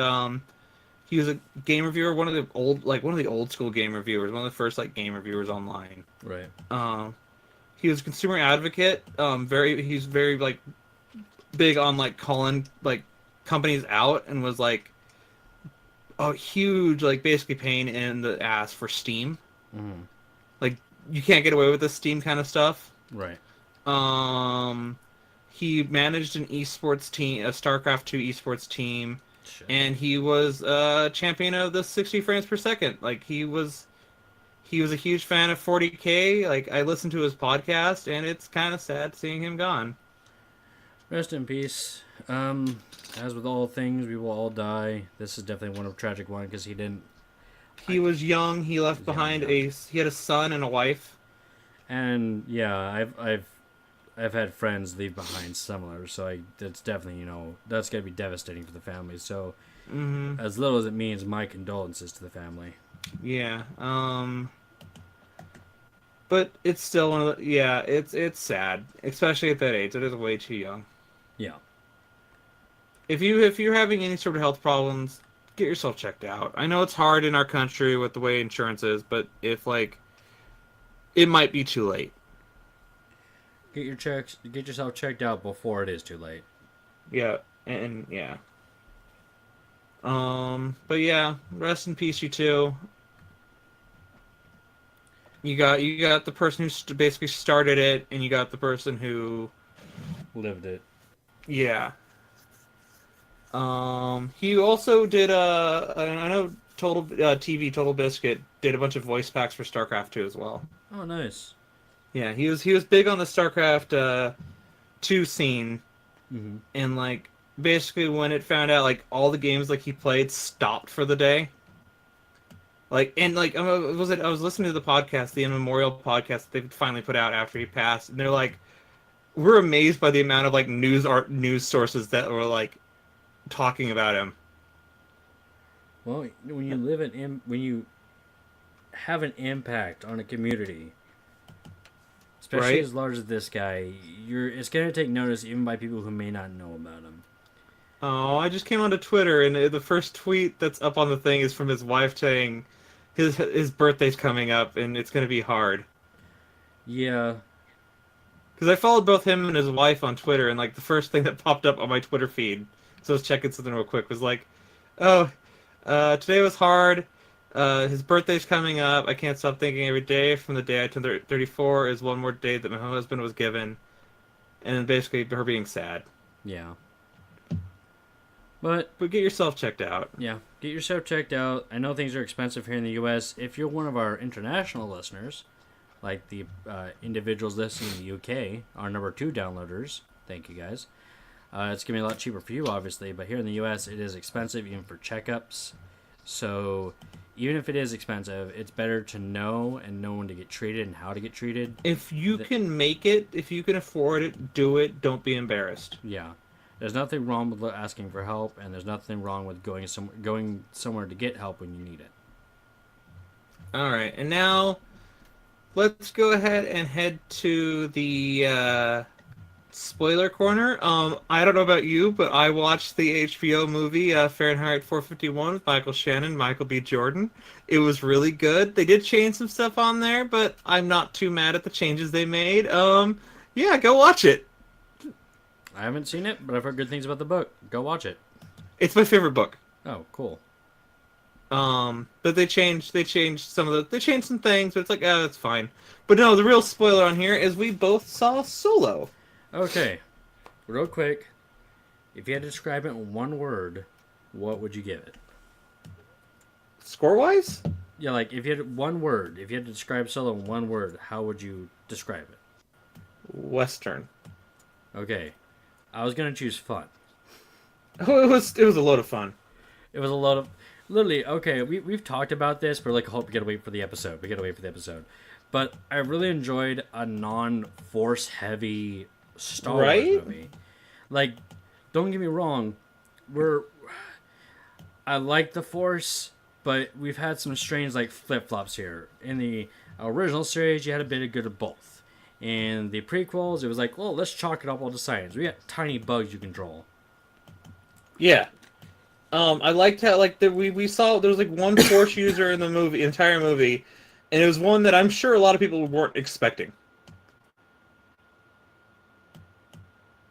he was a game reviewer, one of the old school game reviewers, one of the first like game reviewers online. Right. He was a consumer advocate. He's very like big on like calling like companies out, and was like a huge like basically pain in the ass for Steam. Mm-hmm. Like, you can't get away with this Steam kind of stuff. Right. He managed an esports team, a StarCraft 2 esports team, Shit. and he was a champion of the 60 frames per second. Like, he was a huge fan of 40K. Like, I listened to his podcast, and it's kind of sad seeing him gone. Rest in peace. As with all things, we will all die. This is definitely one of a tragic one because he didn't. He was young. He left behind he had a son and a wife. And yeah, I've had friends leave behind similar, so that's definitely that's gonna be devastating for the family. So as little as it means, my condolences to the family. Yeah. But it's still one of the, yeah, it's sad, especially at that age. It is way too young. Yeah. If you're having any sort of health problems, get yourself checked out. I know it's hard in our country with the way insurance is, but if like it might be too late. Get yourself checked out before it is too late. Yeah, and yeah. But yeah, rest in peace, you two. You got the person who basically started it, and you got the person who Lived it. yeah. He also did I know Total Total Biscuit did a bunch of voice packs for StarCraft 2 as well. Oh, nice. Yeah, he was big on the StarCraft 2 scene, Mm-hmm. and like basically when it found out like all the games like he played stopped for the day. Like and like I was listening to the podcast, the In Memorial podcast that they finally put out after he passed, and they're like, we're amazed by the amount of like news sources that were like talking about him. Well, when you have an impact on a community, especially Right? as large as this guy, it's gonna take notice even by people who may not know about him. Oh, I just came onto Twitter, and the first tweet that's up on the thing is from his wife saying his birthday's coming up, and it's gonna be hard. Yeah. Because I followed both him and his wife on Twitter, and like the first thing that popped up on my Twitter feed, so I was checking something real quick, was like, "Oh, today was hard. His birthday's coming up. I can't stop thinking every day from the day I turned 34 is one more day that my husband was given," and then basically her being sad. Yeah. But But get yourself checked out. yeah, get yourself checked out. I know things are expensive here in the U.S. If you're one of our international listeners, like the individuals listening in the UK, our number 2 downloaders, thank you guys. It's going to be a lot cheaper for you, obviously, but here in the U.S., it is expensive even for checkups. So even if it is expensive, it's better to know and know when to get treated and how to get treated. If you can make it, if you can afford it, do it. Don't be embarrassed. Yeah. There's nothing wrong with asking for help, and there's nothing wrong with going somewhere to get help when you need it. All right, and now let's go ahead and head to the spoiler corner. I don't know about you, but I watched the HBO movie Fahrenheit 451 with Michael Shannon, Michael B. Jordan. It was really good. They did change some stuff on there, but I'm not too mad at the changes they made. Yeah, go watch it. I haven't seen it, but I've heard good things about the book. Go watch it. It's my favorite book. Oh, cool. But they changed they changed some things, but it's like, oh, that's fine. But no, the real spoiler on here is we both saw Solo. Okay. Real quick. If you had to describe it in one word, what would you give it? Score-wise? Yeah, like if you had one word, if you had to describe Solo in one word, how would you describe it? Western. Okay. I was gonna choose fun. Oh, it was a load of fun. It was a lot of literally okay. We've talked about this, but like, hope we gotta wait for the episode. But I really enjoyed a non-force heavy Star Wars movie. Like, don't get me wrong, I like the Force, but we've had some strange like flip flops here. In the original series, you had a bit of good of both. In the prequels, it was like, well, let's chalk it up all to science. We got tiny bugs you control. Yeah. I liked how we saw there was like one Force user in the entire movie, and it was one that I'm sure a lot of people weren't expecting.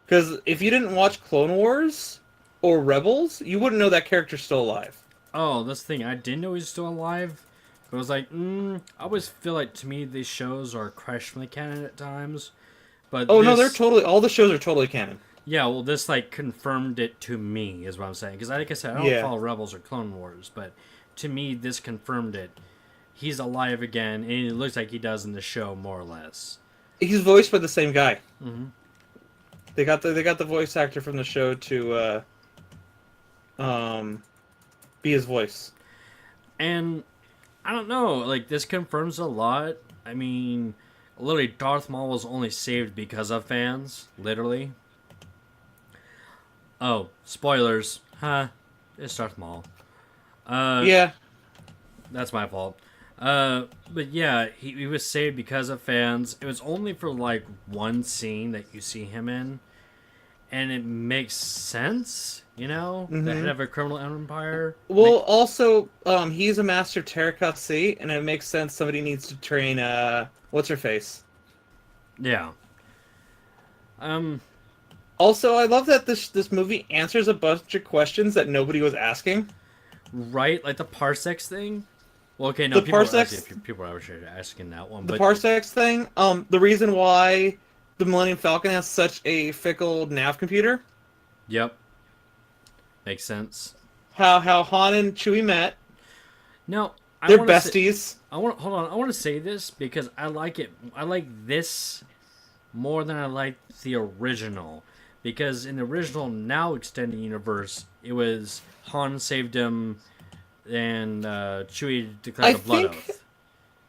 Because if you didn't watch Clone Wars or Rebels, you wouldn't know that character's still alive. Oh, that's the thing. I didn't know he was still alive. But I was like, I always feel like, to me, these shows are crushed from the canon at times. But no, they're totally, all the shows are totally canon. Yeah, well, this, like, confirmed it to me, is what I'm saying. Because, like I said, I don't follow Rebels or Clone Wars, but to me, this confirmed it. He's alive again, and it looks like he does in the show, more or less. He's voiced by the same guy. Mm-hmm. They got the voice actor from the show to be his voice. And I don't know, like, this confirms a lot. I mean, literally, Darth Maul was only saved because of fans, literally. Oh, spoilers. Huh, it's Darth Maul. Yeah. That's my fault. But yeah, he was saved because of fans. It was only for like one scene that you see him in, and it makes sense, the head Hmm. of a criminal empire. Well, also, he's a master Terracotta, and it makes sense somebody needs to train, what's her face? Yeah. Um, Also, I love that this movie answers a bunch of questions that nobody was asking. right, like the parsecs thing. Well, okay, no, The people were actually parsecs, people were actually asking that one, the but parsecs thing, the reason why the Millennium Falcon has such a fickle nav computer, yep, makes sense. how Han and Chewie met, No, I they're want to say, besties. I want hold on, I want to say this because I like it. I like this more than I like the original. Because in the original, now extended universe, it was Han saved him, and Chewie I declared a blood think oath.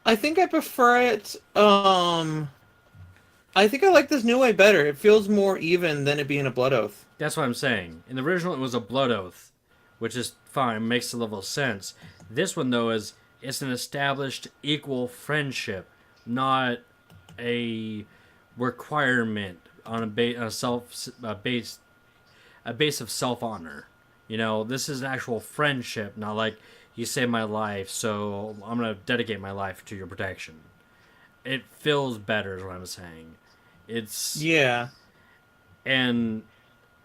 I think I prefer it. I think I like this new way better. It feels more even than it being a blood oath. That's what I'm saying. In the original, it was a blood oath, which is fine, makes a level of sense. This one, though, is it's an established equal friendship, not a requirement on a base of self honor. This is an actual friendship, not like you saved my life, so I'm gonna dedicate my life to your protection. It feels better, is what I'm saying. It's Yeah, and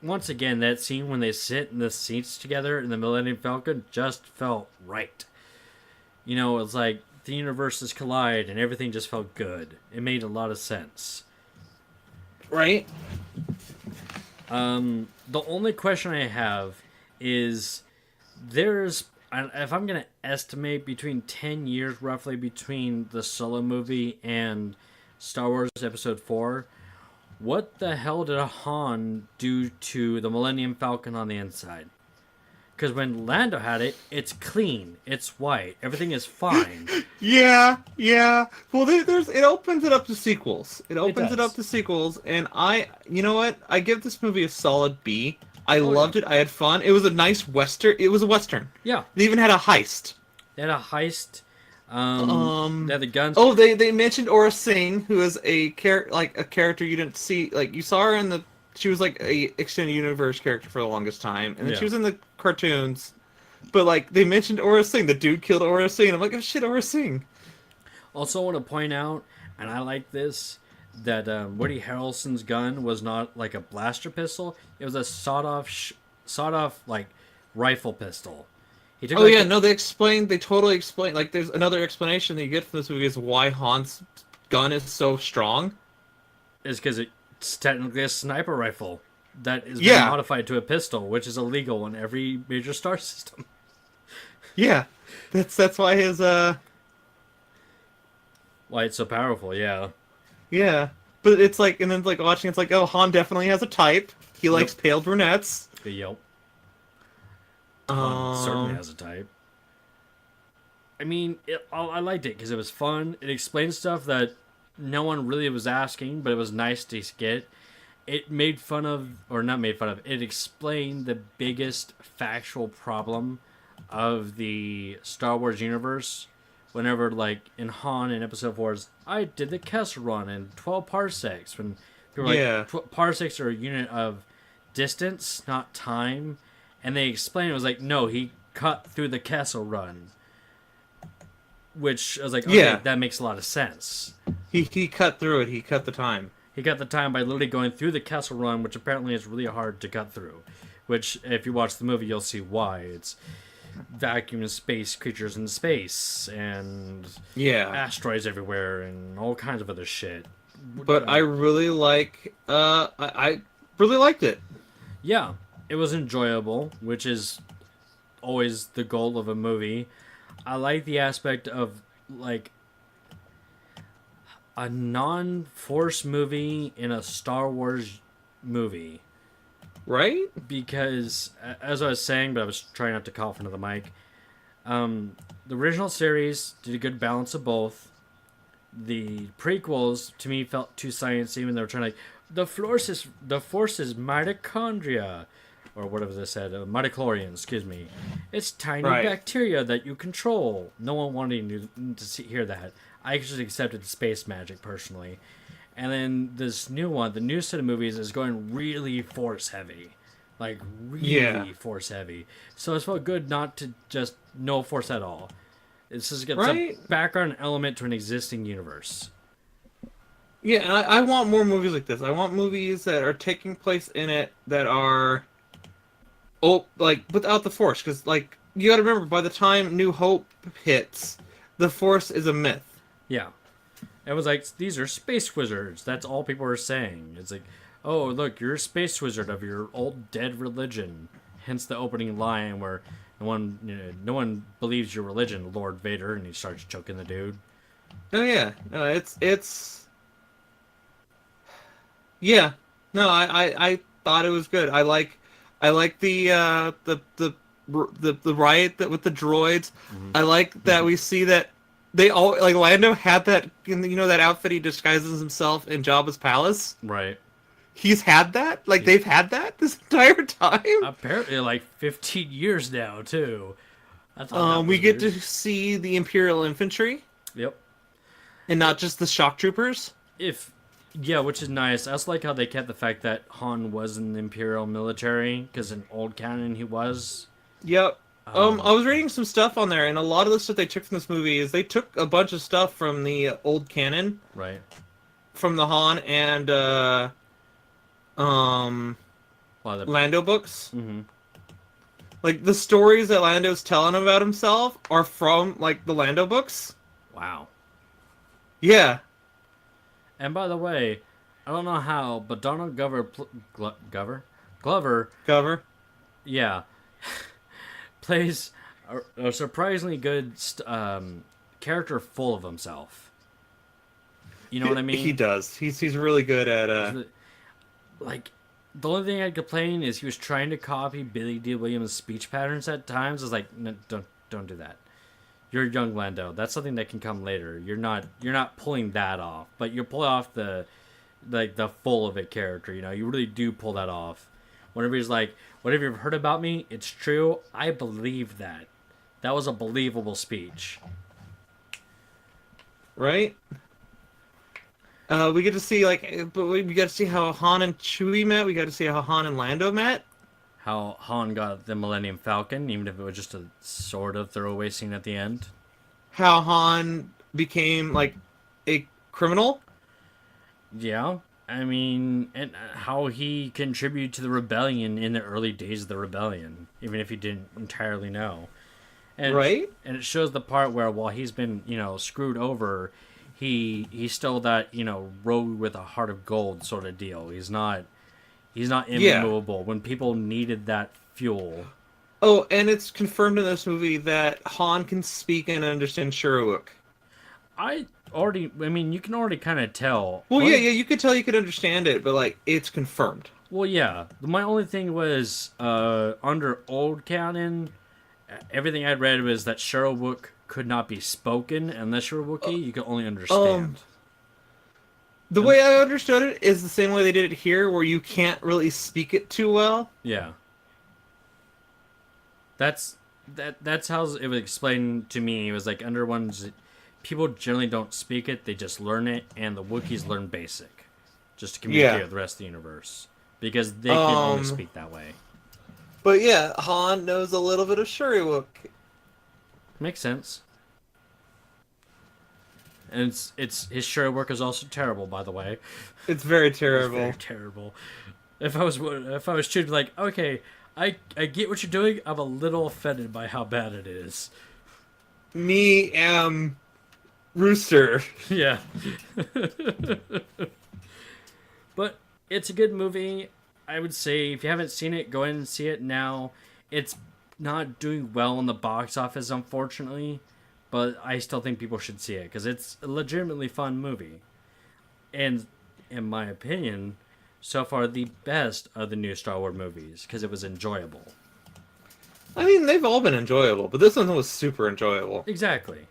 once again, that scene when they sit in the seats together in the Millennium Falcon just felt right. It's like the universes collide and everything just felt good. It made a lot of sense. right? The only question I have is there's if I'm gonna estimate between 10 years roughly between the Solo movie and Star Wars Episode 4, what the hell did Han do to the Millennium Falcon on the inside? Because when Lando had it, it's clean, it's white, everything is fine. Yeah, yeah. Well, there's it opens it up to sequels. It It opens it up does. to sequels, and you know what? I give this movie a solid B. I Oh yeah, loved it. I had fun. It was a nice western. It was a western. yeah. It even had a heist. They had a heist. They Um. had the guns. Oh, they mentioned Aura Singh, who is a character you didn't see. Like you saw her in the. She was like a extended universe character for the longest time, and then she Yeah. was in the cartoons. But like they mentioned Aura Singh, the dude killed Aura Singh. I'm like, oh shit, Aura Singh. Also, I want to point out, and I like this, that Woody Harrelson's gun was not like a blaster pistol. It was a sawed off like rifle pistol. He took Oh like yeah, the no, they totally explain. Like, there's another explanation that you get from this movie is why Han's gun is so strong. is because it's technically a sniper rifle that is been Yeah, modified to a pistol, which is illegal in every major star system. yeah, that's why his Why it's so powerful? Yeah. yeah. But it's like, and then like watching, it's like, oh, Han definitely has a type. He Yep. likes pale brunettes. Yep. Han certainly Um, has a type. I mean, I liked it because it was fun. It explained stuff that no one really was asking, but it was nice to get. It made fun of, or not made fun of, it explained the biggest factual problem of the Star Wars universe. Whenever, like, in Han in Episode 4, I did the Kessel Run in 12 parsecs. When people were yeah, like, parsecs are a unit of distance, not time. And they explained it was like, no, he cut through the Kessel Run. Which I was like, okay, yeah. that makes a lot of sense. He cut through it. He cut the time. He got the time by literally going through the Kessel Run, which apparently is really hard to cut through. Which, if you watch the movie, you'll see why. It's vacuum space creatures in space and Yeah, asteroids everywhere and all kinds of other shit. but I really like. I really liked it. Yeah, it was enjoyable, which is always the goal of a movie. I like the aspect of like a non-force movie in a Star Wars movie Right? because as I was saying, but I was trying not to cough into the mic. The original series did a good balance of both. The prequels to me felt too sciencey when they were trying to like the force is mitochondria. or whatever they said, midichlorians, excuse me. It's tiny Right. bacteria that you control. No one wanted hear that. I just accepted space magic personally. And then this new one, the new set of movies is going really force heavy. Like, really force heavy. So it's felt good not to just no force at all. It's just gets a background element to an existing universe. Yeah, and I want more movies like this. I want movies that are taking place in it that are, like, without the Force. Because, like, you gotta remember, by the time New Hope hits, the Force is a myth. Yeah. It was like, these are space wizards. That's all people are saying. It's like, oh, look, you're a space wizard of your old dead religion. Hence the opening line where no one believes your religion, Lord Vader, and he starts choking the dude. Oh, yeah. No, it's... Yeah. No, I thought it was good. I like the riot with the droids. Mm-hmm. I like that we see that they all, like, Lando had that, that outfit he disguises himself in Jabba's palace. Right. He's had that? Like, they've had that this entire time? Apparently, like, 15 years now, too. I thought we get to see the Imperial infantry. Yep. And not just the shock troopers. Yeah, which is nice. I also like how they kept the fact that Han was in the Imperial military, because in old canon he was. Yep. I was reading some stuff on there, and a lot of the stuff they took from this movie is they took a bunch of stuff from the old canon. Right. From the Han and Lando books. Mm-hmm. Like, the stories that Lando's telling about himself are from, like, the Lando books. Wow. Yeah. And by the way, I don't know how, but Donald Glover, yeah, plays a surprisingly good character full of himself. You know what I mean? He does. He's really good at like, the only thing I'd complain is he was trying to copy Billy D. Williams' speech patterns at times. It's like, no, don't do that. You're young Lando. That's something that can come later. You're not pulling that off, but you pull off the full of it character. You really do pull that off. Whenever he's like, whatever you've heard about me, it's true. I believe that. That was a believable speech. Right? We get to see, we get to see how Han and Chewie met. We got to see how Han and Lando met. How Han got the Millennium Falcon, even if it was just a sort of throwaway scene at the end. How Han became, like, a criminal. Yeah. I mean, and how he contributed to the rebellion in the early days of the rebellion, even if he didn't entirely know. And right? And it shows the part where, while he's been, screwed over, he's still that, rogue with a heart of gold sort of deal. He's not immovable when people needed that fuel. Oh, and it's confirmed in this movie that Han can speak and understand Sherwook. You can already kind of tell. Well, yeah, you could tell you could understand it, but, like, it's confirmed. Well, yeah. My only thing was, under old canon, everything I'd read was that Sherwook could not be spoken unless you're a Wookiee. You could only understand. The way I understood it is the same way they did it here, where you can't really speak it too well. Yeah. That's how it was explained to me. It was like, under ones, people generally don't speak it, they just learn it, and the Wookiees learn basic, just to communicate with the rest of the universe, because they can only speak that way. But yeah, Han knows a little bit of Sherwook. Makes sense. And it's his Sherwook is also terrible, by the way. It's very terrible. It's very terrible. If I was choosing, like, okay, I get what you're doing, I'm a little offended by how bad it is. Me am Rooster. Yeah. But it's a good movie. I would say if you haven't seen it, go in and see it now. It's not doing well in the box office, unfortunately, but I still think people should see it because it's a legitimately fun movie. And in my opinion, so far the best of the new Star Wars movies because it was enjoyable. I mean, they've all been enjoyable, but this one was super enjoyable. Exactly.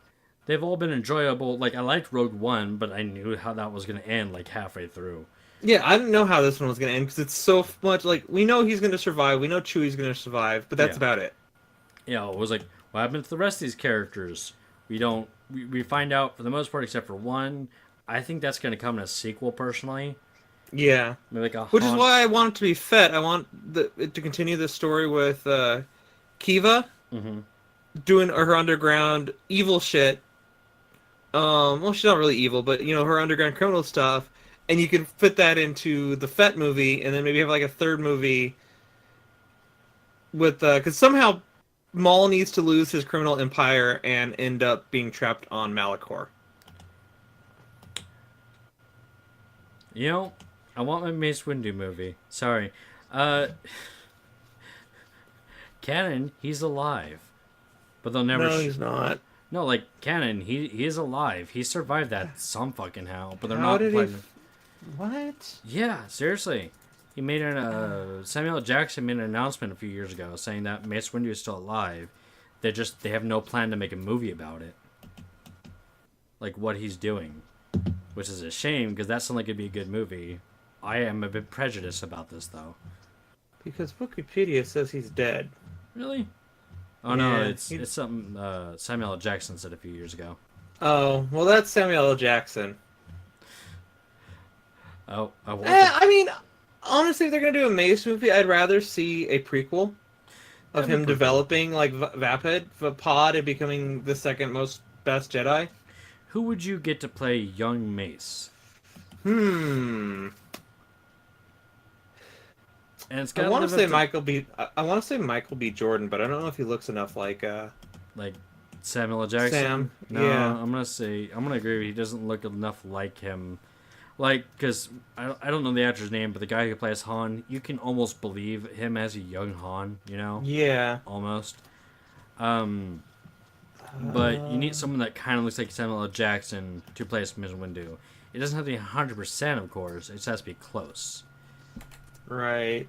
They've all been enjoyable. Like, I liked Rogue One, but I knew how that was going to end, like, halfway through. Yeah, I didn't know how this one was gonna end because it's so much like we know he's gonna survive, we know Chewie's gonna survive, but that's Yeah. about it. Yeah, it was like, what happened to the rest of these characters? We don't. We find out for the most part, except for one. I think that's going to come in a sequel, personally. Yeah, Maybe like a which is Han. why I want it to be Fett. I want it to continue the story with Kiva Mm-hmm. doing her underground evil shit. Well, she's not really evil, but you know her underground criminal stuff, and you can fit that into the Fett movie, and then maybe have like a third movie with because somehow Maul needs to lose his criminal empire and end up being trapped on Malachor. You know, I want my Mace Windu movie. Sorry. Uh, canon, he's alive, but they'll never. No, he's not. No, like canon, he is alive. He survived that some fucking how, but they're How not did he? playing. What? Yeah, seriously. He made an Samuel L. Jackson made an announcement a few years ago saying that Mace Windu is still alive. They have no plan to make a movie about it. Like what he's doing, which is a shame because that sounds like it'd be a good movie. I am a bit prejudiced about this though. Because Wikipedia says he's dead. Really? Oh no, Yeah, it's something Samuel L. Jackson said a few years ago. Oh, well, that's Samuel L. Jackson. Oh, I mean, honestly, if they're gonna do a Mace movie, I'd rather see a prequel of That'd be him pretty developing like Vapid and becoming the second most best Jedi. Who would you get to play young Mace? Hmm. And it's I got want to say Michael B. I want to say Michael B. Jordan, but I don't know if he looks enough like like Samuel L. Jackson. Sam. No, Yeah. I'm gonna agree. He doesn't look enough like him. Like, because I don't know the actor's name, but the guy who plays Han, you can almost believe him as a young Han. You know, Yeah. almost. But you need someone that kind of looks like Samuel L. Jackson to play as Mace Windu. It doesn't have to be 100%, of course. It just has to be close. Right.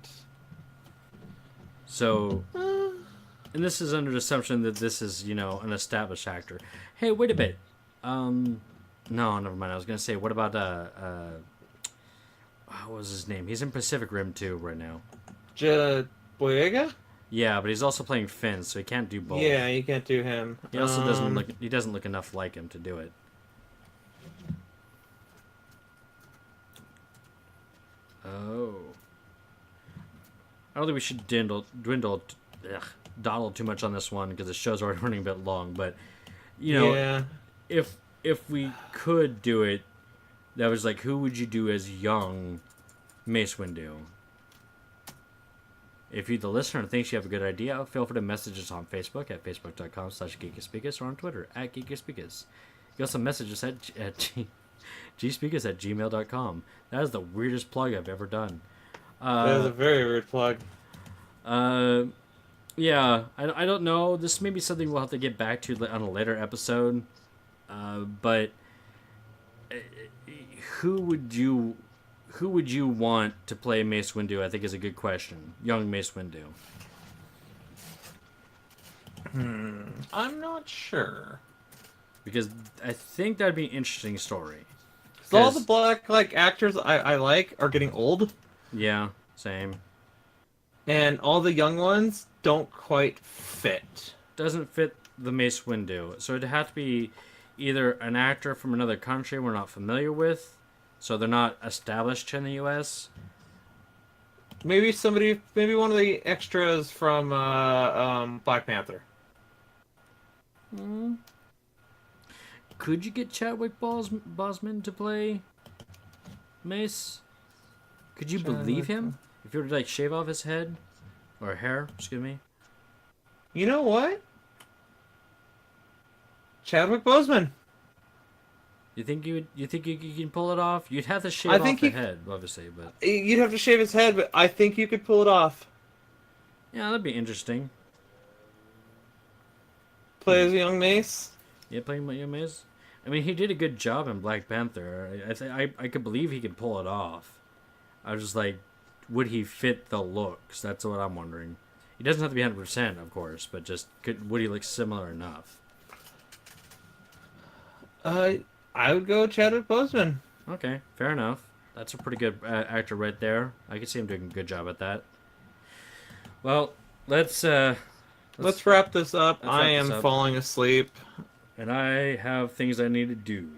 So, and this is under the assumption that this is, you know, an established actor. Hey, wait a bit. No, never mind. I was gonna say, what about what was his name? He's in Pacific Rim 2 right now. Boyega? Yeah, but he's also playing Finn, so he can't do both. Yeah, you can't do him. He also doesn't look. He doesn't look enough like him to do it. Oh. I don't think we should dawdle too much on this one because the show's already running a bit long. But you know, Yeah. if we could do it, that was like, who would you do as young Mace Windu? If you, the listener, thinks you have a good idea, feel free to message us on Facebook at facebook.com/Geekus Speakus or on Twitter at Geekus Speakus. You can also message us at gspeakus@gmail.com. That is the weirdest plug I've ever done. That is a very weird plug. Yeah, I don't know. This may be something we'll have to get back to on a later episode. But who would you want to play Mace Windu? I think is a good question. Young Mace Windu. I'm not sure. Because I think that'd be an interesting story. So all the black actors I like are getting old, Yeah, same. and all the young ones don't quite fit. Doesn't fit the Mace Windu. So it'd have to be either an actor from another country we're not familiar with, so they're not established in the U.S. Maybe one of the extras from Black Panther. Could you get Chadwick Boseman to play Mace? Could you believe him? If you were to like shave off his head or hair, excuse me. You know what? Chadwick Boseman. You think you can pull it off? You'd have to shave I off think the he- head, obviously, but You'd have to shave his head, but I think you could pull it off. yeah, that'd be interesting. Play as a young Mace. Yeah, playing my Mace. I mean, he did a good job in Black Panther. I could believe he could pull it off. I was just like, would he fit the looks? That's what I'm wondering. He doesn't have to be 100%, of course, but just would he look similar enough? I would go Chadwick Boseman. Okay, fair enough. That's a pretty good actor right there. I can see him doing a good job at that. Well, let's wrap this up. let's I wrap this am up. falling asleep. And I have things I need to do.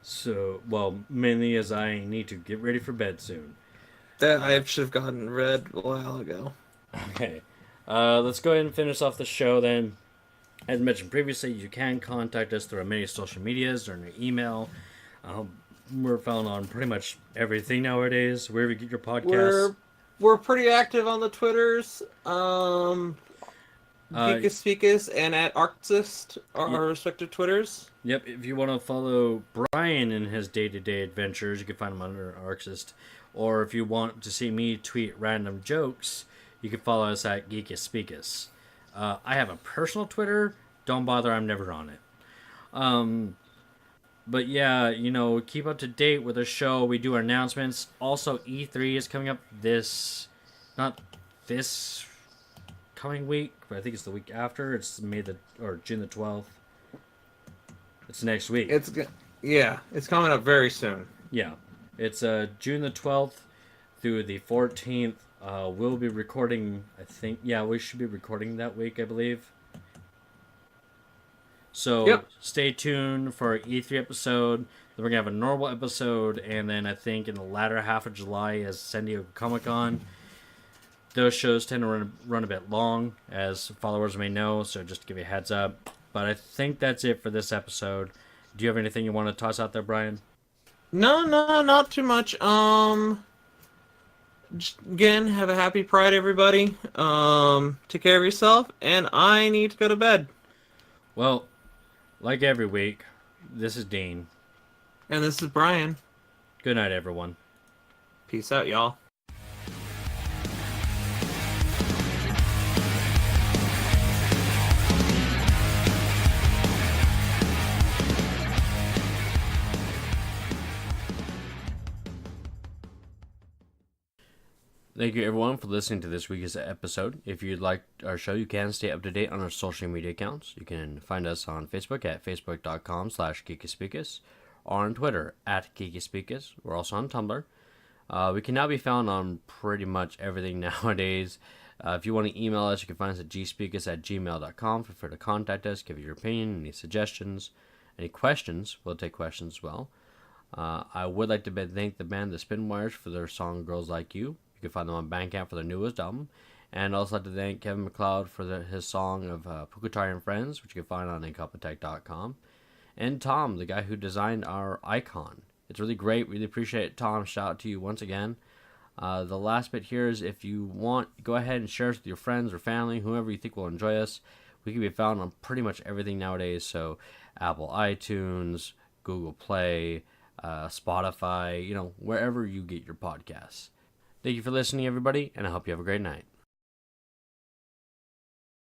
So, well, mainly as I need to get ready for bed soon. That I should have gotten read a while ago. Okay. Let's go ahead and finish off the show then. As mentioned previously, you can contact us through our many social medias or an email. We're found on pretty much everything nowadays. Wherever you get your podcasts. We're pretty active on the Twitters. Geekus Speakus and at Arxist are our respective Twitters. Yep, if you want to follow Bryan in his day-to-day adventures, you can find him under Arxist. Or if you want to see me tweet random jokes, you can follow us at Geekus Speakus. I have a personal Twitter. Don't bother, I'm never on it. But yeah, keep up to date with the show. We do our announcements. Also, E3 is coming up not this coming week, but I think it's the week after. It's June the 12th. It's next week. It's coming up very soon. Yeah, it's June the 12th through the 14th. We'll be recording, I think. Yeah, we should be recording that week, I believe. So Stay tuned for our E3 episode. Then we're going to have a normal episode. And then I think in the latter half of July is San Diego Comic-Con. Those shows tend to run a bit long, as followers may know. So just to give you a heads up. But I think that's it for this episode. Do you have anything you want to toss out there, Bryan? No, not too much. Just, again, have a happy Pride, everybody. Take care of yourself. And I need to go to bed. Well, like every week, this is Dean. And this is Bryan. Good night, everyone. Peace out, y'all. Thank you, everyone, for listening to this week's episode. If you'd like our show, you can stay up to date on our social media accounts. You can find us on Facebook at facebook.com/Geekus Speakus or on Twitter at Geekus Speakus. We're also on Tumblr. We can now be found on pretty much everything nowadays. If you want to email us, you can find us at gspeakus@gmail.com. Feel free to contact us, give your opinion, any suggestions, any questions. We'll take questions as well. I would like to thank the band The Spinwires for their song Girls Like You. You can find them on Bandcamp for their newest album. And I'd also like to thank Kevin MacLeod for his song of Pukatari and Friends, which you can find on Incompetech.com. And Tom, the guy who designed our icon. It's really great. Really appreciate it, Tom. Shout out to you once again. The last bit here is if you want, go ahead and share us with your friends or family, whoever you think will enjoy us. We can be found on pretty much everything nowadays. So Apple iTunes, Google Play, Spotify, wherever you get your podcasts. Thank you for listening, everybody, and I hope you have a great night.